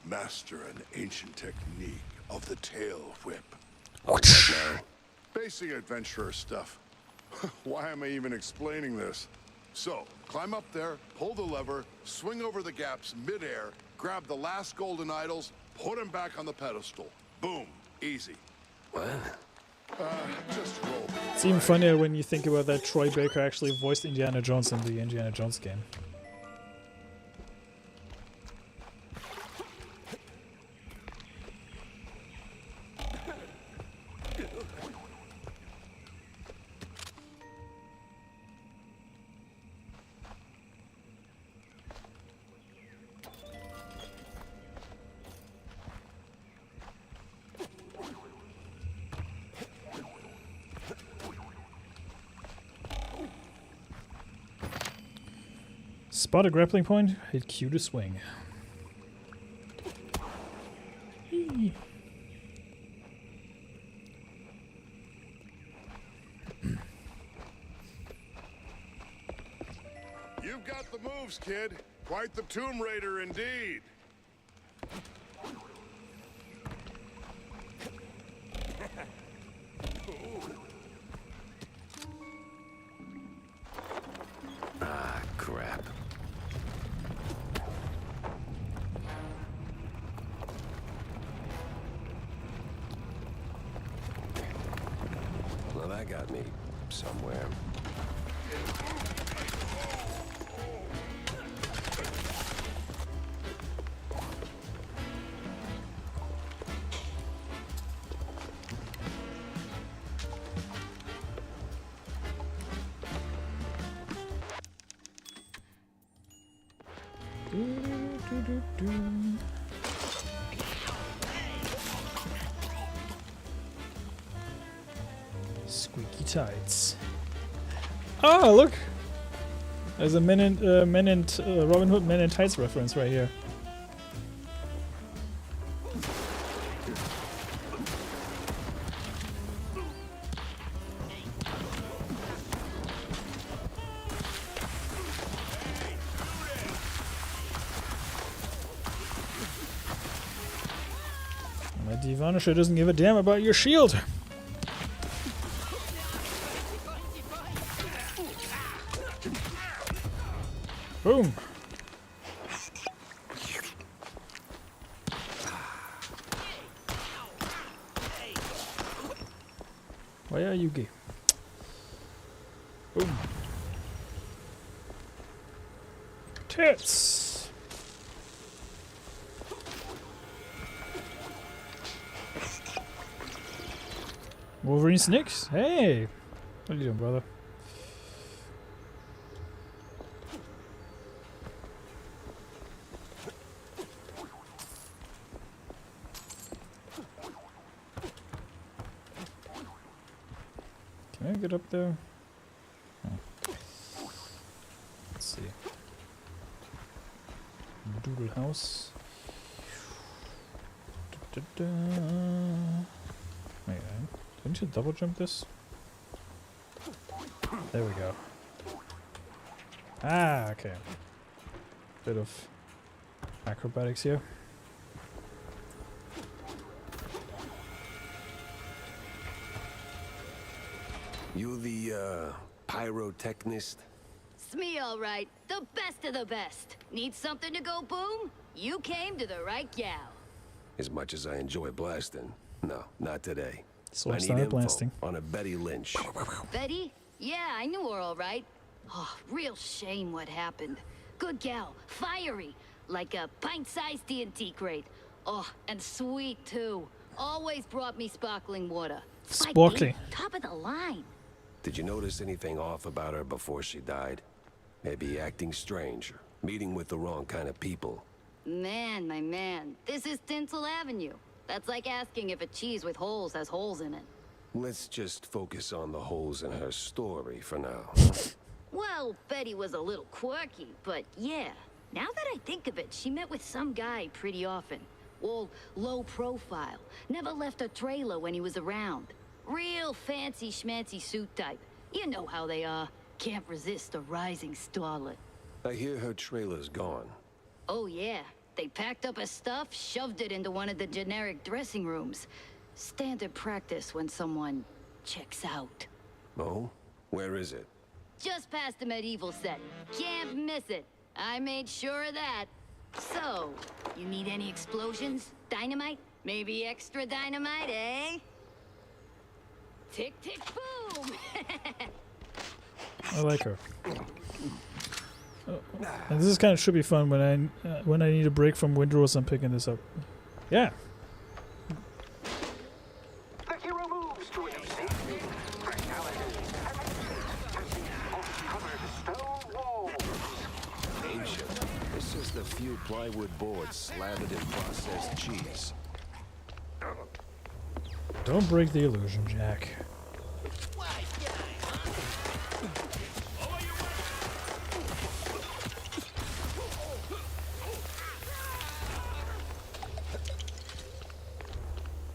master an ancient technique of the tail whip. What now? Basic adventurer stuff. Why am I even explaining this? So, climb up there, pull the lever, swing over the gaps mid-air, grab the last golden idols, put them back on the pedestal. Boom. Easy. What? Just roll. It's even funnier when you think about that Troy Baker actually voiced Indiana Jones in the Indiana Jones game. Spot a grappling point, hit Q to swing. Eee. You've got the moves, kid. Quite the Tomb Raider indeed. Ah, crap. Well, that got me somewhere. Squeaky tights. Ah, look! There's a Robin Hood Men in Tights reference right here. That Vanisher doesn't give a damn about your shield. Boom. Why are you gay? Boom. Tits. Wolverine Snicks? Hey! What are you doing, brother? Can I get up there? Oh. Let's see. Doodle house. Wait, didn't you double jump this? There we go. Ah, okay. Bit of acrobatics here. You the, pyrotechnist? It's me, all right. The best of the best. Need something to go boom? You came to the right gal. As much as I enjoy blasting, no, not today. So I I need started info blasting. on a Betty Lynch. Betty? Yeah, I knew her all right. Oh, real shame what happened. Good gal, fiery, like a pint-sized TNT crate. Oh, and sweet too. Always brought me sparkling water. Sparkling. Top of the line. Did you notice anything off about her before she died? Maybe acting strange, or meeting with the wrong kind of people. Man, my man, this is Tinsel Avenue. That's like asking if a cheese with holes has holes in it. Let's just focus on the holes in her story for now. Well, Betty was a little quirky, but yeah. Now that I think of it, she met with some guy pretty often. All low profile. Never left a trailer when he was around. Real fancy schmancy suit type. You know how they are. Can't resist a rising starlet. I hear her trailer's gone. Oh yeah. They packed up her stuff, shoved it into one of the generic dressing rooms. Standard practice when someone Checks out. Oh? Where is it? Just past the medieval set. Can't miss it. I made sure of that. So, you need any explosions? Dynamite? Maybe extra dynamite, eh? Tick, tick, boom! I like her. And this is kind of should be fun when I need a break from Windrose. I'm picking this up. Yeah. The hero moves to a new safety. Uncovered stone walls. Ancient. It's just a few plywood boards slathered in processed cheese. Don't break the illusion, Jack.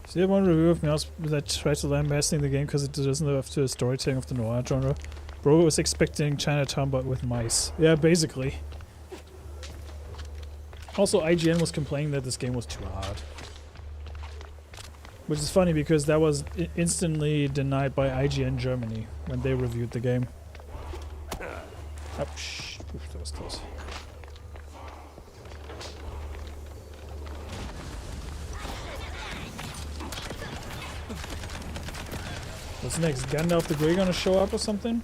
See that one review of me that tries to lambasting the game because it doesn't live up to the storytelling of the noir genre? Bro was expecting Chinatown but with mice. Yeah, basically. Also, IGN was complaining that this game was too hard. Which is funny because that was instantly denied by IGN Germany when they reviewed the game. Oh, shh. Oof, that was close. What's next? Gandalf the Grey gonna show up or something?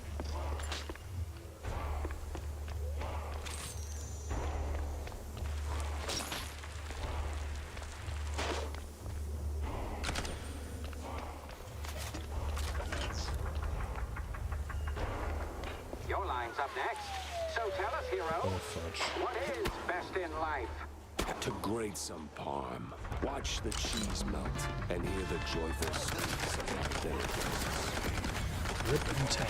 Your line's up next. So tell us, hero, what is best in life? To grate some parm, watch the cheese melt, and hear the joyful squeaks of my dead. Rip and tan.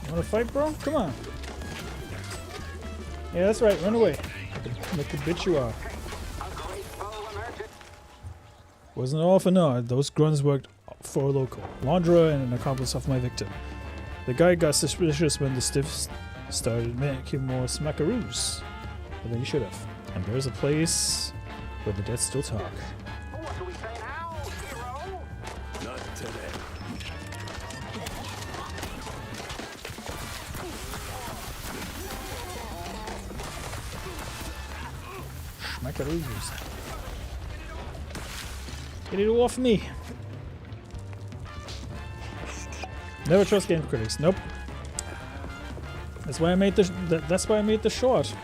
Wanna fight, bro? Come on. Yeah, that's right. Run away. Like the bitch you are. Wasn't all for naught. Those grunts worked for a local launderer and an accomplice of my victim. The guy got suspicious when the stiffs started making more smackaroos. But then he should have. And there's a place where the dead still talk. What do we say now, hero? Not today. Smackaroos. Get it off me. Never trust game critics. Nope. That's why I made the short.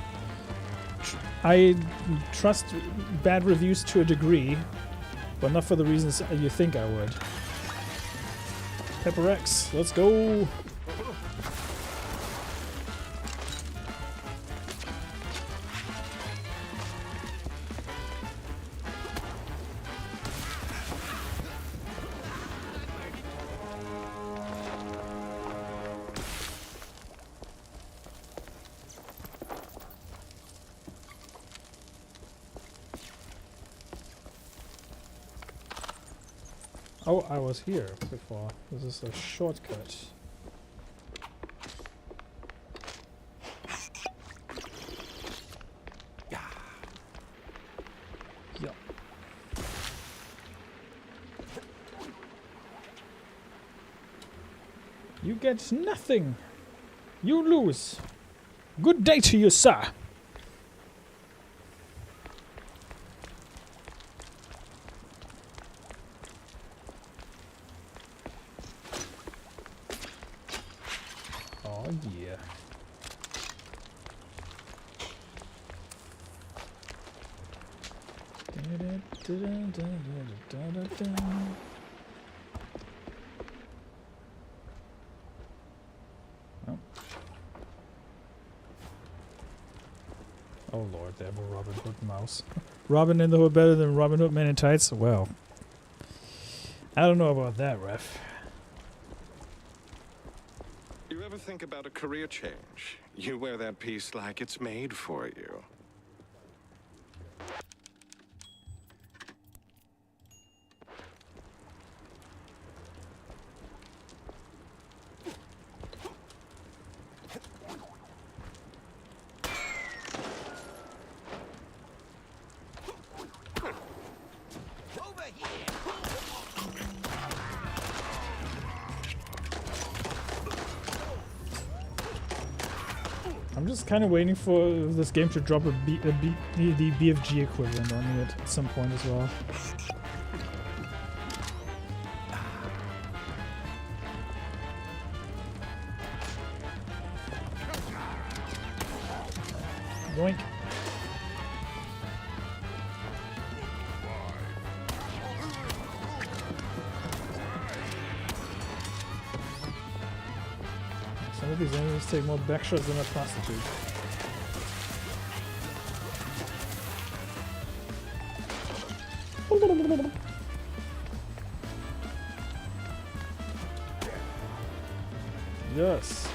I trust bad reviews to a degree, but not for the reasons you think I would. Pepper X, let's go. Oh, I was here before. This is a shortcut. Yeah. You get nothing. You lose. Good day to you, sir. Oh yeah. Oh, Oh lord, they have a Robin Hood mouse. Robin in the Hood better than Robin Hood Man in Tights? Well, I don't know about that, ref. You ever think about a career change? You wear that piece like it's made for you. I'm just kind of waiting for this game to drop the BFG equivalent on it at some point as well. Yoink. Some of these enemies take more backshots than a prostitute. Yes.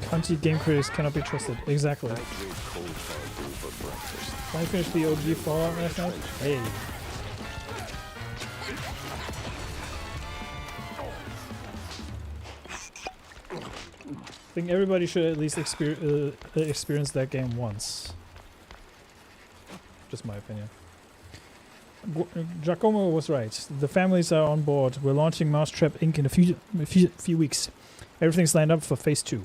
Cunty game creators cannot be trusted. Exactly. I finished the OG Fallout last night. Hey. I think everybody should at least experience that game once. Just my opinion. Giacomo was right. The families are on board. We're launching Mousetrap Inc. in a few weeks. Everything's lined up for phase 2.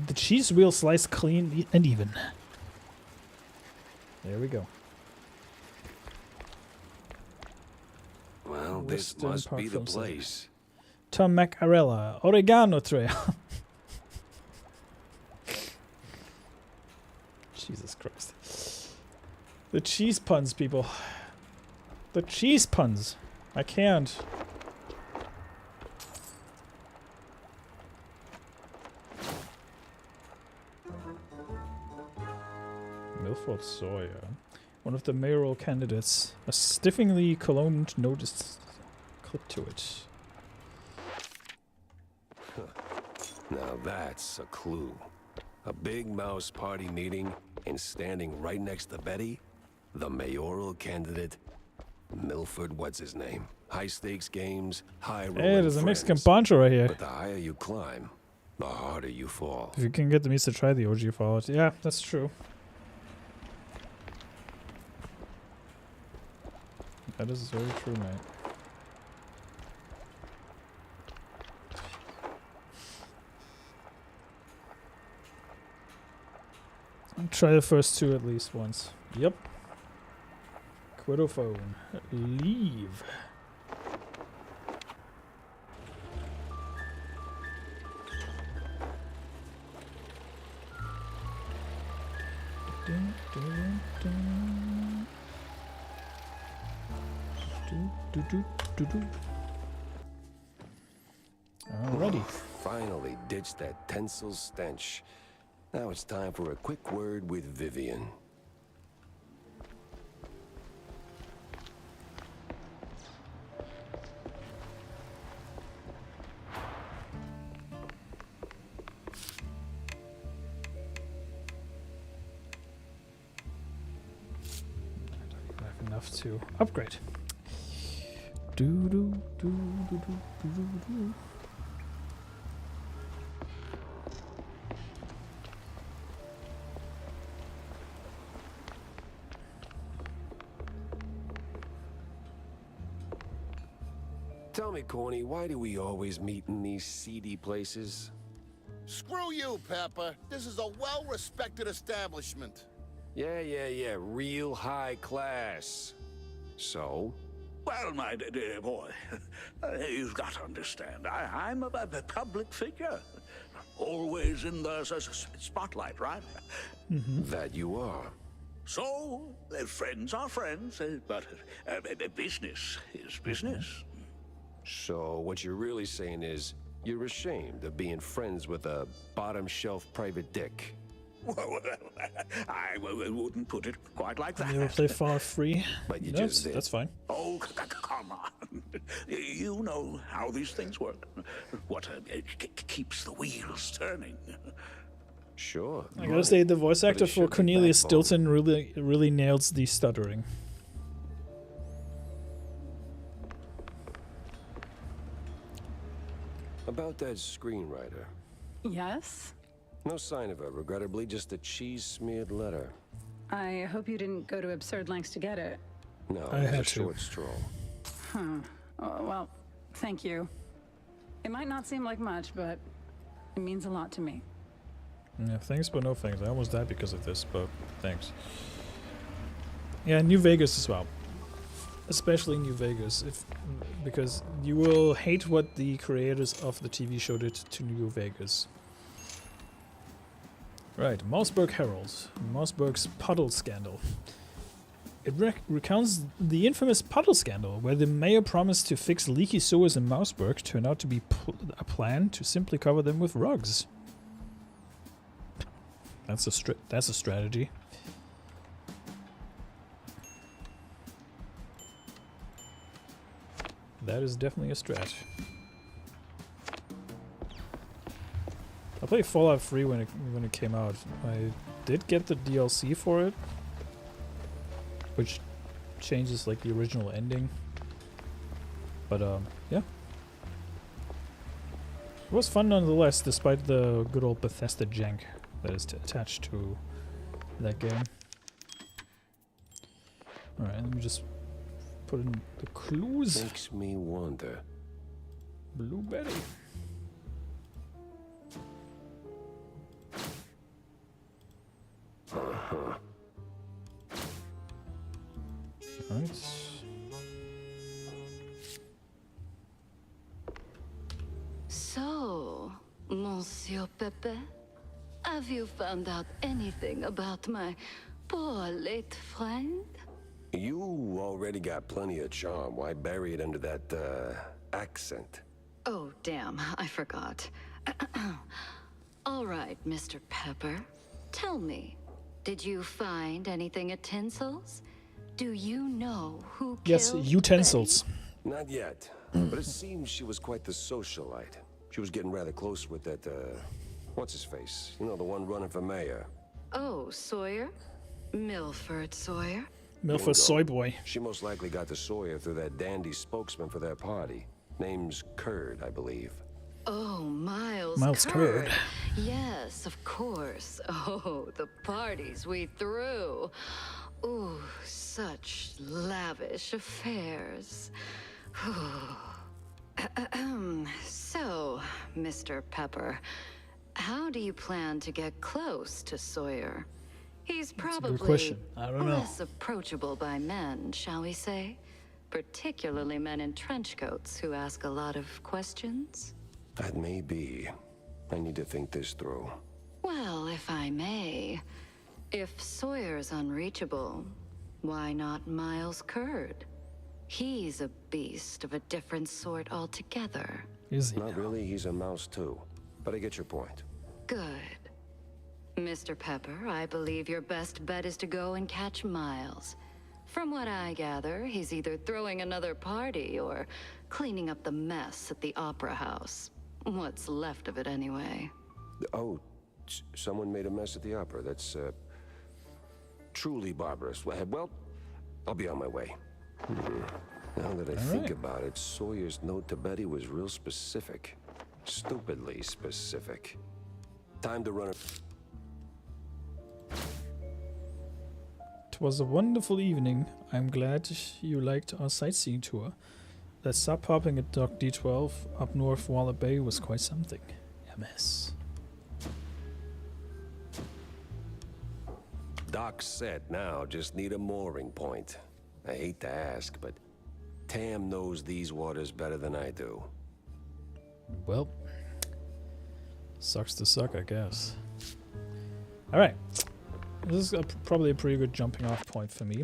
The cheese wheel sliced clean and even. There we go. Well, this Western must Park be the Film Center. place. Tom Macarella, Oregano Trail. Jesus Christ. The cheese puns, people. The cheese puns. I can't. Milford Sawyer, one of the mayoral candidates, a stiffingly cologned notice clipped to it. Now that's a clue. A big mouse party meeting, and standing right next to Betty, the mayoral candidate, Milford, what's his name? High stakes games, high rolling Hey, there's a friends. Mexican poncho right here. But the higher you climb, the harder you fall. If you can get the means to try the OG Fallout. Yeah, that's true. That is very true, mate. I'll try the first 2 at least once. Yep. Quiddophone. Leave. Dun, dun, dun. Alrighty. Finally ditched that tinsel stench. Now it's time for a quick word with Vivian. I have enough to upgrade. Do do do do do do do. Tell me, Corny, why do we always meet in these seedy places? Screw you, Pepper. This is a well-respected establishment. Yeah, real high class. So, Well, my dear boy, you've got to understand, I'm a public figure. Always in the spotlight, right? That you are. So, friends are friends, but business is business. So what you're really saying is you're ashamed of being friends with a bottom-shelf private dick. Well, I wouldn't put it quite like that. You ever play Fallout 3? But you No, just did. that's fine. Oh, come on. You know how these things work. What keeps the wheels turning. Sure. I gotta say, the voice But it actor for should be Cornelius backbone. Stilton really nails the stuttering. About that screenwriter. Yes? No sign of her, regrettably, just a cheese-smeared letter. I hope you didn't go to absurd lengths to get it. No, I it was had a to. short straw. Huh. Oh, well, thank you. It might not seem like much, but it means a lot to me. Yeah, thanks, but no thanks. I almost died because of this, but thanks. Yeah, New Vegas as well. Especially New Vegas, because you will hate what the creators of the TV show did to New Vegas. Right, Mossberg Herald. Mossberg's puddle scandal. It recounts the infamous puddle scandal, where the mayor promised to fix leaky sewers in Mossberg turned out to be a plan to simply cover them with rugs. That's a strategy. That is definitely a strat. I played Fallout 3 when it came out. I did get the DLC for it, which changes like the original ending. But yeah. It was fun nonetheless, despite the good old Bethesda jank that is attached to that game. Alright, let me just put in the clues. Makes me wonder. Blueberry. Right. So, Monsieur Pepe, have you found out anything about my poor late friend? You already got plenty of charm. Why bury it under that, accent? Oh, damn, I forgot. All right, Mr. Pepper, tell me, did you find anything at Tinsel's? Do you know who Yes, killed utensils. Not yet, but it seems she was quite the socialite. She was getting rather close with that, what's-his-face? You know, the one running for mayor. Oh, Sawyer? Milford Sawyer? Milford Soy Boy. She most likely got to Sawyer through that dandy spokesman for their party. Name's Curd, I believe. Oh, Miles Curd. Yes, of course. Oh, the parties we threw. Ooh, such lavish affairs. So, Mr. Pepper, how do you plan to get close to Sawyer? He's That's a good probably question. I don't know. less approachable by men, shall we say? Particularly men in trench coats who ask a lot of questions. That may be. I need to think this through. Well, if I may, if Sawyer's unreachable, why not Miles Curd? He's a beast of a different sort altogether. Is he? Not really, he's a mouse too. But I get your point. Good. Mr. Pepper, I believe your best bet is to go and catch Miles. From what I gather, he's either throwing another party or cleaning up the mess at the Opera House. What's left of it, anyway. Oh, someone made a mess at the opera. That's, truly barbarous. Well, I'll be on my way. Now that I think about it, Sawyer's note to Betty was real specific. Stupidly specific. Time to run it. It was a wonderful evening. I'm glad you liked our sightseeing tour. That sub hopping at Dock D12 up north Waller Bay was quite something. MS. Dock's set now, just need a mooring point. I hate to ask, but Tam knows these waters better than I do. Well, sucks to suck, I guess. Alright. This is probably a pretty good jumping off point for me.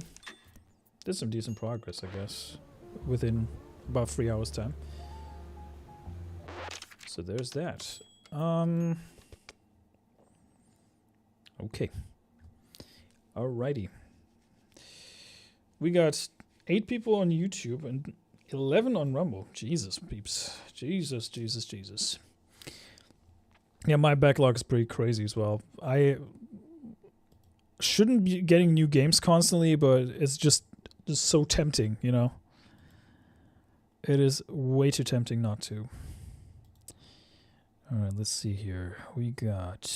Did some decent progress, I guess, within about 3 hours time. So there's that. Okay. Alrighty. We got 8 people on YouTube and 11 on Rumble. Jesus, peeps. Jesus, Jesus, Jesus. Yeah, my backlog is pretty crazy as well. I shouldn't be getting new games constantly, but it's just so tempting, you know? It is way too tempting not to. Alright, let's see here. We got...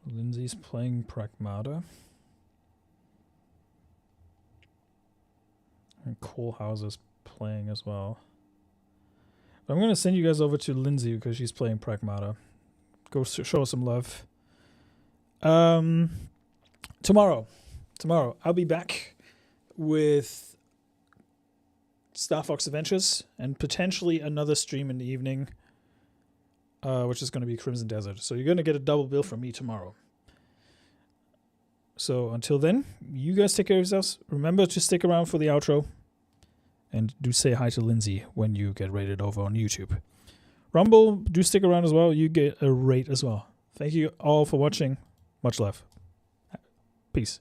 Lindsay's playing Pragmata. And Cole House is playing as well. But I'm going to send you guys over to Lindsay because she's playing Pragmata. Go show her some love. Tomorrow, I'll be back with Star Fox Adventures and potentially another stream in the evening. Which is going to be Crimson Desert. So you're going to get a double bill from me tomorrow. So until then, you guys take care of yourselves. Remember to stick around for the outro. And do say hi to Lindsay when you get rated over on YouTube. Rumble, do stick around as well. You get a rate as well. Thank you all for watching. Much love. Peace.